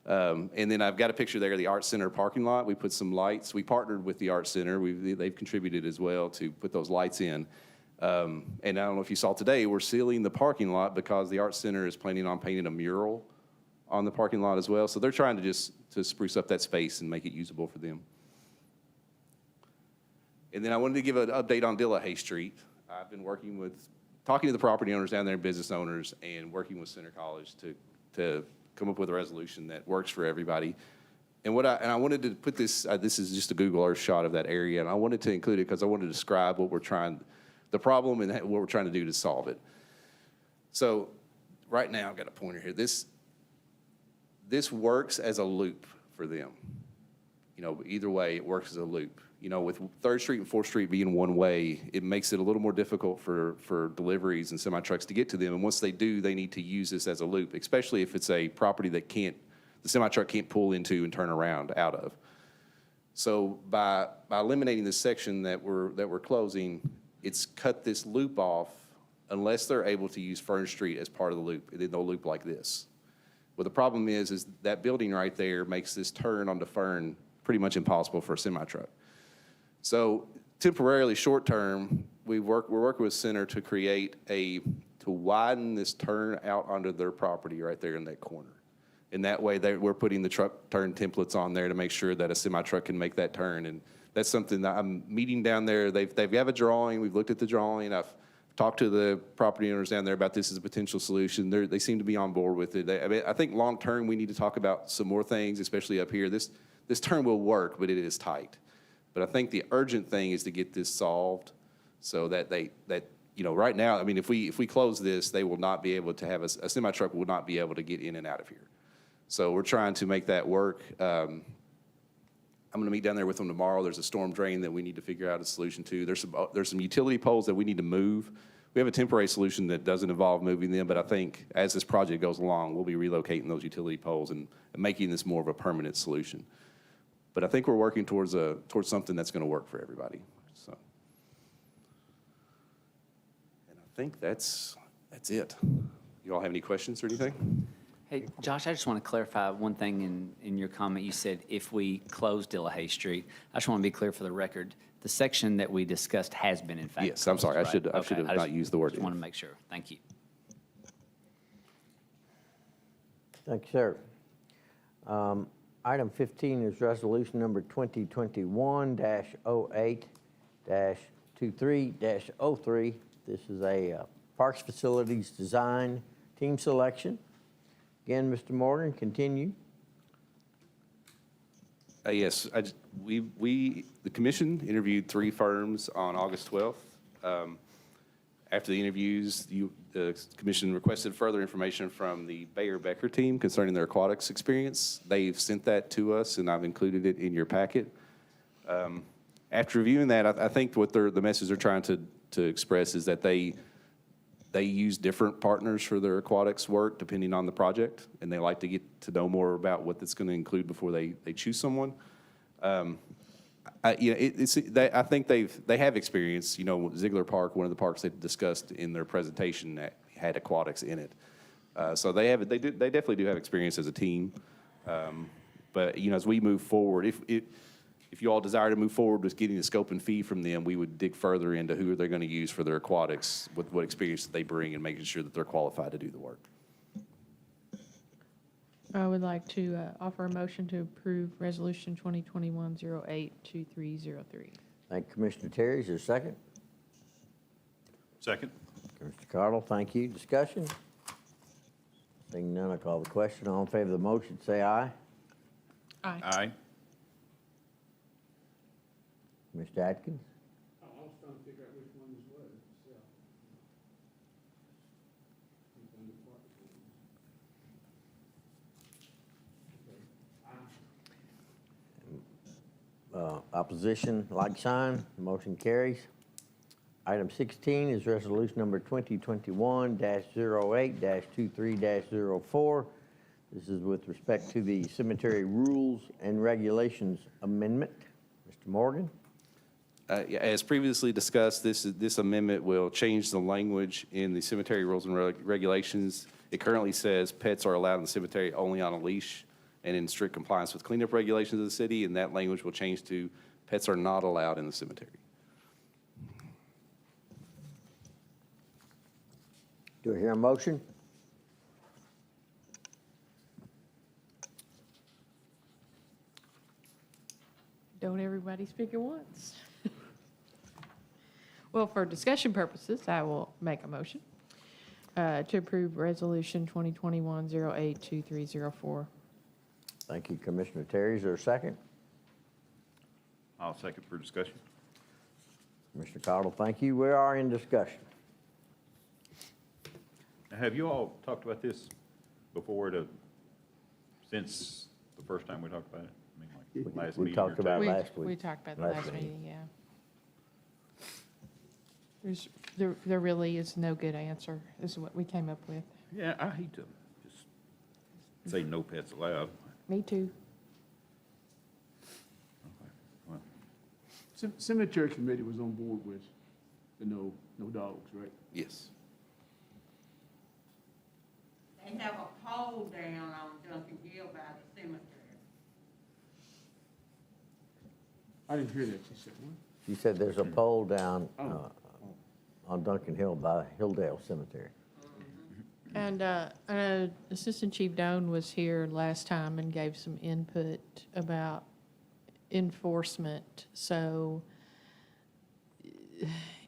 Speaker 19: And then I've got a picture there of the Art Center parking lot. We put some lights. We partnered with the Art Center. They've contributed as well to put those lights in. And I don't know if you saw today, we're sealing the parking lot because the Art Center is planning on painting a mural on the parking lot as well. So they're trying to spruce up that space and make it usable for them. And then I wanted to give an update on Dillahay Street. I've been talking to the property owners down there, business owners, and working with Center College to come up with a resolution that works for everybody. And I wanted to put this, this is just a Google Earth shot of that area, and I wanted to include it because I wanted to describe the problem and what we're trying to do to solve it. So right now, I've got a pointer here. This works as a loop for them. Either way, it works as a loop. With 3rd Street and 4th Street being one way, it makes it a little more difficult for deliveries and semi-trucks to get to them. And once they do, they need to use this as a loop, especially if it's a property that the semi-truck can't pull into and turn around out of. So by eliminating this section that we're closing, it's cut this loop off unless they're able to use Fern Street as part of the loop. Then they'll loop like this. Well, the problem is that building right there makes this turn onto Fern pretty much impossible for a semi-truck. So temporarily, short term, we're working with Center to widen this turn out onto their property right there in that corner. And that way, we're putting the truck turn templates on there to make sure that a semi-truck can make that turn. And that's something that I'm meeting down there. They have a drawing. We've looked at the drawing. I've talked to the property owners down there about this as a potential solution. They seem to be on board with it. I think long term, we need to talk about some more things, especially up here. This turn will work, but it is tight. But I think the urgent thing is to get this solved so that right now, if we close this, they will not be able to have a semi-truck will not be able to get in and out of here. So we're trying to make that work. I'm going to meet down there with them tomorrow. There's a storm drain that we need to figure out a solution to. There's some utility poles that we need to move. We have a temporary solution that doesn't involve moving them, but I think as this project goes along, we'll be relocating those utility poles and making this more of a permanent solution. But I think we're working towards something that's going to work for everybody. So, and I think that's it. You all have any questions or anything?
Speaker 12: Hey, Josh, I just want to clarify one thing in your comment. You said if we close Delahaye Street. I just want to be clear for the record. The section that we discussed has been, in fact,
Speaker 19: Yes, I'm sorry.
Speaker 12: closed,
Speaker 19: I should
Speaker 12: right?
Speaker 19: have not used the word.
Speaker 12: Just want to make sure. Thank you.
Speaker 1: Thank you, sir. Item 15 is resolution number 2021-08-23-03. This is a Parks Facilities Design Team Selection. Again, Mr. Morgan, continue.
Speaker 19: Yes, the commission interviewed 3 firms on August 12th. After the interviews, the commission requested further information from the Bayer Becker team concerning their aquatics experience. They've sent that to us, and I've included it in your packet. After reviewing that, I think what the message they're trying to express is that they use different partners for their aquatics work depending on the project, and they like to get to know more about what that's going to include before they choose someone. I think they have experience. Ziegler Park, one of the parks they discussed in their presentation, that had aquatics in it. So they definitely do have experience as a team. But as we move forward, if you all desire to move forward with getting the scope and fee from them, we would dig further into who they're going to use for their aquatics, what experience they bring, and making sure that they're qualified to do the work.
Speaker 9: I would like to offer a motion to approve Resolution 2021-08-2303.
Speaker 1: Thank you, Commissioner Terry. Is there a second?
Speaker 2: Second.
Speaker 1: Mr. Cardle, thank you. Discussion? Seeing none, I call the question. All in favor of the motion, say aye.
Speaker 9: Aye.
Speaker 2: Aye.
Speaker 1: Mr. Atkins?
Speaker 7: I was trying to figure out which one this was.
Speaker 1: Opposition, like sign. Motion carries. Item 16 is resolution number 2021-08-23-04. This is with respect to the Cemetery Rules and Regulations Amendment. Mr. Morgan?
Speaker 19: As previously discussed, this amendment will change the language in the cemetery rules and regulations. It currently says pets are allowed in the cemetery only on a leash and in strict compliance with cleanup regulations of the city, and that language will change to pets are not allowed in the cemetery.
Speaker 1: Do I hear a motion?
Speaker 9: Don't everybody speak at once. Well, for discussion purposes, I will make a motion to approve Resolution 2021-082304.
Speaker 1: Thank you, Commissioner Terry. Is there a second?
Speaker 2: I'll second for discussion.
Speaker 1: Commissioner Cottle, thank you. We are in discussion.
Speaker 2: Now, have you all talked about this before since the first time we talked about it? I mean, like last
Speaker 1: We
Speaker 2: meeting
Speaker 1: talked
Speaker 2: or
Speaker 1: about
Speaker 2: two?
Speaker 1: it last week.
Speaker 9: We talked about the
Speaker 1: Last
Speaker 9: last
Speaker 1: meeting.
Speaker 9: meeting, yeah. There really is no good answer, is what we came up with.
Speaker 2: Yeah, I hate to just say no pets allowed.
Speaker 9: Me too.
Speaker 2: Well,
Speaker 7: Cemetery committee was on board with the no dogs, right?
Speaker 19: Yes.
Speaker 18: They have a pole down on Duncan Hill by the cemetery.
Speaker 7: I didn't hear that, she said, what?
Speaker 1: You said there's a pole down
Speaker 7: Oh.
Speaker 1: on Duncan Hill by Hilldale Cemetery.
Speaker 9: And Assistant Chief Doan was here last time and gave some input about enforcement. So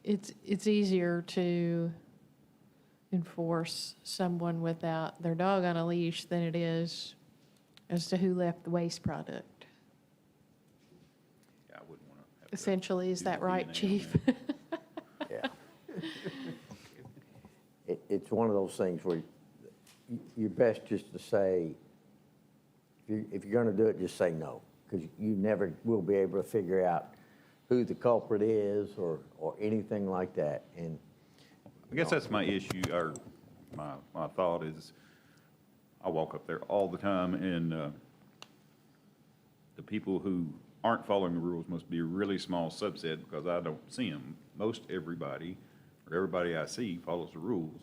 Speaker 9: it's easier to enforce someone without their dog on a leash than it is as to who left the waste product.
Speaker 2: Yeah, I wouldn't want to.
Speaker 9: Essentially, is that right, Chief?
Speaker 1: Yeah. It's one of those things where you're best just to say, if you're going to do it, just say no, because you never will be able to figure out who the culprit is or anything like that. And
Speaker 2: I guess that's my issue, or my thought is, I walk up there all the time, and the people who aren't following the rules must be a really small subset, because I don't see them. Most everybody, or everybody I see, follows the rules,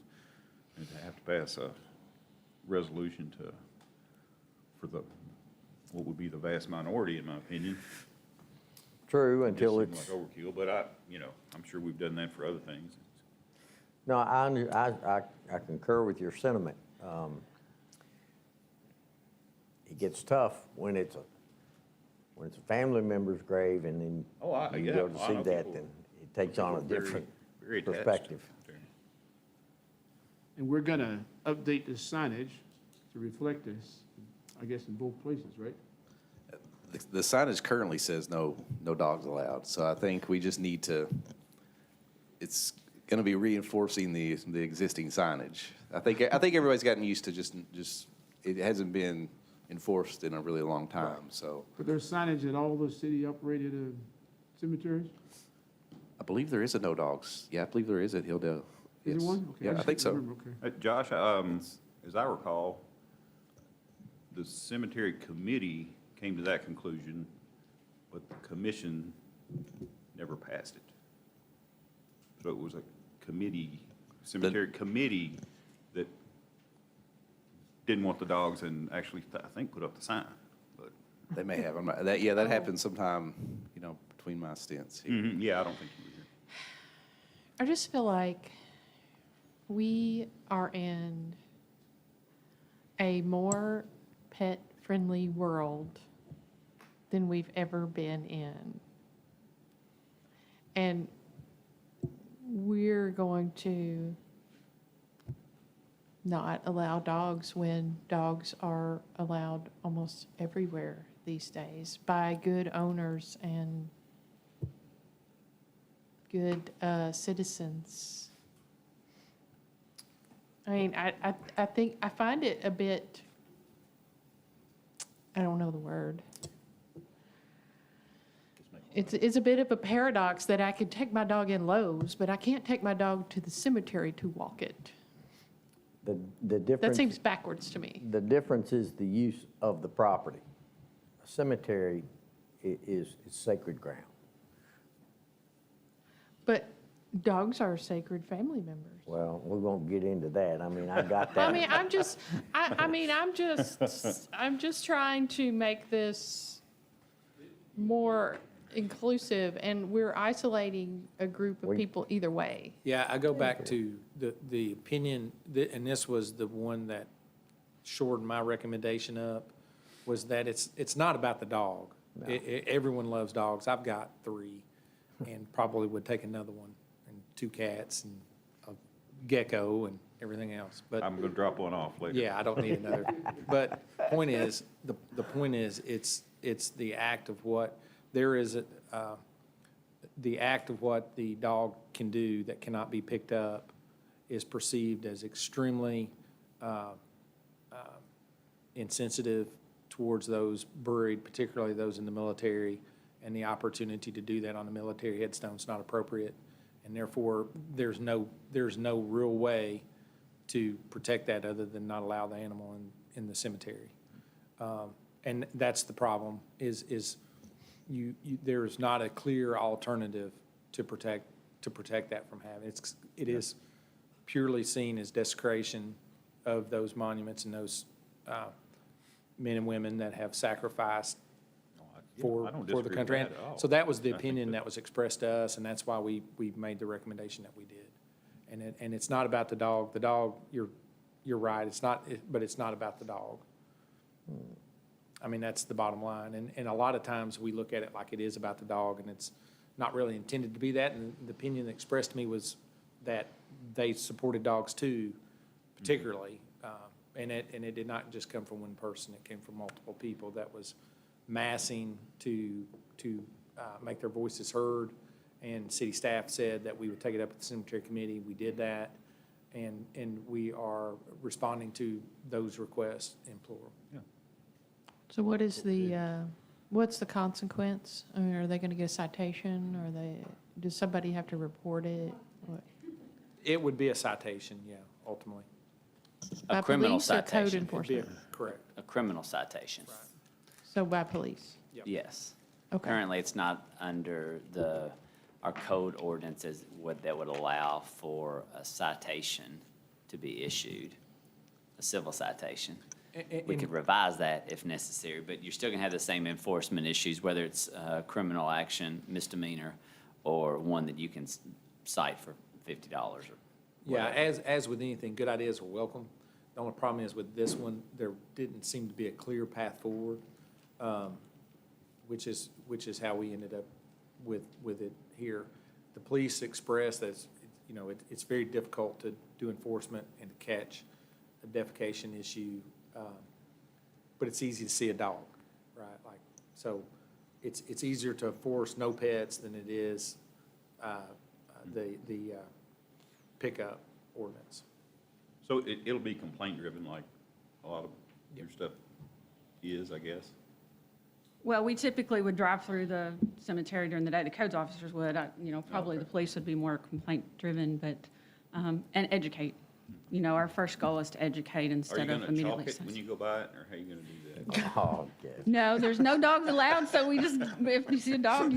Speaker 2: and to have to pass a resolution for what would be the vast minority, in my opinion.
Speaker 1: true,
Speaker 2: It
Speaker 1: until
Speaker 2: just
Speaker 1: it's,
Speaker 2: seems like overkill, but I'm sure we've done that for other things.
Speaker 1: no, I concur with your sentiment. It gets tough when it's a family member's grave, and then you
Speaker 2: yeah,
Speaker 1: go to
Speaker 2: I
Speaker 1: see
Speaker 2: know
Speaker 1: that,
Speaker 2: people-
Speaker 1: then it takes on a
Speaker 2: people are
Speaker 1: different
Speaker 2: very attached.
Speaker 1: perspective.
Speaker 7: And we're gonna update the signage to reflect this, I guess, in both places, right?
Speaker 19: The signage currently says no dogs allowed, so I think we just need to, it's going to be reinforcing the existing signage. I think everybody's gotten used to just, it hasn't been enforced in a really long time, so.
Speaker 7: But there's signage at all the city-operated cemeteries?
Speaker 19: I believe there is a no dogs. Yeah, I believe there is at Hilldale.
Speaker 7: Is there
Speaker 19: Yes.
Speaker 7: one? Okay,
Speaker 19: Yeah, I
Speaker 7: just
Speaker 19: think so.
Speaker 7: remember, okay.
Speaker 2: Josh, as I recall, the cemetery committee came to that conclusion, but the commission never passed it. So it was a cemetery committee that didn't want the dogs and actually, I think, put up the sign, but.
Speaker 19: They may have. That happened sometime, between my stints here.
Speaker 2: Yeah, I don't think you were here.
Speaker 9: I just feel like we are in a more pet-friendly world than we've ever been in. And we're going to not allow dogs when dogs are allowed almost everywhere these days by good owners and good citizens. I mean, I think, I find it a bit, I don't know the word. It's a bit of a paradox that I could take my dog in Lowe's, but I can't take my dog to the cemetery to walk it.
Speaker 1: The
Speaker 9: That
Speaker 1: difference,
Speaker 9: seems backwards to me.
Speaker 1: the difference is the use of the property. A cemetery is sacred ground.
Speaker 9: But dogs are sacred family members.
Speaker 1: Well, we won't get into that. I mean, I got that.
Speaker 9: I mean, I'm just trying to make this more inclusive, and we're isolating a group of people either way.
Speaker 14: Yeah, I go back to the opinion, and this was the one that shored my recommendation up, was that it's not about the dog.
Speaker 1: No.
Speaker 14: Everyone loves dogs. I've got 3, and probably would take another one, and 2 cats, and a gecko, everything else. But
Speaker 2: I'm going to drop one off later.
Speaker 14: yeah, I don't need another. But point is, the point is, it's the act of what, there is the act of what the dog can do that cannot be picked up is perceived as extremely insensitive towards those buried, particularly those in the military, and the opportunity to do that on a military headstone is not appropriate. And therefore, there's no real way to protect that other than not allow the animal in the cemetery. And that's the problem, is there's not a clear alternative to protect that from having. It is purely seen as desecration of those monuments and those men and women that have sacrificed for
Speaker 2: I don't
Speaker 14: the
Speaker 2: disagree
Speaker 14: country.
Speaker 2: with that at all.
Speaker 14: So that was the
Speaker 2: I think
Speaker 14: opinion that was expressed to us, and that's why we made the recommendation that we did. And it's not about the dog. The dog, you're right, but it's not about the dog. I mean, that's the bottom line. And a lot of times we look at it like it is about the dog, and it's not really intended to be that. And the opinion expressed to me was that they supported dogs too, particularly. And it did not just come from one person. It came from multiple people that was massing to make their voices heard. And city staff said that we would take it up with the cemetery committee. We did that. And we are responding to those requests in plural.
Speaker 2: Yeah.
Speaker 9: So what is what's the consequence? I mean, are they going to get a citation? Does somebody have to report it? What?
Speaker 14: It would be a citation, yeah, ultimately.
Speaker 9: By
Speaker 12: A criminal
Speaker 9: police or code
Speaker 12: citation.
Speaker 9: enforcement?
Speaker 14: Correct.
Speaker 12: A criminal citation.
Speaker 9: So by police?
Speaker 14: Yep.
Speaker 12: Yes.
Speaker 9: Okay.
Speaker 12: Currently, it's not under our code ordinances that would allow for a citation to be issued, a civil citation. We could revise that if necessary, but you're still going to have the same enforcement issues, whether it's criminal action, misdemeanor, or one that you can cite for $50 or
Speaker 14: Yeah,
Speaker 12: whatever.
Speaker 14: as with anything, good ideas are welcome. The only problem is with this one, there didn't seem to be a clear path forward, which is how we ended up with it here. The police expressed that, it's very difficult to do enforcement and to catch a defecation issue, but it's easy to see a dog, right? So it's easier to enforce no pets than it is the pickup ordinance.
Speaker 2: So it'll be complaint driven like a lot of your stuff is, I guess?
Speaker 20: Well, we typically would drive through the cemetery during the day. The codes officers would, probably the police would be more complaint-driven, but, and educate. Our first goal is to educate instead of immediately.
Speaker 2: Are you going to chalk it when you go by it, or how are you going to do that?
Speaker 1: Oh, okay.
Speaker 20: No, there's no dogs allowed, so we just, if you see a dog,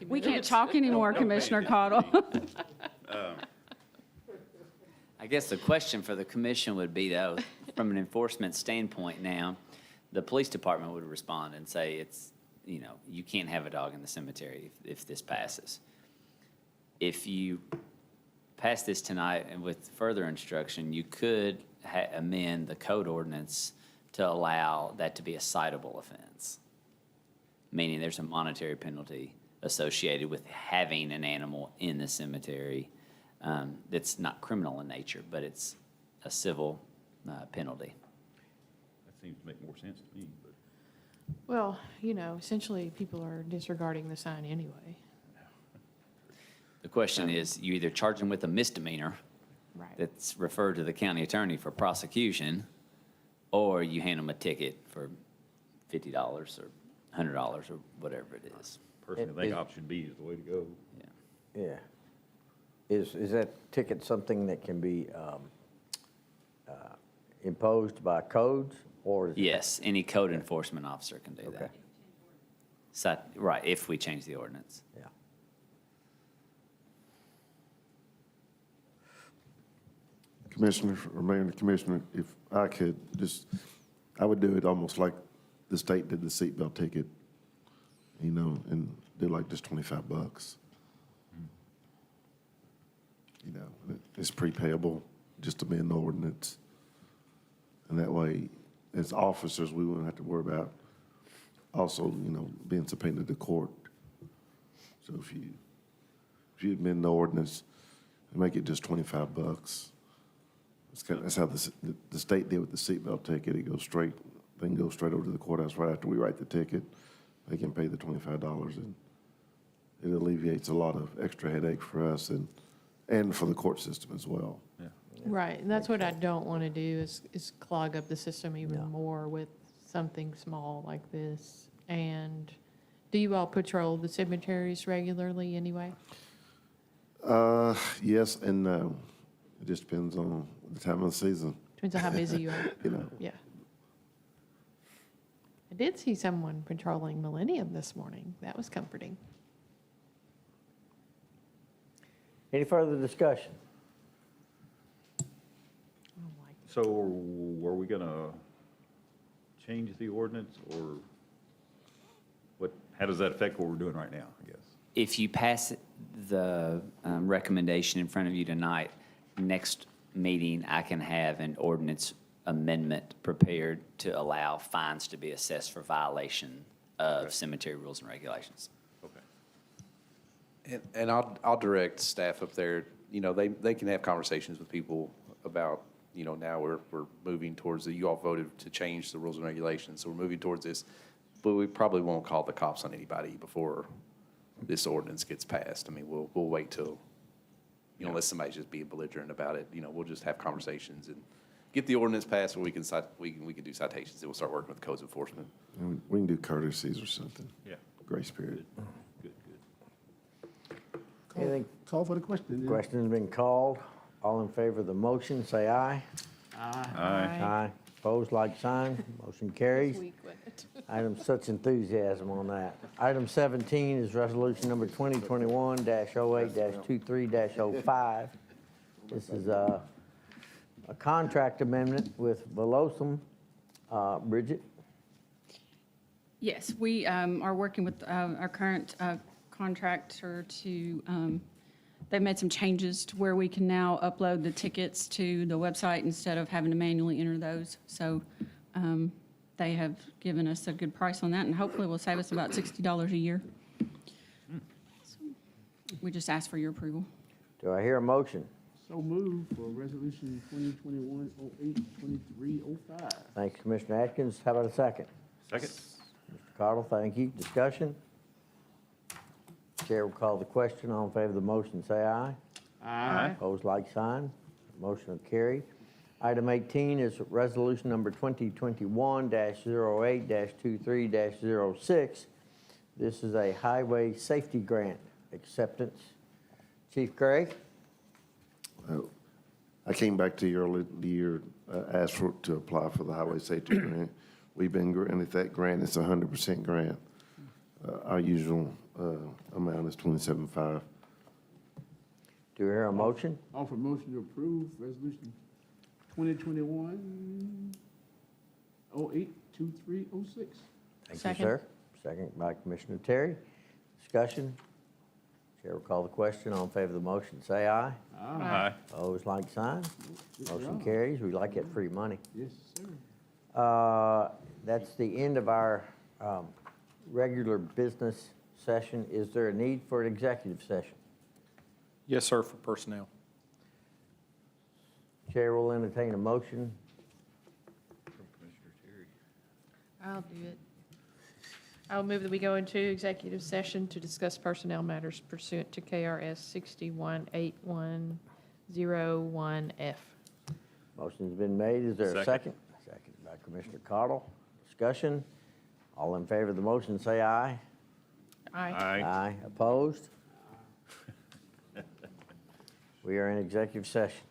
Speaker 20: we can't chalk anymore, Commissioner Cottle.
Speaker 12: I guess the question for the commission would be, though, from an enforcement standpoint now, the police department would respond and say you can't have a dog in the cemetery if this passes. If you pass this tonight and with further instruction, you could amend the code ordinance to allow that to be a citable offense, meaning there's a monetary penalty associated with having an animal in the cemetery that's not criminal in nature, but it's a civil penalty.
Speaker 2: That seems to make more sense to me, but.
Speaker 9: Well, essentially people are disregarding the sign anyway.
Speaker 12: The question is, you either charge them with a misdemeanor
Speaker 9: Right.
Speaker 12: that's referred to the county attorney for prosecution, or you hand them a ticket for $50 or $100 or whatever it is.
Speaker 2: Personally, I think option B is the way to go.
Speaker 1: Yeah. Is that ticket something that can be imposed by codes, or?
Speaker 12: Yes, any code enforcement officer can do that. So, right, if we change the ordinance.
Speaker 1: Yeah.
Speaker 21: Commissioner, or Mayor and the Commissioner, if I could I would do it almost like the state did the seatbelt ticket, and do like just $25. It's prepayable, just amend the ordinance. And that way, as officers, we wouldn't have to worry about also, being subpoenaed to court. So if you amend the ordinance and make it just $25, That's how the state did with the seatbelt ticket. It goes straight, they can go straight over to the courthouse right after we write the ticket. They can pay the $25, and it alleviates a lot of extra headache for us and for the court system as well.
Speaker 9: Right, and that's what I don't want to do is clog up the system even more with something small like this. And do you all patrol the cemeteries regularly anyway?
Speaker 21: Yes and no. It just depends on the time of the season.
Speaker 9: Depends on how busy you are.
Speaker 21: You know.
Speaker 9: Yeah. I did see someone patrolling Millennium this morning. That was comforting.
Speaker 1: Any further discussion?
Speaker 3: So are we gonna change the ordinance, or how does that affect what we're doing right now, I guess?
Speaker 12: If you pass the recommendation in front of you tonight, next meeting, I can have an ordinance amendment prepared to allow fines to be assessed for violation of cemetery rules and regulations.
Speaker 3: Okay.
Speaker 19: And I'll direct staff up there, they can have conversations with people about, now we're moving towards you all voted to change the rules and regulations, so we're moving towards this, but we probably won't call the cops on anybody before this ordinance gets passed. I mean, we'll wait till, unless somebody's just being belligerent about it, we'll just have conversations and get the ordinance passed where we can do citations, and we'll start working with codes enforcement.
Speaker 21: And we can do courtesies or something.
Speaker 3: Yeah.
Speaker 21: Grace period.
Speaker 3: Good.
Speaker 1: Anything?
Speaker 7: Call for the question.
Speaker 1: Question's been called. All in favor of the motion, say aye.
Speaker 3: Aye.
Speaker 1: Aye. Opposed, like sign. Motion carries. Item, such enthusiasm on that. Item 17 is resolution number 2021-08-23-05. This is a contract amendment with Velosum. Bridget?
Speaker 20: Yes, we are working with our current contractor to, they've made some changes to where we can now upload the tickets to the website instead of having to manually enter those. So they have given us a good price on that, and hopefully will save us about $60 a year. So we just ask for your approval.
Speaker 1: Do I hear a motion?
Speaker 7: So move for resolution 2021-08-2305.
Speaker 1: Thanks, Commissioner Atkins. How about a second?
Speaker 3: Second.
Speaker 1: Mr. Cardle, thank you. Discussion? Chair will call the question. All in favor of the motion, say aye.
Speaker 3: Aye.
Speaker 1: Opposed, like sign. Motion will carry. Item 18 is resolution number 2021-08-23-06. This is a highway safety grant acceptance. Chief Craig?
Speaker 21: I came back to you earlier in the year, asked to apply for the highway safety grant. We've been granted that grant. It's a 100% grant. Our usual amount is $27,500.
Speaker 1: Do you hear a motion?
Speaker 7: Offer motion to approve resolution 2021-08-2306.
Speaker 1: Thank
Speaker 9: Second.
Speaker 1: you, sir. Second by Commissioner Terry. Discussion? Chair will call the question. All in favor of the motion, say aye.
Speaker 3: Aye.
Speaker 1: Opposed, like sign. Motion carries. We like that free money.
Speaker 7: Yes, sir.
Speaker 1: That's the end of our regular business session. Is there a need for an executive session?
Speaker 14: Yes, sir, for personnel.
Speaker 1: Chair will entertain a motion.
Speaker 9: I'll do it. I'll move that we go into executive session to discuss personnel matters pursuant to KRS 618101F.
Speaker 1: Motion's been made. Is there a second?
Speaker 3: Second.
Speaker 1: Second by Commissioner Cardle. Discussion? All in favor of the motion, say aye.
Speaker 9: Aye.
Speaker 1: Aye. Opposed? We are in executive session.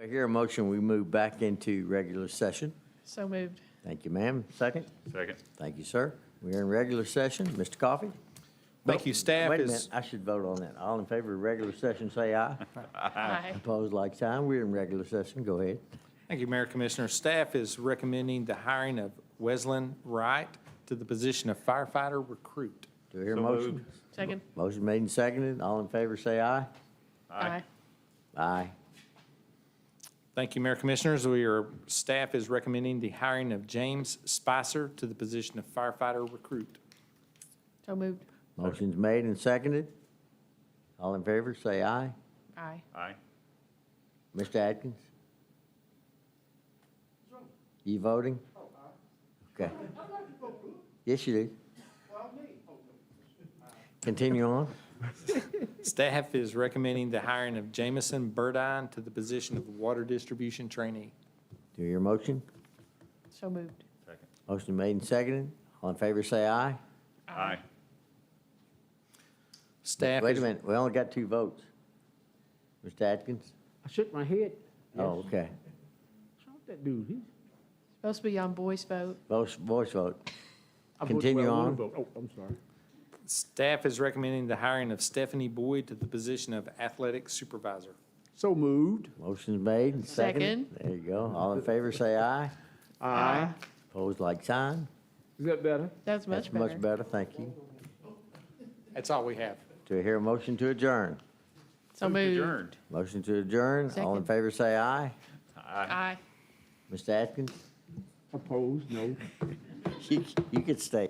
Speaker 1: I hear a motion, we move back into regular session.
Speaker 9: So moved.
Speaker 1: Thank you, ma'am. Second?
Speaker 2: Second.
Speaker 1: Thank you, sir. We're in regular session. Mr. Coffey?
Speaker 14: Thank you, staff
Speaker 1: Wait a
Speaker 14: is-
Speaker 1: minute, I should vote on that. All in favor of regular session, say aye.
Speaker 9: Aye.
Speaker 1: Opposed, like sign. We're in regular session. Go ahead.
Speaker 14: Thank you, Mayor Commissioner. Staff is recommending the hiring of Wesley Wright to the position of firefighter recruit.
Speaker 1: Do I hear a
Speaker 2: So
Speaker 1: motion?
Speaker 2: moved.
Speaker 9: Second.
Speaker 1: Motion made and seconded. All in favor, say aye.
Speaker 9: Aye.
Speaker 1: Aye.
Speaker 14: Thank you, Mayor Commissioners. Staff is recommending the hiring of James Spicer to the position of firefighter recruit.
Speaker 9: So moved.
Speaker 1: Motion's made and seconded. All in favor, say aye.
Speaker 9: Aye.
Speaker 2: Aye.
Speaker 1: Mr. Atkins? You voting? Okay. Yes, you do. Continue on.
Speaker 14: Staff is recommending the hiring of Jamison Burdine to the position of water distribution trainee.
Speaker 1: Do you hear a motion?
Speaker 9: So moved.
Speaker 2: Second.
Speaker 1: Motion made and seconded. All in favor, say aye.
Speaker 2: Aye.
Speaker 14: Staff
Speaker 1: Wait
Speaker 14: is-
Speaker 1: a minute, we only got 2 votes. Mr. Atkins?
Speaker 7: I shook my head.
Speaker 1: Oh, okay.
Speaker 7: What's wrong with that dude? He's.
Speaker 9: Supposed to be on voice vote.
Speaker 1: Voice vote.
Speaker 7: I voted-
Speaker 1: Continue
Speaker 7: well, I wanna
Speaker 1: on.
Speaker 7: vote. Oh, I'm sorry.
Speaker 14: Staff is recommending the hiring of Stephanie Boyd to the position of athletic supervisor.
Speaker 7: So moved.
Speaker 1: Motion's made and seconded. There you go. All in favor, say aye.
Speaker 7: Aye.
Speaker 1: Opposed, like sign.
Speaker 7: Is that better?
Speaker 9: That's much
Speaker 1: That's
Speaker 9: better.
Speaker 1: much better, thank you.
Speaker 14: That's all we have.
Speaker 1: Do I hear a motion to adjourn?
Speaker 9: So moved.
Speaker 2: Adjourned.
Speaker 1: Motion to adjourn. All in
Speaker 9: Second.
Speaker 1: favor, say aye.
Speaker 9: Aye.
Speaker 1: Mr. Atkins?
Speaker 7: Opposed? No.
Speaker 1: You could stay.